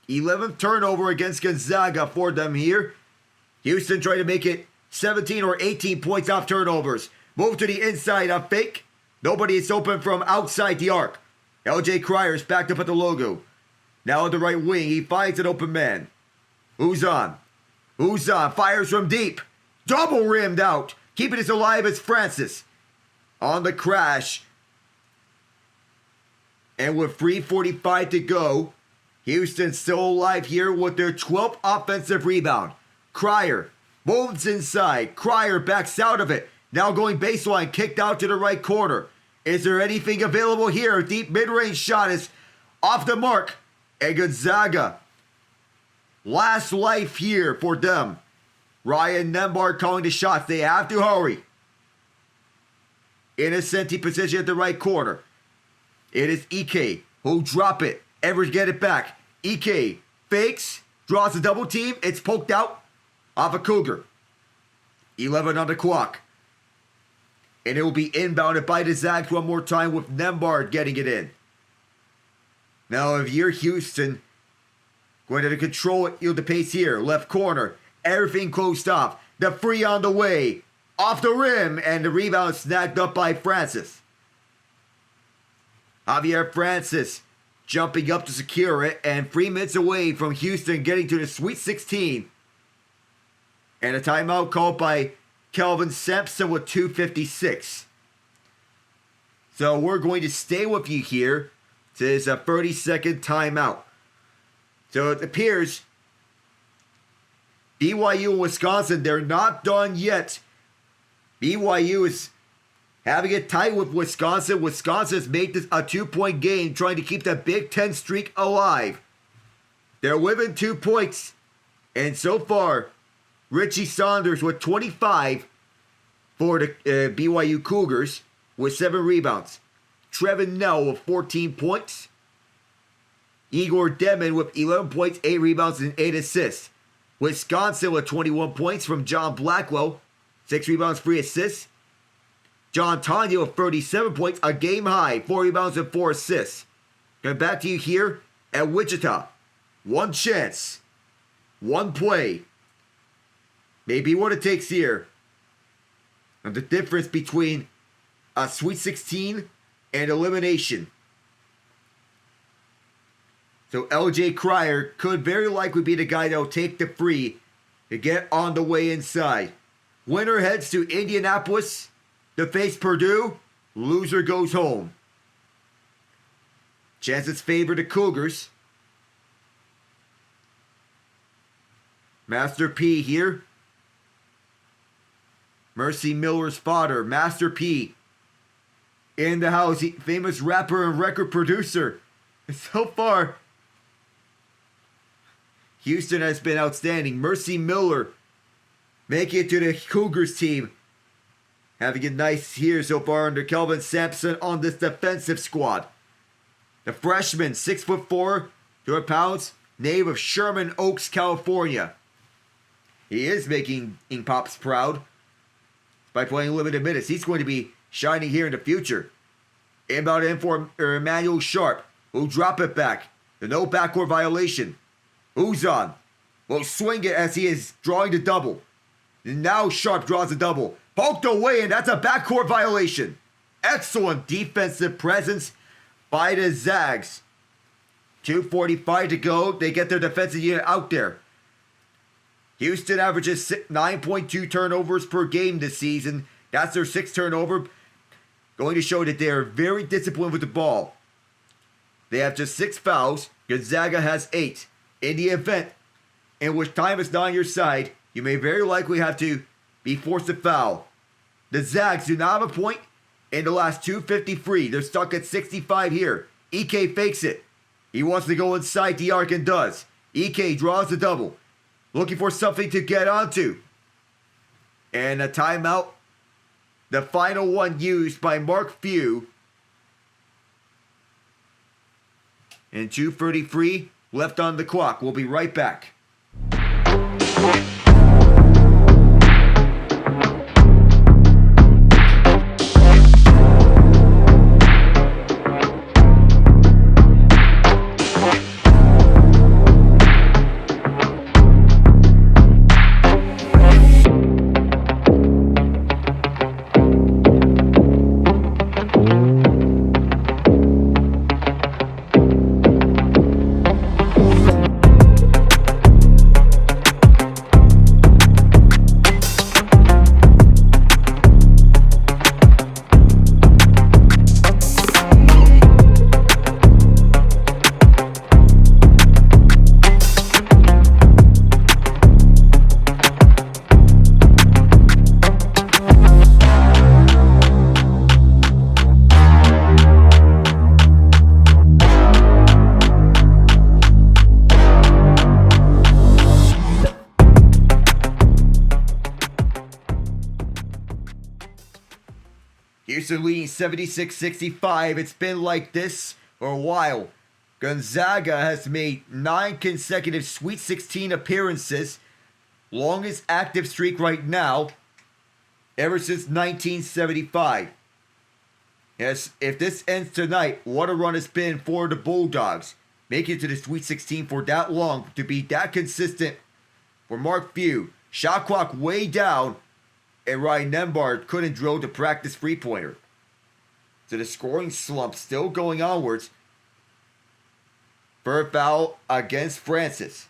11th turnover against Gonzaga for them here. Houston trying to make it 17 or 18 points off turnovers. Move to the inside, a fake. Nobody is open from outside the arc. LJ Cryer's backed up at the logo. Now on the right wing, he finds an open man. Who's on? Fires from deep. Double rimmed out. Keeping us alive is Francis. On the crash. And with 3:45 to go, Houston still alive here with their 12th offensive rebound. Cryer moves inside. Cryer backs out of it. Now going baseline, kicked out to the right corner. Is there anything available here? Deep mid-range shot is off the mark. And Gonzaga, last life here for them. Ryan Nembhard calling the shots. They have to hurry. Innocenti position at the right corner. It is Ike who'll drop it. Evers get it back. Ike fakes, draws a double team. It's poked out off a Cougar. 11 on the clock. And it will be inbounded by the Zags one more time with Nembhard getting it in. Now if you're Houston, going to control it, the pace here. Left corner. Everything closed off. The free on the way. Off the rim. And the rebound snagged up by Francis. Javier Francis jumping up to secure it. And 3 minutes away from Houston getting to the Sweet 16. And a timeout called by Kelvin Sampson with 2:56. So we're going to stay with you here. This is a 30-second timeout. So it appears BYU and Wisconsin, they're not done yet. BYU is having it tight with Wisconsin. Wisconsin has made this a 2-point game, trying to keep that Big Ten streak alive. They're within 2 points. And so far, Richie Saunders with 25 for the BYU Cougars with 7 rebounds. Trevin Nell with 14 points. Igor Demon with 11 points, 8 rebounds, and 8 assists. Wisconsin with 21 points from John Blackwell. 6 rebounds, 3 assists. John Tanya with 37 points, a game high, 4 rebounds and 4 assists. Coming back to you here at Wichita. 1 chance. 1 play. Maybe what it takes here. And the difference between a Sweet 16 and elimination. So LJ Cryer could very likely be the guy that will take the free to get on the way inside. Winner heads to Indianapolis to face Purdue. Loser goes home. Chances favor the Cougars. Master P here. Mercy Miller's father, Master P, in the house. Famous rapper and record producer. So far, Houston has been outstanding. Mercy Miller making it to the Cougars team. Having it nice here so far under Kelvin Sampson on this defensive squad. The freshman, 6'4", 200 pounds, native of Sherman Oaks, California. He is making Ink Pops proud by playing limited minutes. He's going to be shining here in the future. Inbound in for Emmanuel Sharp, who'll drop it back. The no backcourt violation. Uzan will swing it as he is drawing the double. And now Sharp draws the double. Poked away, and that's a backcourt violation. Excellent defensive presence by the Zags. 2:45 to go. They get their defensive unit out there. Houston averages 9.2 turnovers per game this season. That's their 6th turnover. Going to show that they are very disciplined with the ball. They have just 6 fouls. Gonzaga has 8. In the event in which time is not on your side, you may very likely have to be forced to foul. The Zags do not have a point in the last 2:53. They're stuck at 65 here. EK fakes it. He wants to go inside the arc and does. EK draws the double. Looking for something to get onto. And a timeout. The final one used by Mark Few. And 2:33 left on the clock. We'll be right back. Houston leading 76-65. It's been like this for a while. Gonzaga has made 9 consecutive Sweet 16 appearances. Longest active streak right now, ever since 1975. Yes, if this ends tonight, what a run it's been for the Bulldogs. Making it to the Sweet 16 for that long, to be that consistent for Mark Few. Shot clock way down, and Ryan Nembhard couldn't drill the practice three-pointer. So the scoring slump still going onwards. For a foul against Francis.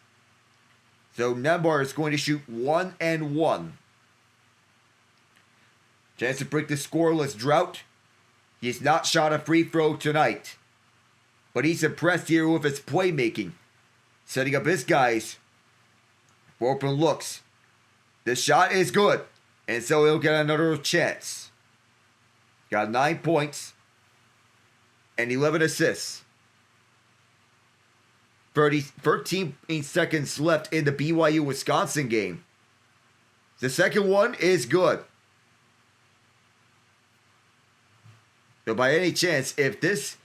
So Nembhard is going to shoot 1 and 1. Chance to break the scoreless drought. He's not shot a free throw tonight. But he's impressed here with his playmaking. Setting up his guys for open looks. The shot is good. And so he'll get another chance. Got 9 points. And 11 assists. 13 seconds left in the BYU-Wisconsin game. The second one is good. So by any chance, if this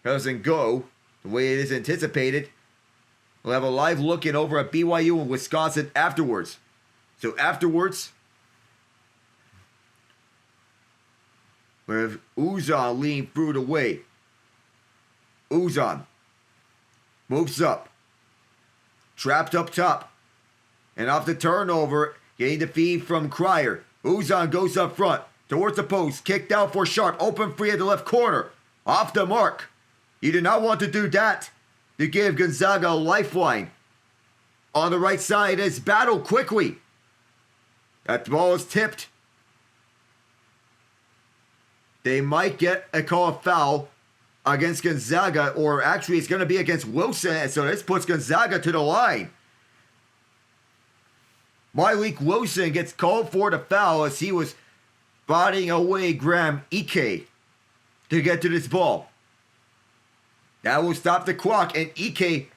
doesn't go the way it is anticipated, we'll have a live look-in over at BYU and Wisconsin afterwards. So afterwards, with Uzan leading through the way. Uzan moves up. Trapped up top. And off the turnover, getting the feed from Cryer. Uzan goes up front. Towards the post. Kicked out for Sharp. Open free at the left corner. Off the mark. You do not want to do that. To give Gonzaga a lifeline. On the right side is Battle quickly. That ball is tipped. They might get a call of foul against Gonzaga, or actually it's going to be against Wilson, so this puts Gonzaga to the line. Malik Wilson gets called for the foul as he was bodying away Graham Ike to get to this ball. That will stop the clock, and Ike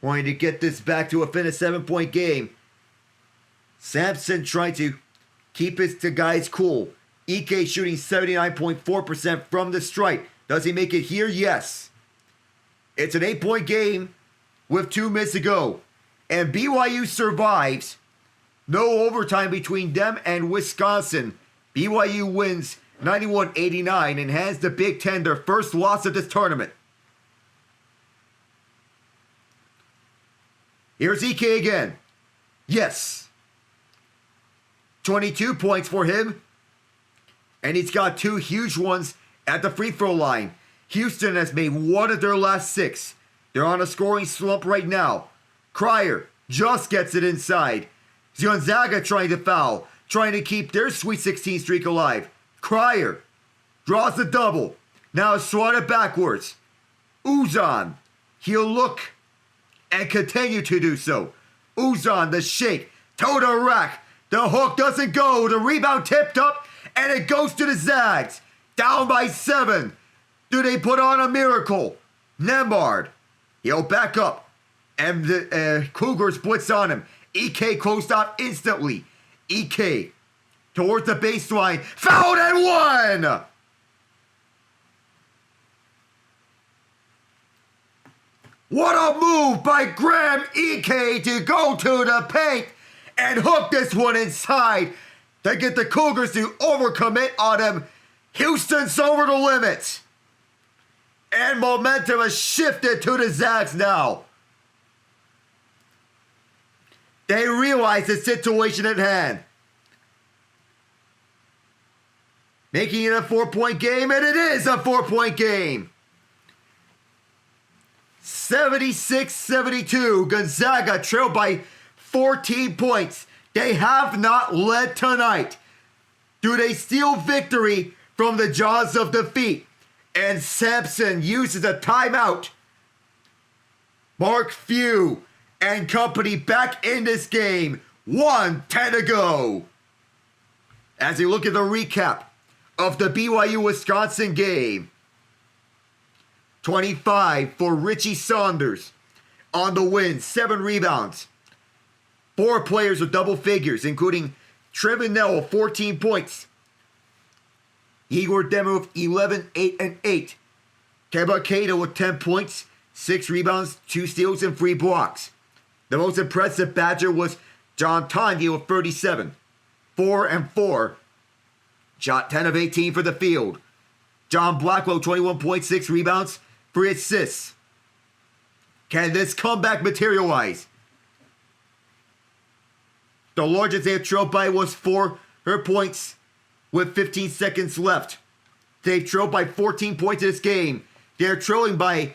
wanting to get this back to within a 7-point game. Sampson trying to keep his guys cool. Ike shooting 79.4% from the stripe. Does he make it here? Yes. It's an 8-point game with 2 minutes to go. And BYU survives. No overtime between them and Wisconsin. BYU wins 91-89 and hands the Big Ten their first loss of this tournament. Here's Ike again. Yes. 22 points for him. And he's got 2 huge ones at the free throw line. Houston has made 1 of their last 6. They're on a scoring slump right now. Cryer just gets it inside. Gonzaga trying to foul. Trying to keep their Sweet 16 streak alive. Cryer draws the double. Now swatted backwards. Uzan. He'll look and continue to do so. Uzan, the shake, toe to rack. The hook doesn't go. The rebound tipped up, and it goes to the Zags. Down by 7. Do they put on a miracle? Nembhard, he'll back up. And the Cougars blitz on him. EK closed out instantly. EK towards the baseline. Fouled and one! What a move by Graham EK to go to the paint and hook this one inside to get the Cougars to overcommit on him. Houston's over the limit. And momentum has shifted to the Zags now. They realize the situation at hand. Making it a 4-point game, and it is a 4-point game. 76-72, Gonzaga trailed by 14 points. They have not led tonight. Do they steal victory from the jaws of defeat? And Sampson uses a timeout. Mark Few and company back in this game. 1:10 to go. As you look at the recap of the BYU-Wisconsin game. 25 for Richie Saunders on the win. 7 rebounds. 4 players with double figures, including Trevin Nell, 14 points. Igor Demov, 11, 8, and 8. Keba Keita with 10 points, 6 rebounds, 2 steals, and 3 blocks. The most impressive Badger was John Tandy with 37, 4 and 4. Shot 10 of 18 for the field. John Blackwell, 21.6 rebounds, 3 assists. Can this comeback materialize? The largest they have trailed by was 4 points with 15 seconds left. They've trailed by 14 points in this game. They're trailing by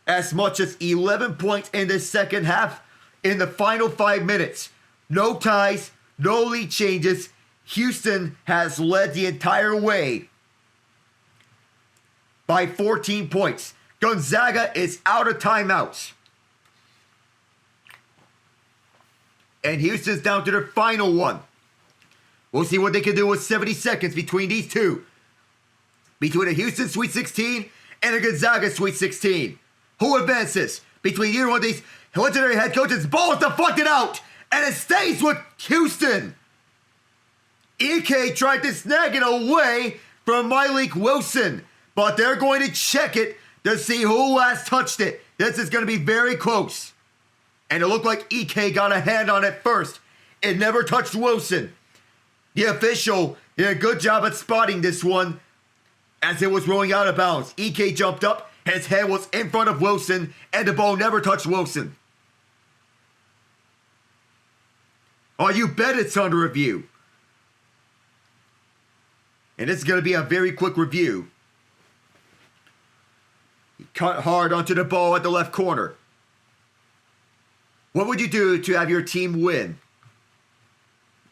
as much as 11 points in the second half in the final 5 minutes. No ties, no lead changes. Houston has led the entire way by 14 points. Gonzaga is out of timeouts. And Houston's down to their final one. We'll see what they can do with 70 seconds between these two. Between a Houston Sweet 16 and a Gonzaga Sweet 16. Who advances? Between either one of these legendary head coaches. Ball is deflected out. And it stays with Houston. EK tried to snag it away from Malik Wilson. But they're going to check it to see who last touched it. This is going to be very close. And it looked like EK got a hand on it first. It never touched Wilson. The official did a good job at spotting this one as it was rolling out of bounds. EK jumped up, his head was in front of Wilson, and the ball never touched Wilson. Oh, you bet it's under review. And this is going to be a very quick review. He cut hard onto the ball at the left corner. What would you do to have your team win?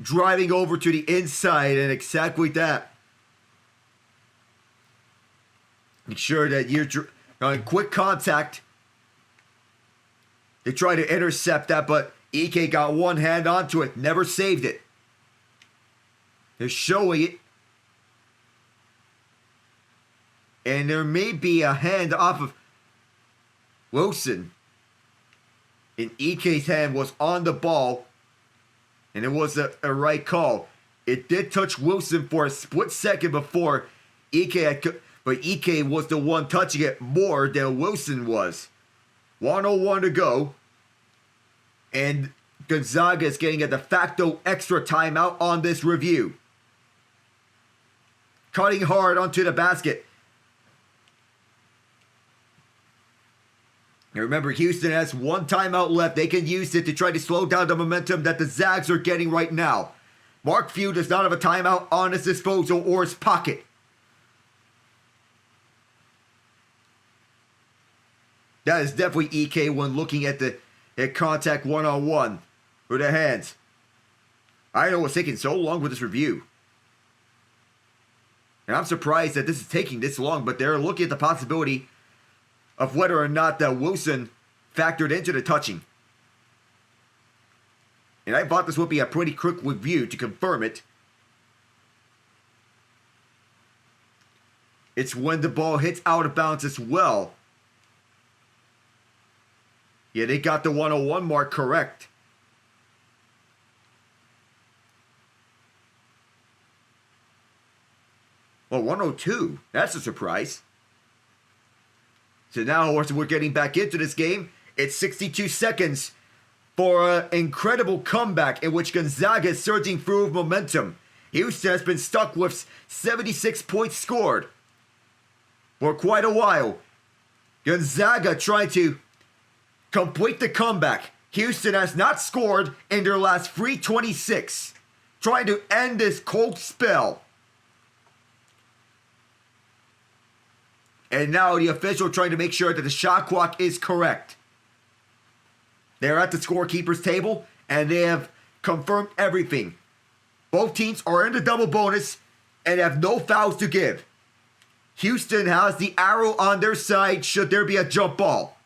Driving over to the inside and exactly that. Make sure that you're on quick contact. They try to intercept that, but EK got one hand onto it, never saved it. They're showing it. And there may be a hand off of Wilson. And EK's hand was on the ball. And it was a right call. It did touch Wilson for a split second before EK but EK was the one touching it more than Wilson was. 1:01 to go. And Gonzaga is getting a de facto extra timeout on this review. Cutting hard onto the basket. And remember, Houston has one timeout left. They can use it to try to slow down the momentum that the Zags are getting right now. Mark Few does not have a timeout on his disposal or his pocket. That is definitely EK when looking at the contact one-on-one with the hands. I don't know what's taking so long with this review. And I'm surprised that this is taking this long, but they're looking at the possibility of whether or not that Wilson factored into the touching. And I thought this would be a pretty quick review to confirm it. It's when the ball hits out of bounds as well. Yeah, they got the 101 mark correct. Well, 102. That's a surprise. So now as we're getting back into this game, it's 62 seconds for an incredible comeback in which Gonzaga is surging through momentum. Houston has been stuck with 76 points scored for quite a while. Gonzaga trying to complete the comeback. Houston has not scored in their last 3:26, trying to end this cold spell. And now the official trying to make sure that the shot clock is correct. They're at the scorekeeper's table, and they have confirmed everything. Both teams are in the double bonus and have no fouls to give. Houston has the arrow on their side should there be a jump ball.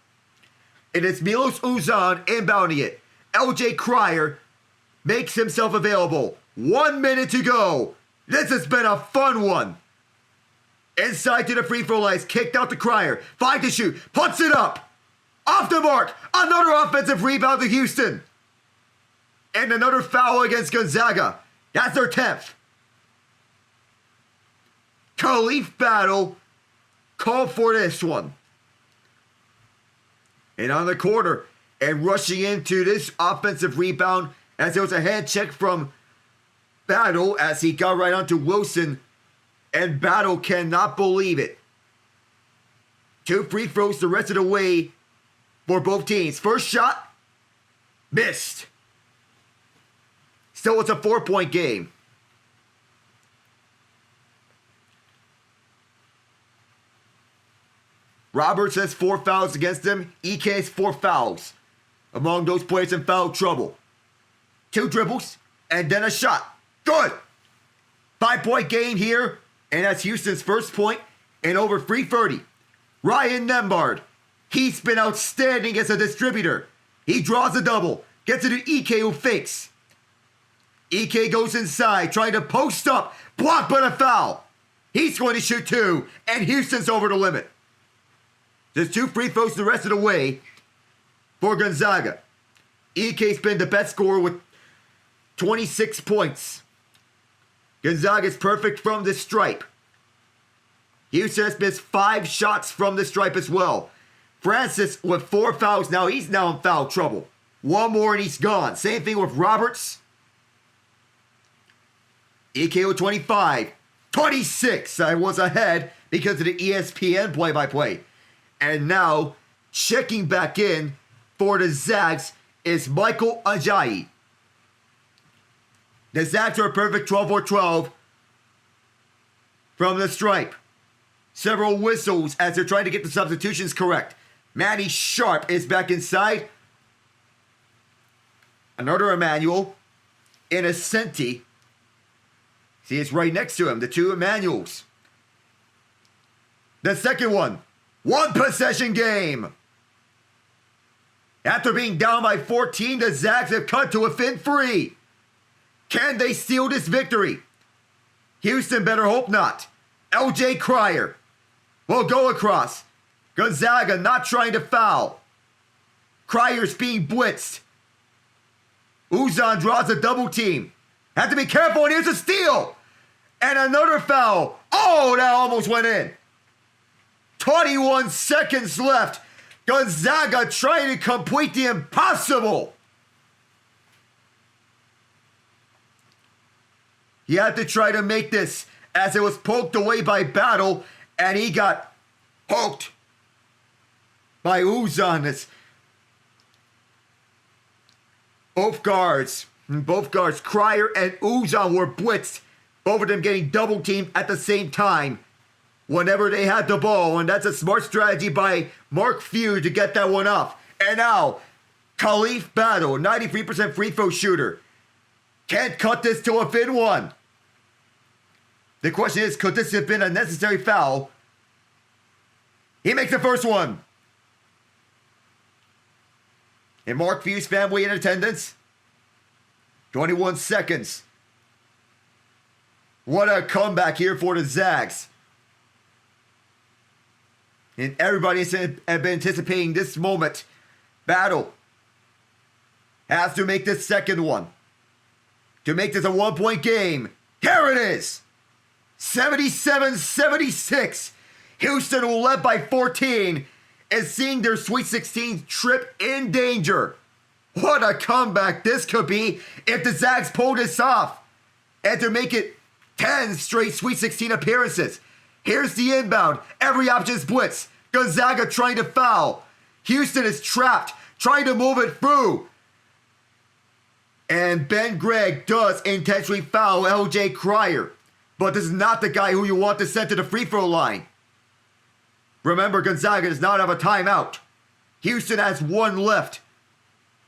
It is Milos Uzan inbounding it. LJ Cryer makes himself available. 1 minute to go. This has been a fun one. Inside to the free throw line, kicked out to Cryer. 5 to shoot, puts it up. Off the mark. Another offensive rebound to Houston. And another foul against Gonzaga. That's their 10th. Khalif Battle called for this one. And on the corner, and rushing into this offensive rebound as there was a hand check from Battle as he got right onto Wilson. And Battle cannot believe it. 2 free throws the rest of the way for both teams. First shot, missed. Still, it's a 4-point game. Roberts has 4 fouls against him. EK has 4 fouls. Among those players in foul trouble. 2 dribbles, and then a shot. Good! 5-point game here, and that's Houston's first point in over 3:30. Ryan Nembhard, he's been outstanding as a distributor. He draws a double, gets it to EK who fakes. EK goes inside, trying to post up, blocked by a foul. He's going to shoot 2, and Houston's over the limit. There's 2 free throws the rest of the way for Gonzaga. EK's been the best scorer with 26 points. Gonzaga's perfect from the stripe. Houston has missed 5 shots from the stripe as well. Francis with 4 fouls now. He's now in foul trouble. 1 more and he's gone. Same thing with Roberts. EK with 25. 26. I was ahead because of the ESPN play-by-play. And now, checking back in for the Zags is Michael Ajayi. The Zags are a perfect 12-for-12 from the stripe. Several whistles as they're trying to get the substitutions correct. Manny Sharp is back inside. Another Emmanuel. Innocenti. See, it's right next to him, the 2 Emmanuels. The second one. 1 possession game. After being down by 14, the Zags have cut to within 3. Can they steal this victory? Houston better hope not. LJ Cryer will go across. Gonzaga not trying to foul. Cryer's being blitzed. Uzan draws a double team. Have to be careful, and here's a steal. And another foul. Oh, that almost went in. 21 seconds left. Gonzaga trying to complete the impossible. He had to try to make this as it was poked away by Battle, and he got poked by Uzan. Both guards, Cryer and Uzan were blitzed. Both of them getting double teamed at the same time whenever they had the ball, and that's a smart strategy by Mark Few to get that one off. And now, Khalif Battle, 93% free throw shooter. Can't cut this to within 1. The question is, could this have been a necessary foul? He makes the first one. And Mark Few's family in attendance. 21 seconds. What a comeback here for the Zags. And everybody has been anticipating this moment. Battle has to make this second one. To make this a 1-point game. Here it is. 77-76. Houston will lead by 14 and seeing their Sweet 16 trip in danger. What a comeback this could be if the Zags pull this off. And to make it 10 straight Sweet 16 appearances. Here's the inbound. Every option is blitz. Gonzaga trying to foul. Houston is trapped, trying to move it through. And Ben Gregg does intentionally foul LJ Cryer. But this is not the guy who you want to send to the free throw line. Remember, Gonzaga does not have a timeout. Houston has one left.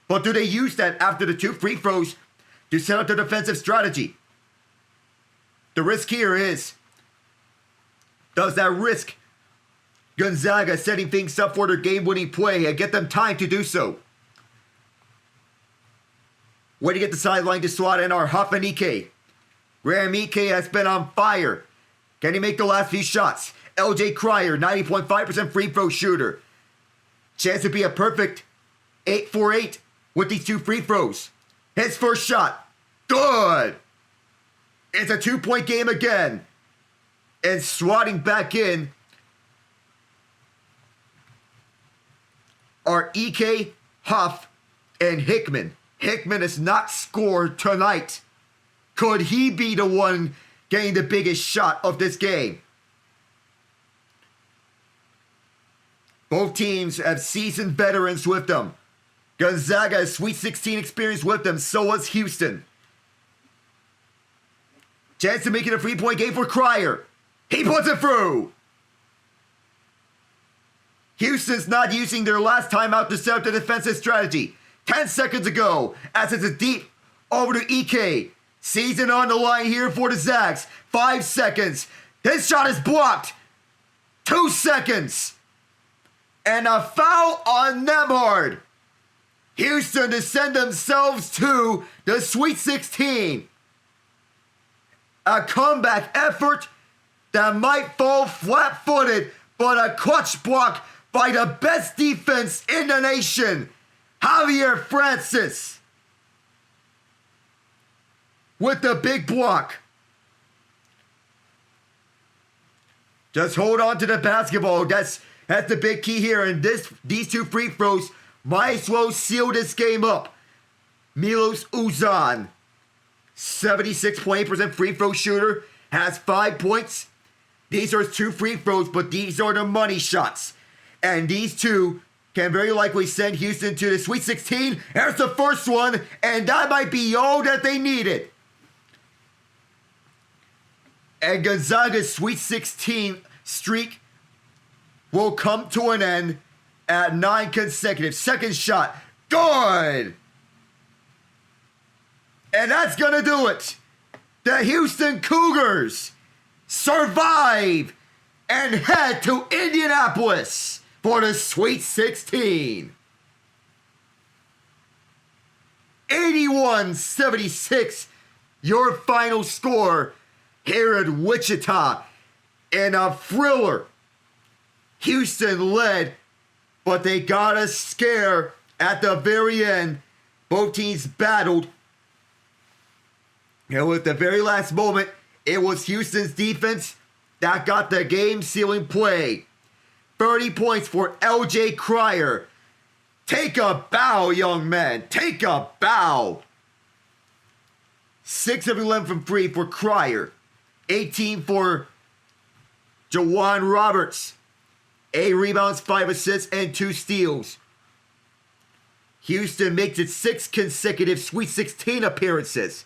But do they use that after the 2 free throws to set up their defensive strategy? The risk here is, does that risk Gonzaga setting things up for their game-winning play and get them time to do so? Waiting at the sideline to slot in our Huff and Ike. Graham Ike has been on fire. Can he make the last few shots? LJ Cryer, 90.5% free throw shooter. Chance to be a perfect 8 for 8 with these 2 free throws. His first shot. Good. It's a 2-point game again. And swatting back in are Ike, Huff, and Hickman. Hickman has not scored tonight. Could he be the one getting the biggest shot of this game? Both teams have seasoned veterans with them. Gonzaga has Sweet 16 experience with them, so has Houston. Chance to make it a 3-point game for Cryer. He puts it through. Houston's not using their last timeout to set up the defensive strategy. 10 seconds ago, as it's a deep over to Ike. Season on the line here for the Zags. 5 seconds. His shot is blocked. 2 seconds. And a foul on Nemhard. Houston to send themselves to the Sweet 16. A comeback effort that might fall flat-footed, but a clutch block by the best defense in the nation, Javier Francis. With the big block. Just hold on to the basketball. That's the big key here. And these 2 free throws might as well seal this game up. Milos Uzan, 76.8% free throw shooter, has 5 points. These are 2 free throws, but these are the money shots. And these 2 can very likely send Houston to the Sweet 16. Here's the first one, and that might be all that they needed. And Gonzaga's Sweet 16 streak will come to an end at 9 consecutive. Second shot. Good! And that's going to do it. The Houston Cougars survive and head to Indianapolis for the Sweet 16. 81-76, your final score here at Wichita. In a thriller. Houston led, but they got a scare at the very end. Both teams battled. And at the very last moment, it was Houston's defense that got the game-sealing play. 30 points for LJ Cryer. Take a bow, young man. Take a bow. 6 of 11 from 3 for Cryer. 18 for Jawan Roberts. 8 rebounds, 5 assists, and 2 steals. Houston makes its 6th consecutive Sweet 16 appearances.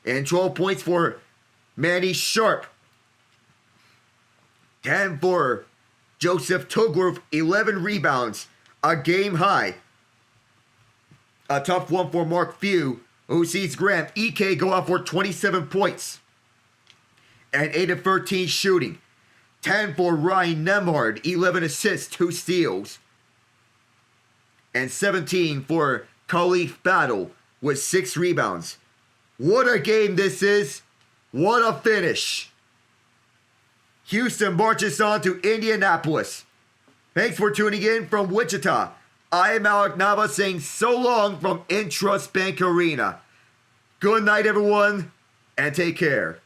And 12 points for Manny Sharp. 10 for Joseph Tugworth, 11 rebounds, a game high. A tough one for Mark Few, who sees Graham Ike go out for 27 points. And 8 of 13 shooting. 10 for Ryan Nemhard, 11 assists, 2 steals. And 17 for Khalif Battle with 6 rebounds. What a game this is. What a finish. Houston marches on to Indianapolis. Thanks for tuning in from Wichita. I am Alec Nava saying so long from Intrust Bank Arena. Good night, everyone, and take care.